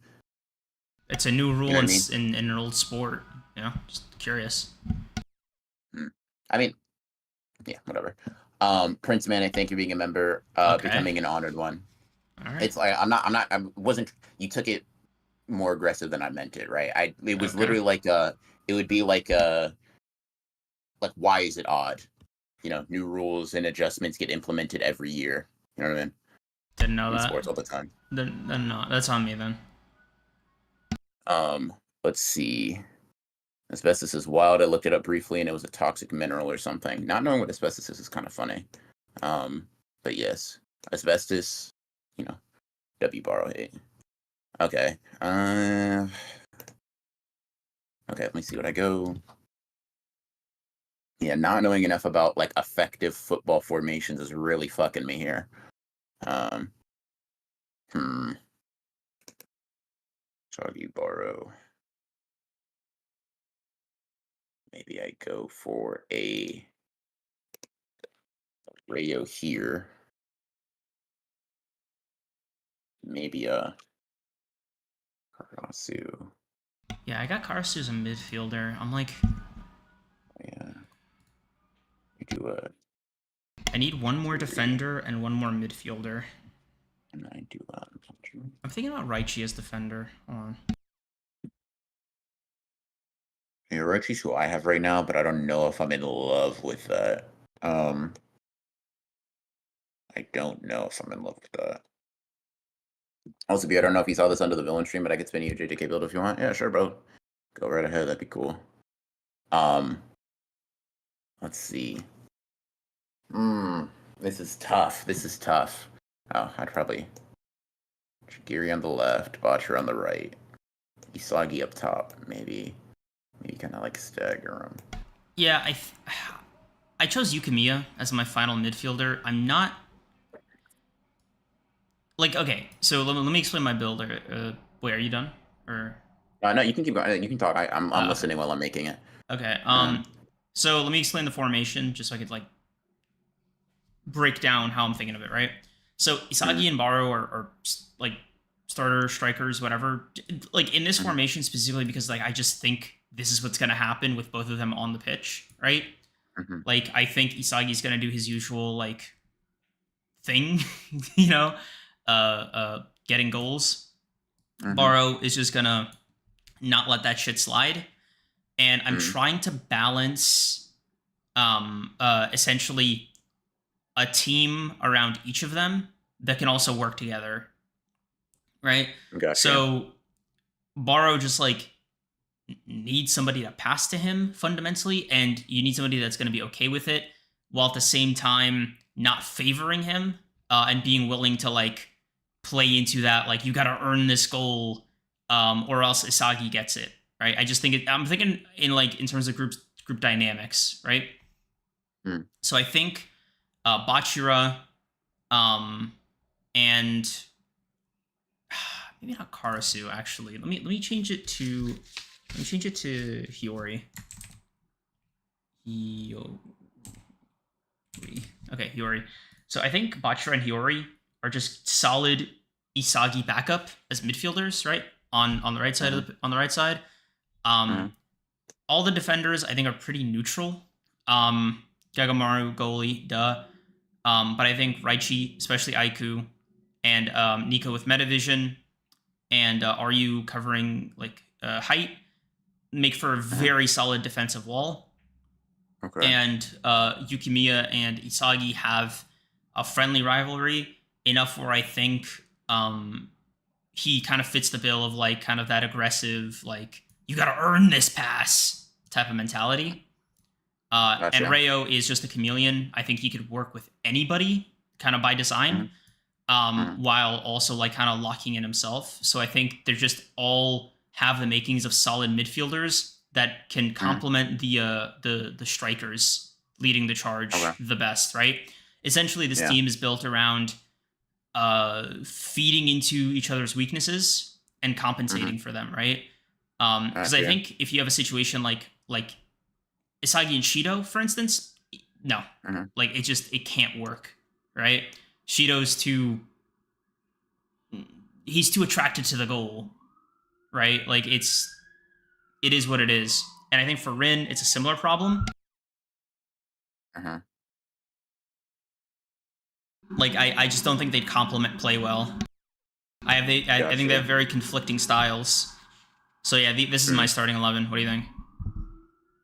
It's a new rule you know in an old sport. You know, just curious. I mean, yeah, whatever. Prince Man, thank you for being a member. Becoming an honored one. All right. It's like I wasn't. You took it more aggressive than I meant it, right? It was literally like it would be like why is it odd? You know, new rules and adjustments get implemented every year. You know what I mean? Didn't know that. Sports all the time. Then no, that's on me then. Let's see. Asbestos is wild. I looked it up briefly, and it was a toxic mineral or something. Not knowing what asbestos is kind of funny. But yes, asbestos. You know, W borrow hate. Okay. Okay. Let me see what I go. Yeah, not knowing enough about like effective football formations is really fucking me here. Soggy borrow. Maybe I go for a Rayo here. Maybe a Karasu. Yeah, I got Karasu as a midfielder. I'm like, yeah. You do a. I need one more defender and one more midfielder. And I do I'm thinking about Raichi as defender. Hold on. Yeah, Raichi's who I have right now, but I don't know if I'm in love with that. I don't know if I'm in love with that. Also, I don't know if you saw this under the villain stream, but I could spin you a JJK build if you want. Yeah, sure, bro. Go right ahead. That'd be cool. Let's see. This is tough. Oh, I'd probably Chigiri on the left, Botcher on the right, Isagi up top. Maybe kind of like stagger him. Yeah, I chose Yukimiya as my final midfielder. I'm not like, okay, so let me explain my build. Wait, are you done? Or no, you can keep going. You can talk. I'm listening while I'm making it. Okay. So let me explain the formation just so I could like break down how I'm thinking of it, right? So Isagi and Baro are like starter strikers, whatever. Like in this formation specifically, because like I just think this is what's gonna happen with both of them on the pitch, right? Like I think Isagi's gonna do his usual like thing, you know, getting goals. Baro is just gonna not let that shit slide, and I'm trying to balance, essentially, a team around each of them that can also work together, right? Gotcha. So Baro just like needs somebody to pass to him fundamentally, and you need somebody that's going to be okay with it, while at the same time not favoring him, and being willing to like play into that, like you got to earn this goal, or else Isagi gets it, right? I just think I'm thinking in like in terms of group dynamics, right? So I think Bachira, and maybe not Karasu actually. Let me change it to Hiyori. Okay, Hiyori. So I think Bachira and Hiyori are just solid Isagi backup as midfielders, right? On the right side on the right side. All the defenders I think are pretty neutral. Gagamaru goalie, duh. But I think Raichi, especially Aiku, and Nico with Metavision, and Ryu covering like height, make for a very solid defensive wall. Okay. And Yukimiya and Isagi have a friendly rivalry enough where I think he kind of fits the bill of like kind of that aggressive, like you got to earn this pass type of mentality. Gotcha. And Rayo is just a chameleon. I think he could work with anybody kind of by design, while also like kind of locking in himself. So I think they're just all have the makings of solid midfielders that can complement the strikers leading the charge the best, right? Essentially, this team is built around feeding into each other's weaknesses and compensating for them, right? Because I think if you have a situation like Isagi and Shido, for instance, no, like it can't work, right? Shido's he's too attracted to the goal, right? Like it is what it is. And I think for Rin, it's a similar problem. Like I just don't think they'd complement play well. I think they have very conflicting styles. So yeah, this is my starting 11. What do you think?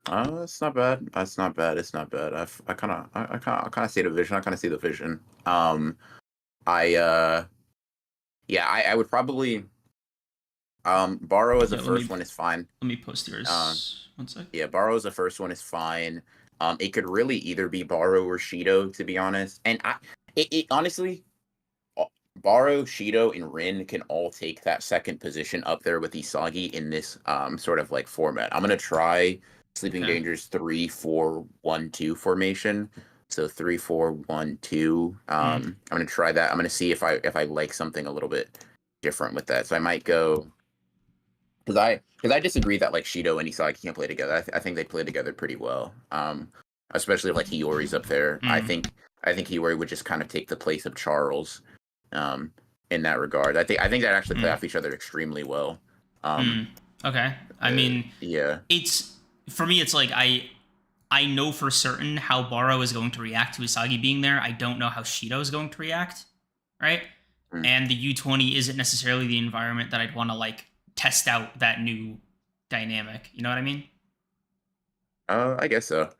It's not bad. It's not bad. It's not bad. I kind of see the vision. I kind of see the vision. I would probably Borrow as the first one is fine. Let me post yours. 1 sec. Yeah, Borrow as the first one is fine. It could really either be Borrow or Shido, to be honest. And it honestly, Borrow, Shido, and Rin can all take that second position up there with Isagi in this sort of like format. I'm gonna try Sleeping Danger's 3-4-1-2 formation. So 3-4-1-2. I'm gonna try that. I'm gonna see if I like something a little bit different with that. So I might go because I disagree that like Shido and Isagi can't play together. I think they play together pretty well. Especially if like Hiyori's up there. I think Hiyori would just kind of take the place of Charles. In that regard, I think they actually play off each other extremely well. Okay, I mean, yeah, it's for me. It's like I know for certain how Borrow is going to react to Isagi being there. I don't know how Shido is going to react, right? And the U20 isn't necessarily the environment that I'd want to like test out that new dynamic. You know what I mean? I guess so.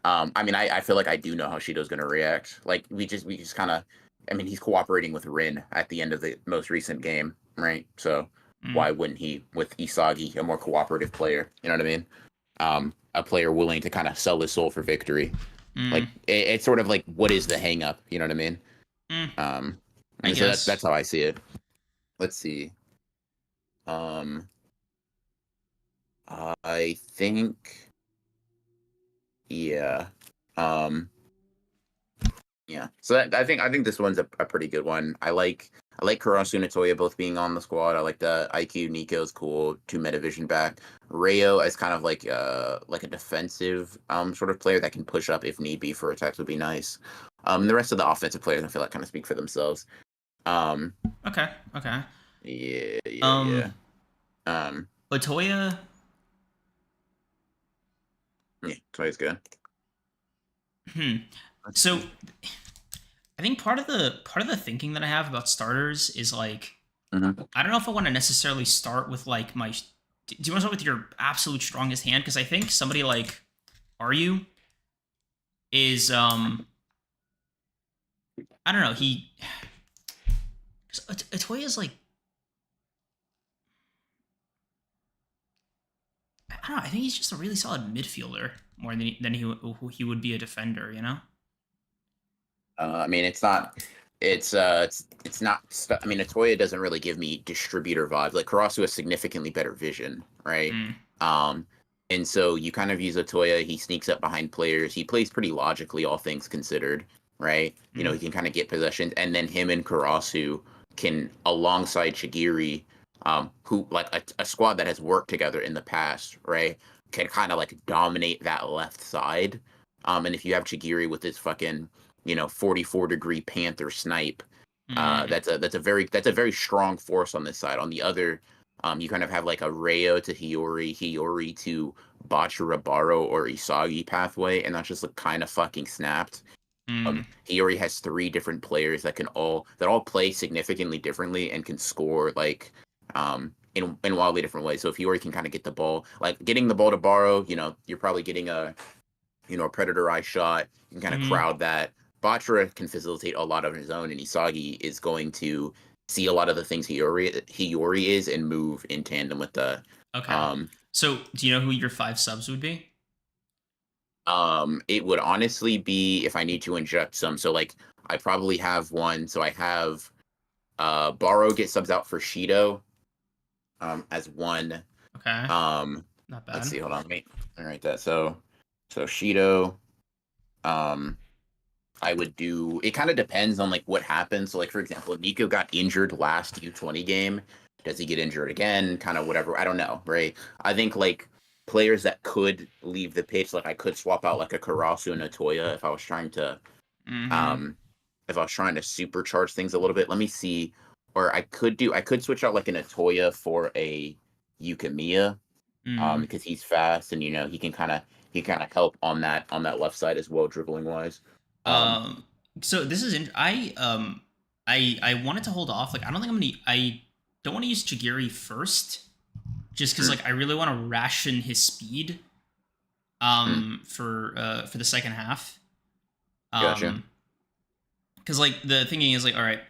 I mean, I feel like I do know how Shido's going to react. Like we just kind of. I mean, he's cooperating with Rin at the end of the most recent game, right? So why wouldn't he with Isagi, a more cooperative player? You know what I mean? A player willing to kind of sell his soul for victory. Like it's sort of like what is the hang up? You know what I mean? And so that's how I see it. Let's see. I think, yeah. Yeah, so I think this one's a pretty good one. I like Kurasu and Itoya both being on the squad. I like the IQ. Nico's cool. 2 Metavision back. Rayo is kind of like a defensive sort of player that can push up if need be for attacks would be nice. The rest of the offensive players I feel like kind of speak for themselves. Okay. Yeah. Itoya. Yeah, Itoya's good. So I think part of the thinking that I have about starters is like I don't know if I want to necessarily start with like my. Do you want to start with your absolute strongest hand? Because I think somebody like Ryu is I don't know, he Itoya is like I don't know, I think he's just a really solid midfielder more than he would be a defender, you know? I mean, it's not. I mean, Itoya doesn't really give me distributor vibes. Like Karasu has significantly better vision, right? And so you kind of use Itoya. He sneaks up behind players. He plays pretty logically, all things considered, right? You know, he can kind of get possessions, and then him and Karasu can, alongside Shigiri, who like a squad that has worked together in the past, right? Can kind of like dominate that left side. And if you have Shigiri with his fucking 44-degree Panther snipe. That's a very strong force on this side. On the other, you kind of have like a Rayo to Hiyori to Bachirabaro or Isagi pathway, and that's just like kind of fucking snapped. Hiyori has 3 different players that all play significantly differently and can score like in wildly different ways. So if Hiyori can kind of get the ball, like getting the ball to Borrow, you're probably getting a predator eye shot. You can kind of Mm-hmm. crowd that. Bachira can facilitate a lot of his own, and Isagi is going to see a lot of the things Hiyori is and move in tandem with the Okay. um So, do you know who your 5 subs would be? it would honestly be if I need to inject some. So like I probably have one. So I have Borrow get subs out for Shido as one. Okay. Um Not let's bad. see, hold on, let me write that. So Shido, um I would do it kind of depends on like what happens. So like for example, if Nico got injured last U20 game, does he get injured again? Kind of whatever. I don't know, right? I think like players that could leave the pitch, like I could swap out like a Karasu and a Toya Mm-hmm. um if I was trying to supercharge things a little bit. Let me see. Or I could switch out like an Atoya for a Yukimiya, Mm-hmm. because he's fast and he kind of help on that left side as well, dribbling wise. Um Um, so this is I wanted to hold off. Like, I don't think I'm gonna. I don't want to use Chigiri first, just because mm, like I really want to ration his speed. mm, For the second half. gotcha. Because like the thinking is like, all right,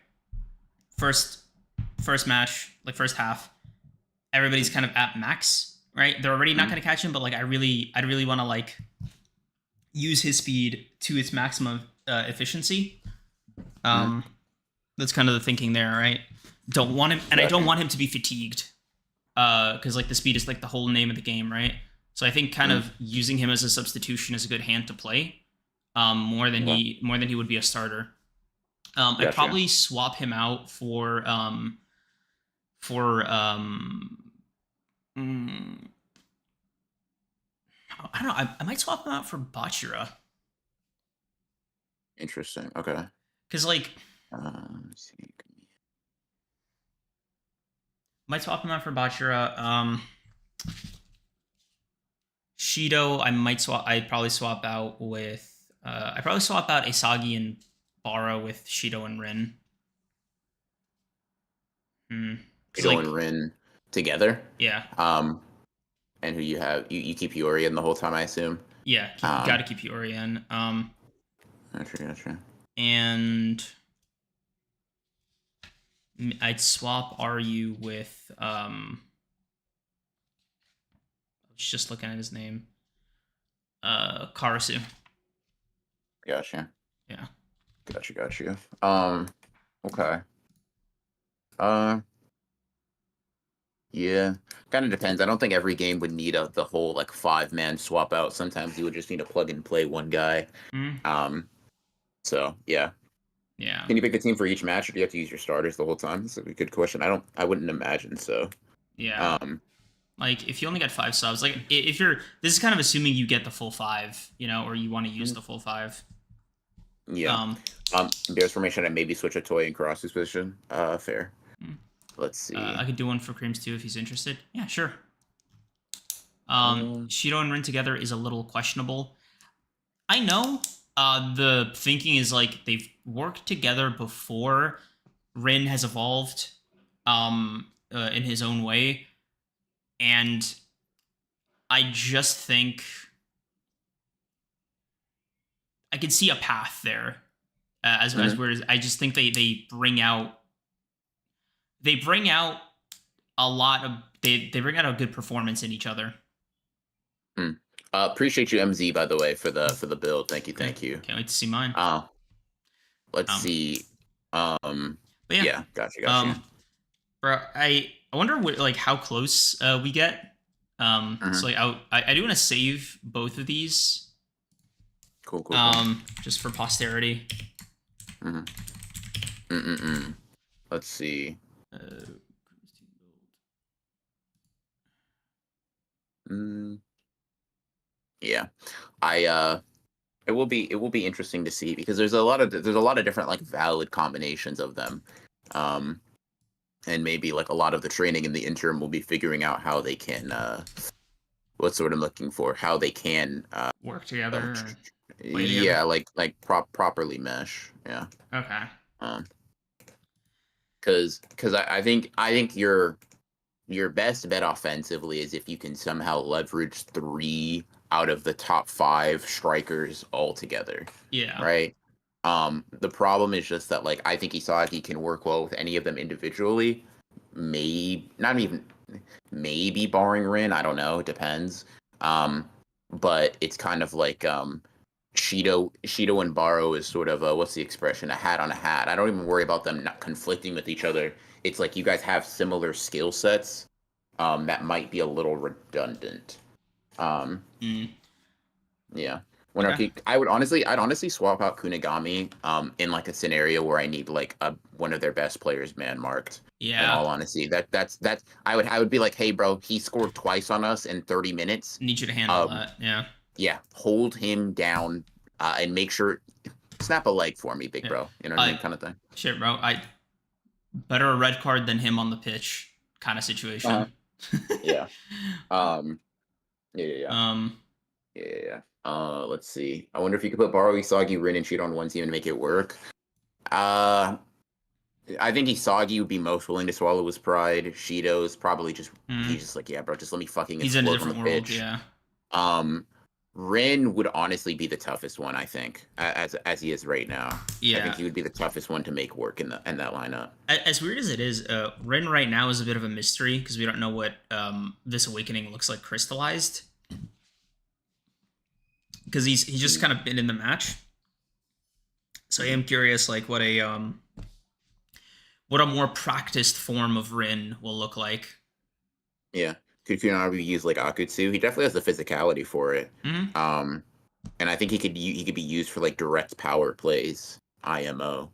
first first match, like first half, everybody's kind of at max, right? They're already not Mm, gonna catch him, but like I'd really want to like use his speed to its maximum efficiency. mm, Um, that's kind of the thinking there, right? Don't want him, and I don't gotcha. want him to be fatigued, because like the speed is like the whole name of the game, right? So I think kind Mm, of using him as a substitution is a good hand to play, okay, more than he would be a starter. I'd gotcha. probably swap him out for mm, I don't know. I might swap him out for Bachira Interesting. Okay. because like Let's see. might swap him out for Bachira. Shido, I might swap. I'd probably swap out with. I'd probably swap out Asagi and Bara with Shido and Rin. Because Ito like, and Rin together. yeah, Um, and who you have? You keep Yuri in the whole time, I assume. yeah, got Um, to keep Yuri in. gotcha, gotcha. And I'd swap RU with. I was just looking at his name. Karasu. Gotcha. Yeah. Gotcha, gotcha. Okay. Uh, yeah. Kind of depends. I don't think every game would need the whole like 5-man swap out. Sometimes you would just need to plug and play one guy. Mm, Um, so yeah. yeah. Can you pick a team for each match, or do you have to use your starters the whole time? That's a good question. I wouldn't imagine so. Yeah. Um, Like if you only get 5 subs, like if you're, this is kind of assuming you get the full 5, or you want to use mm, the full 5. yeah. Um, Bears formation, I maybe switch a toy and Karasu's position. Fair. mm, Let's see. I could do one for Creams too if he's interested. Yeah, sure. Um, Shido and Rin together is a little questionable. I know. The thinking is like they've worked together before. Rin has evolved, in his own way, and I just think I could see a path there. As mhm. weird as I just think they bring out a lot of they bring out a good performance in each other. Mm. Appreciate you, MZ, by the way, for the build. Thank you, Okay, thank you. can't wait to see mine. Uh, let's Um, see. Um, but yeah, yeah, gotcha, gotcha. um, bro, I wonder what like how close we get. So Hmm. like I do want to save both of these, Cool, cool, cool. just for posterity. Hmm. Mm-mm-mm. Let's see. Uh, Mm, yeah, it will be interesting to see because there's a lot of different like valid combinations of them. Um, and maybe like a lot of the training in the interim will be figuring out how they can what's what I'm looking for, how they can Work uh, together. play together? Yeah, properly mesh. Yeah. Okay. Um, because I think your best bet offensively is if you can somehow leverage three out of the top five strikers all together, Yeah. right? The problem is just that like I think Isagi can work well with any of them individually. Maybe not even maybe barring Rin, I don't know, it depends. But it's kind of like Shido and Baro is sort of what's the expression? A hat on a hat. I don't even worry about them not conflicting with each other. It's like you guys have similar skill sets that might be a little redundant. Um, Mm. yeah. Okay. I'd honestly swap out Kunigami in like a scenario where I need like one of their best players man marked. In Yeah. all honesty, that's I would be like, hey bro, he scored twice on us in 30 minutes. Need you to handle Um, that. Yeah. yeah, hold him down and make sure snap a leg for me, big Yeah. bro. You know what I mean, kind of thing. Shit, bro. I better a red card than him on the pitch kind of Uh-huh. situation. Yeah. Um. Yeah. Yeah. Yeah. um. Yeah. Yeah. Yeah. Let's see. I wonder if you could put Baro, Isagi, Rin, and Cheat on one team and make it work. Uh, I think Isagi would be most willing to swallow his pride. Shido's probably just he's just like, yeah, bro, just let me fucking He's in a explode on the different world. pitch. Yeah. Um, Rin would honestly be the toughest one, I think, as he is right now. I think Yeah. he would be the toughest one to make work in that lineup. As weird as it is, Rin right now is a bit of a mystery because we don't know what this awakening looks like crystallized. Because he's just kind of been in the match. So I am curious, like what a more practiced form of Rin will look like. Yeah, could Kunari use like Akutsu? He definitely has the physicality for it. Mm-hmm. And I think he could be used for like direct power plays, IMO.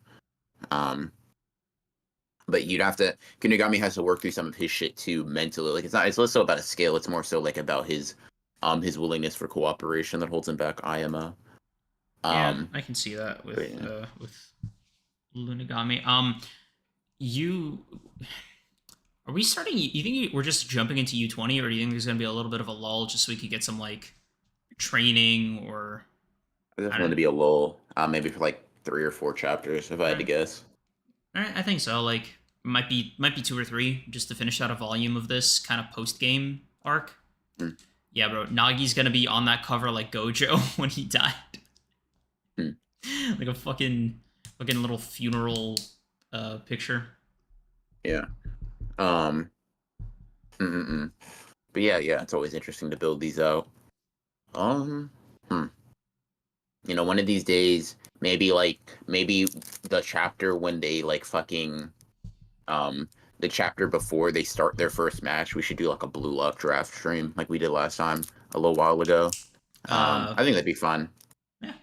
But you'd have to Kunigami has to work through some of his shit too mentally. Like it's less so about a skill. It's more so like about his willingness for cooperation that holds him back, IMO. Yeah, I can see that with Lunagami. You are we starting? You think we're just jumping into U20, or do you think there's gonna be a little bit of a lull just so we could get some like training or? I just wanted to be a lull, maybe for like 3 or 4 chapters if I had to guess. I think so. Like might be 2 or 3 just to finish out a volume of this kind of post game arc. Mm. Yeah, bro. Nagi's gonna be on that cover like Gojo when he died. Mm. Like a fucking little funeral picture. Yeah. But yeah, it's always interesting to build these out. One of these days, maybe the chapter when they like fucking the chapter before they start their first match, we should do like a Blue Lock draft stream like we did last time a little while ago. I think that'd be fun. Yeah.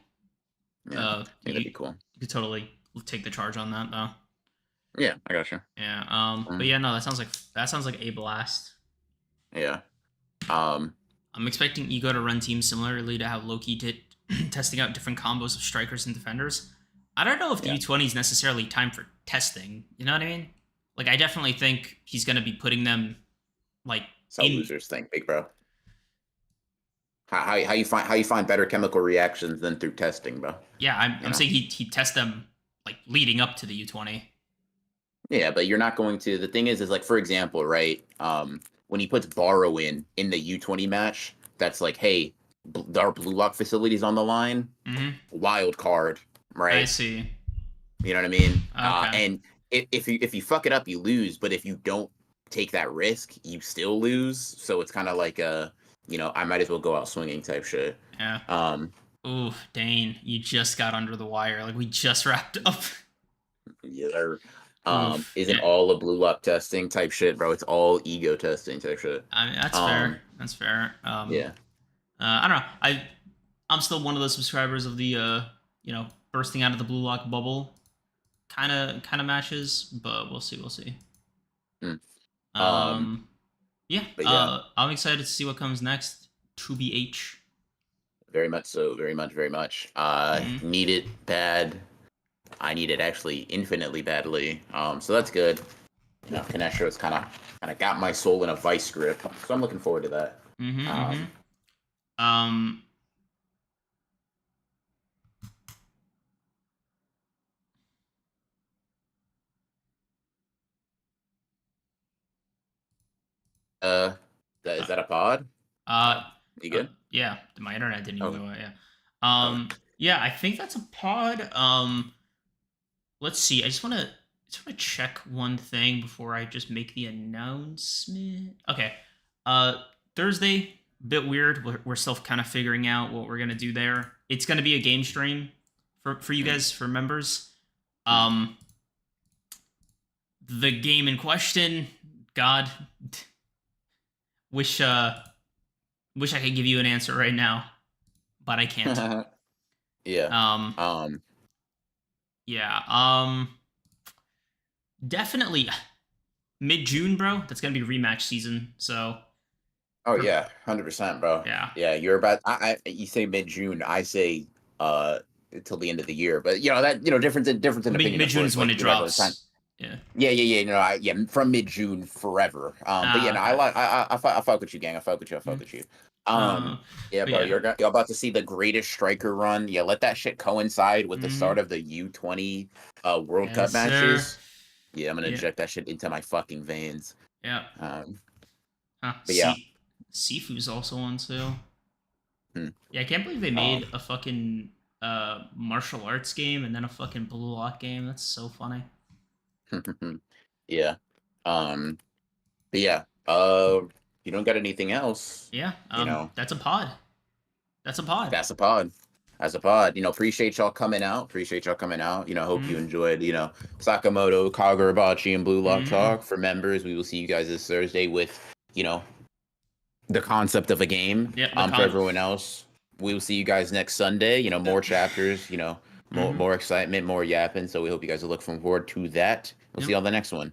Yeah. I think that'd be cool. You could totally take the charge on that though. Yeah, I gotcha. Yeah. But yeah, no, that sounds like a blast. Yeah. I'm expecting Ego to run teams similarly to how Loki did, testing out different combos of strikers and defenders. I don't know if the U20 is necessarily time for testing. You know what I mean? Like, I definitely think he's going to be putting them, like... That's how losers think, big bro. How you find better chemical reactions than through testing, bro? Yeah, I'm saying he tests them, like, leading up to the U20. Yeah, but you're not going to... The thing is like, for example, right, when he puts Baro in the U20 match, that's like, hey, our Blue Lock facility's on the line. Mm-hmm. Wild card, right? I see. You know what I mean? Okay. And if you fuck it up, you lose. But if you don't take that risk, you still lose. So it's kind of like I might as well go out swinging type shit. Yeah. Ooh, Dane, you just got under the wire. Like we just wrapped up. Yeah. Isn't all a Blue Lock testing type shit, bro? It's all ego testing type shit. I mean, that's fair. That's fair. Yeah. I don't know. I'm still one of those subscribers of the bursting out of the Blue Lock bubble kind of matches, but we'll see. Mm. Yeah. I'm excited to see what comes next. 2BH. Very much so. Very much. Need it bad. I need it actually infinitely badly. So that's good. Kinestro's kind of got my soul in a vice grip, so I'm looking forward to that. Is that a pod? Uh, You good? yeah, my internet didn't even Okay. go out. Yeah. Okay. Yeah, I think that's a pod. Let's see. I just wanna check one thing before I just make the announcement. Okay. Thursday, bit weird. We're still kind of figuring out what we're gonna do there. It's gonna be a game stream for you Mm, guys, for members. mm. Um, the game in question, God, wish wish I could give you an answer right now, but I can't. Yeah. Um, Um. yeah. Definitely mid June, bro. That's gonna be rematch season. So, Oh yeah, 100%, bro. yeah, Yeah, you're about. You say mid June. I say until the end of the year. But that difference in opinion, mid of June course. is when Like it it's time. drops. Yeah. Yeah. From mid June forever. But yeah, no, I Okay. like. I fuck with you, gang. I fuck with you. I fuck Mm. with you. Uh, Yeah, but bro. yeah. You're about to see the greatest striker run. Yeah, let that shit coincide with the start Hmm. of the U20 World Cup Yes, sir. matches. Yeah, I'm gonna Yeah. inject that shit into my fucking veins. Yeah. Um, Huh. but yeah. Sifu's also on sale. Hmm. Yeah, I can't believe they Um, made a fucking martial arts game and then a fucking blue lock game. That's so funny. yeah. Um, but yeah. You don't got anything else, Yeah. you know, That's a pod. That's a pod. that's a pod. As a pod, appreciate y'all coming out. Appreciate y'all coming out. Hope you Mm. enjoyed, Sakamoto, Kagurabachi, and Blue Lock Mm. Talk. For members, we will see you guys this Thursday with, the concept of a game. Yeah. For everyone else, we will see you guys next Sunday. More chapters, more Mhm. more excitement, more yapping. So we hope you guys are looking forward to that. We'll see Yep. you on the next one.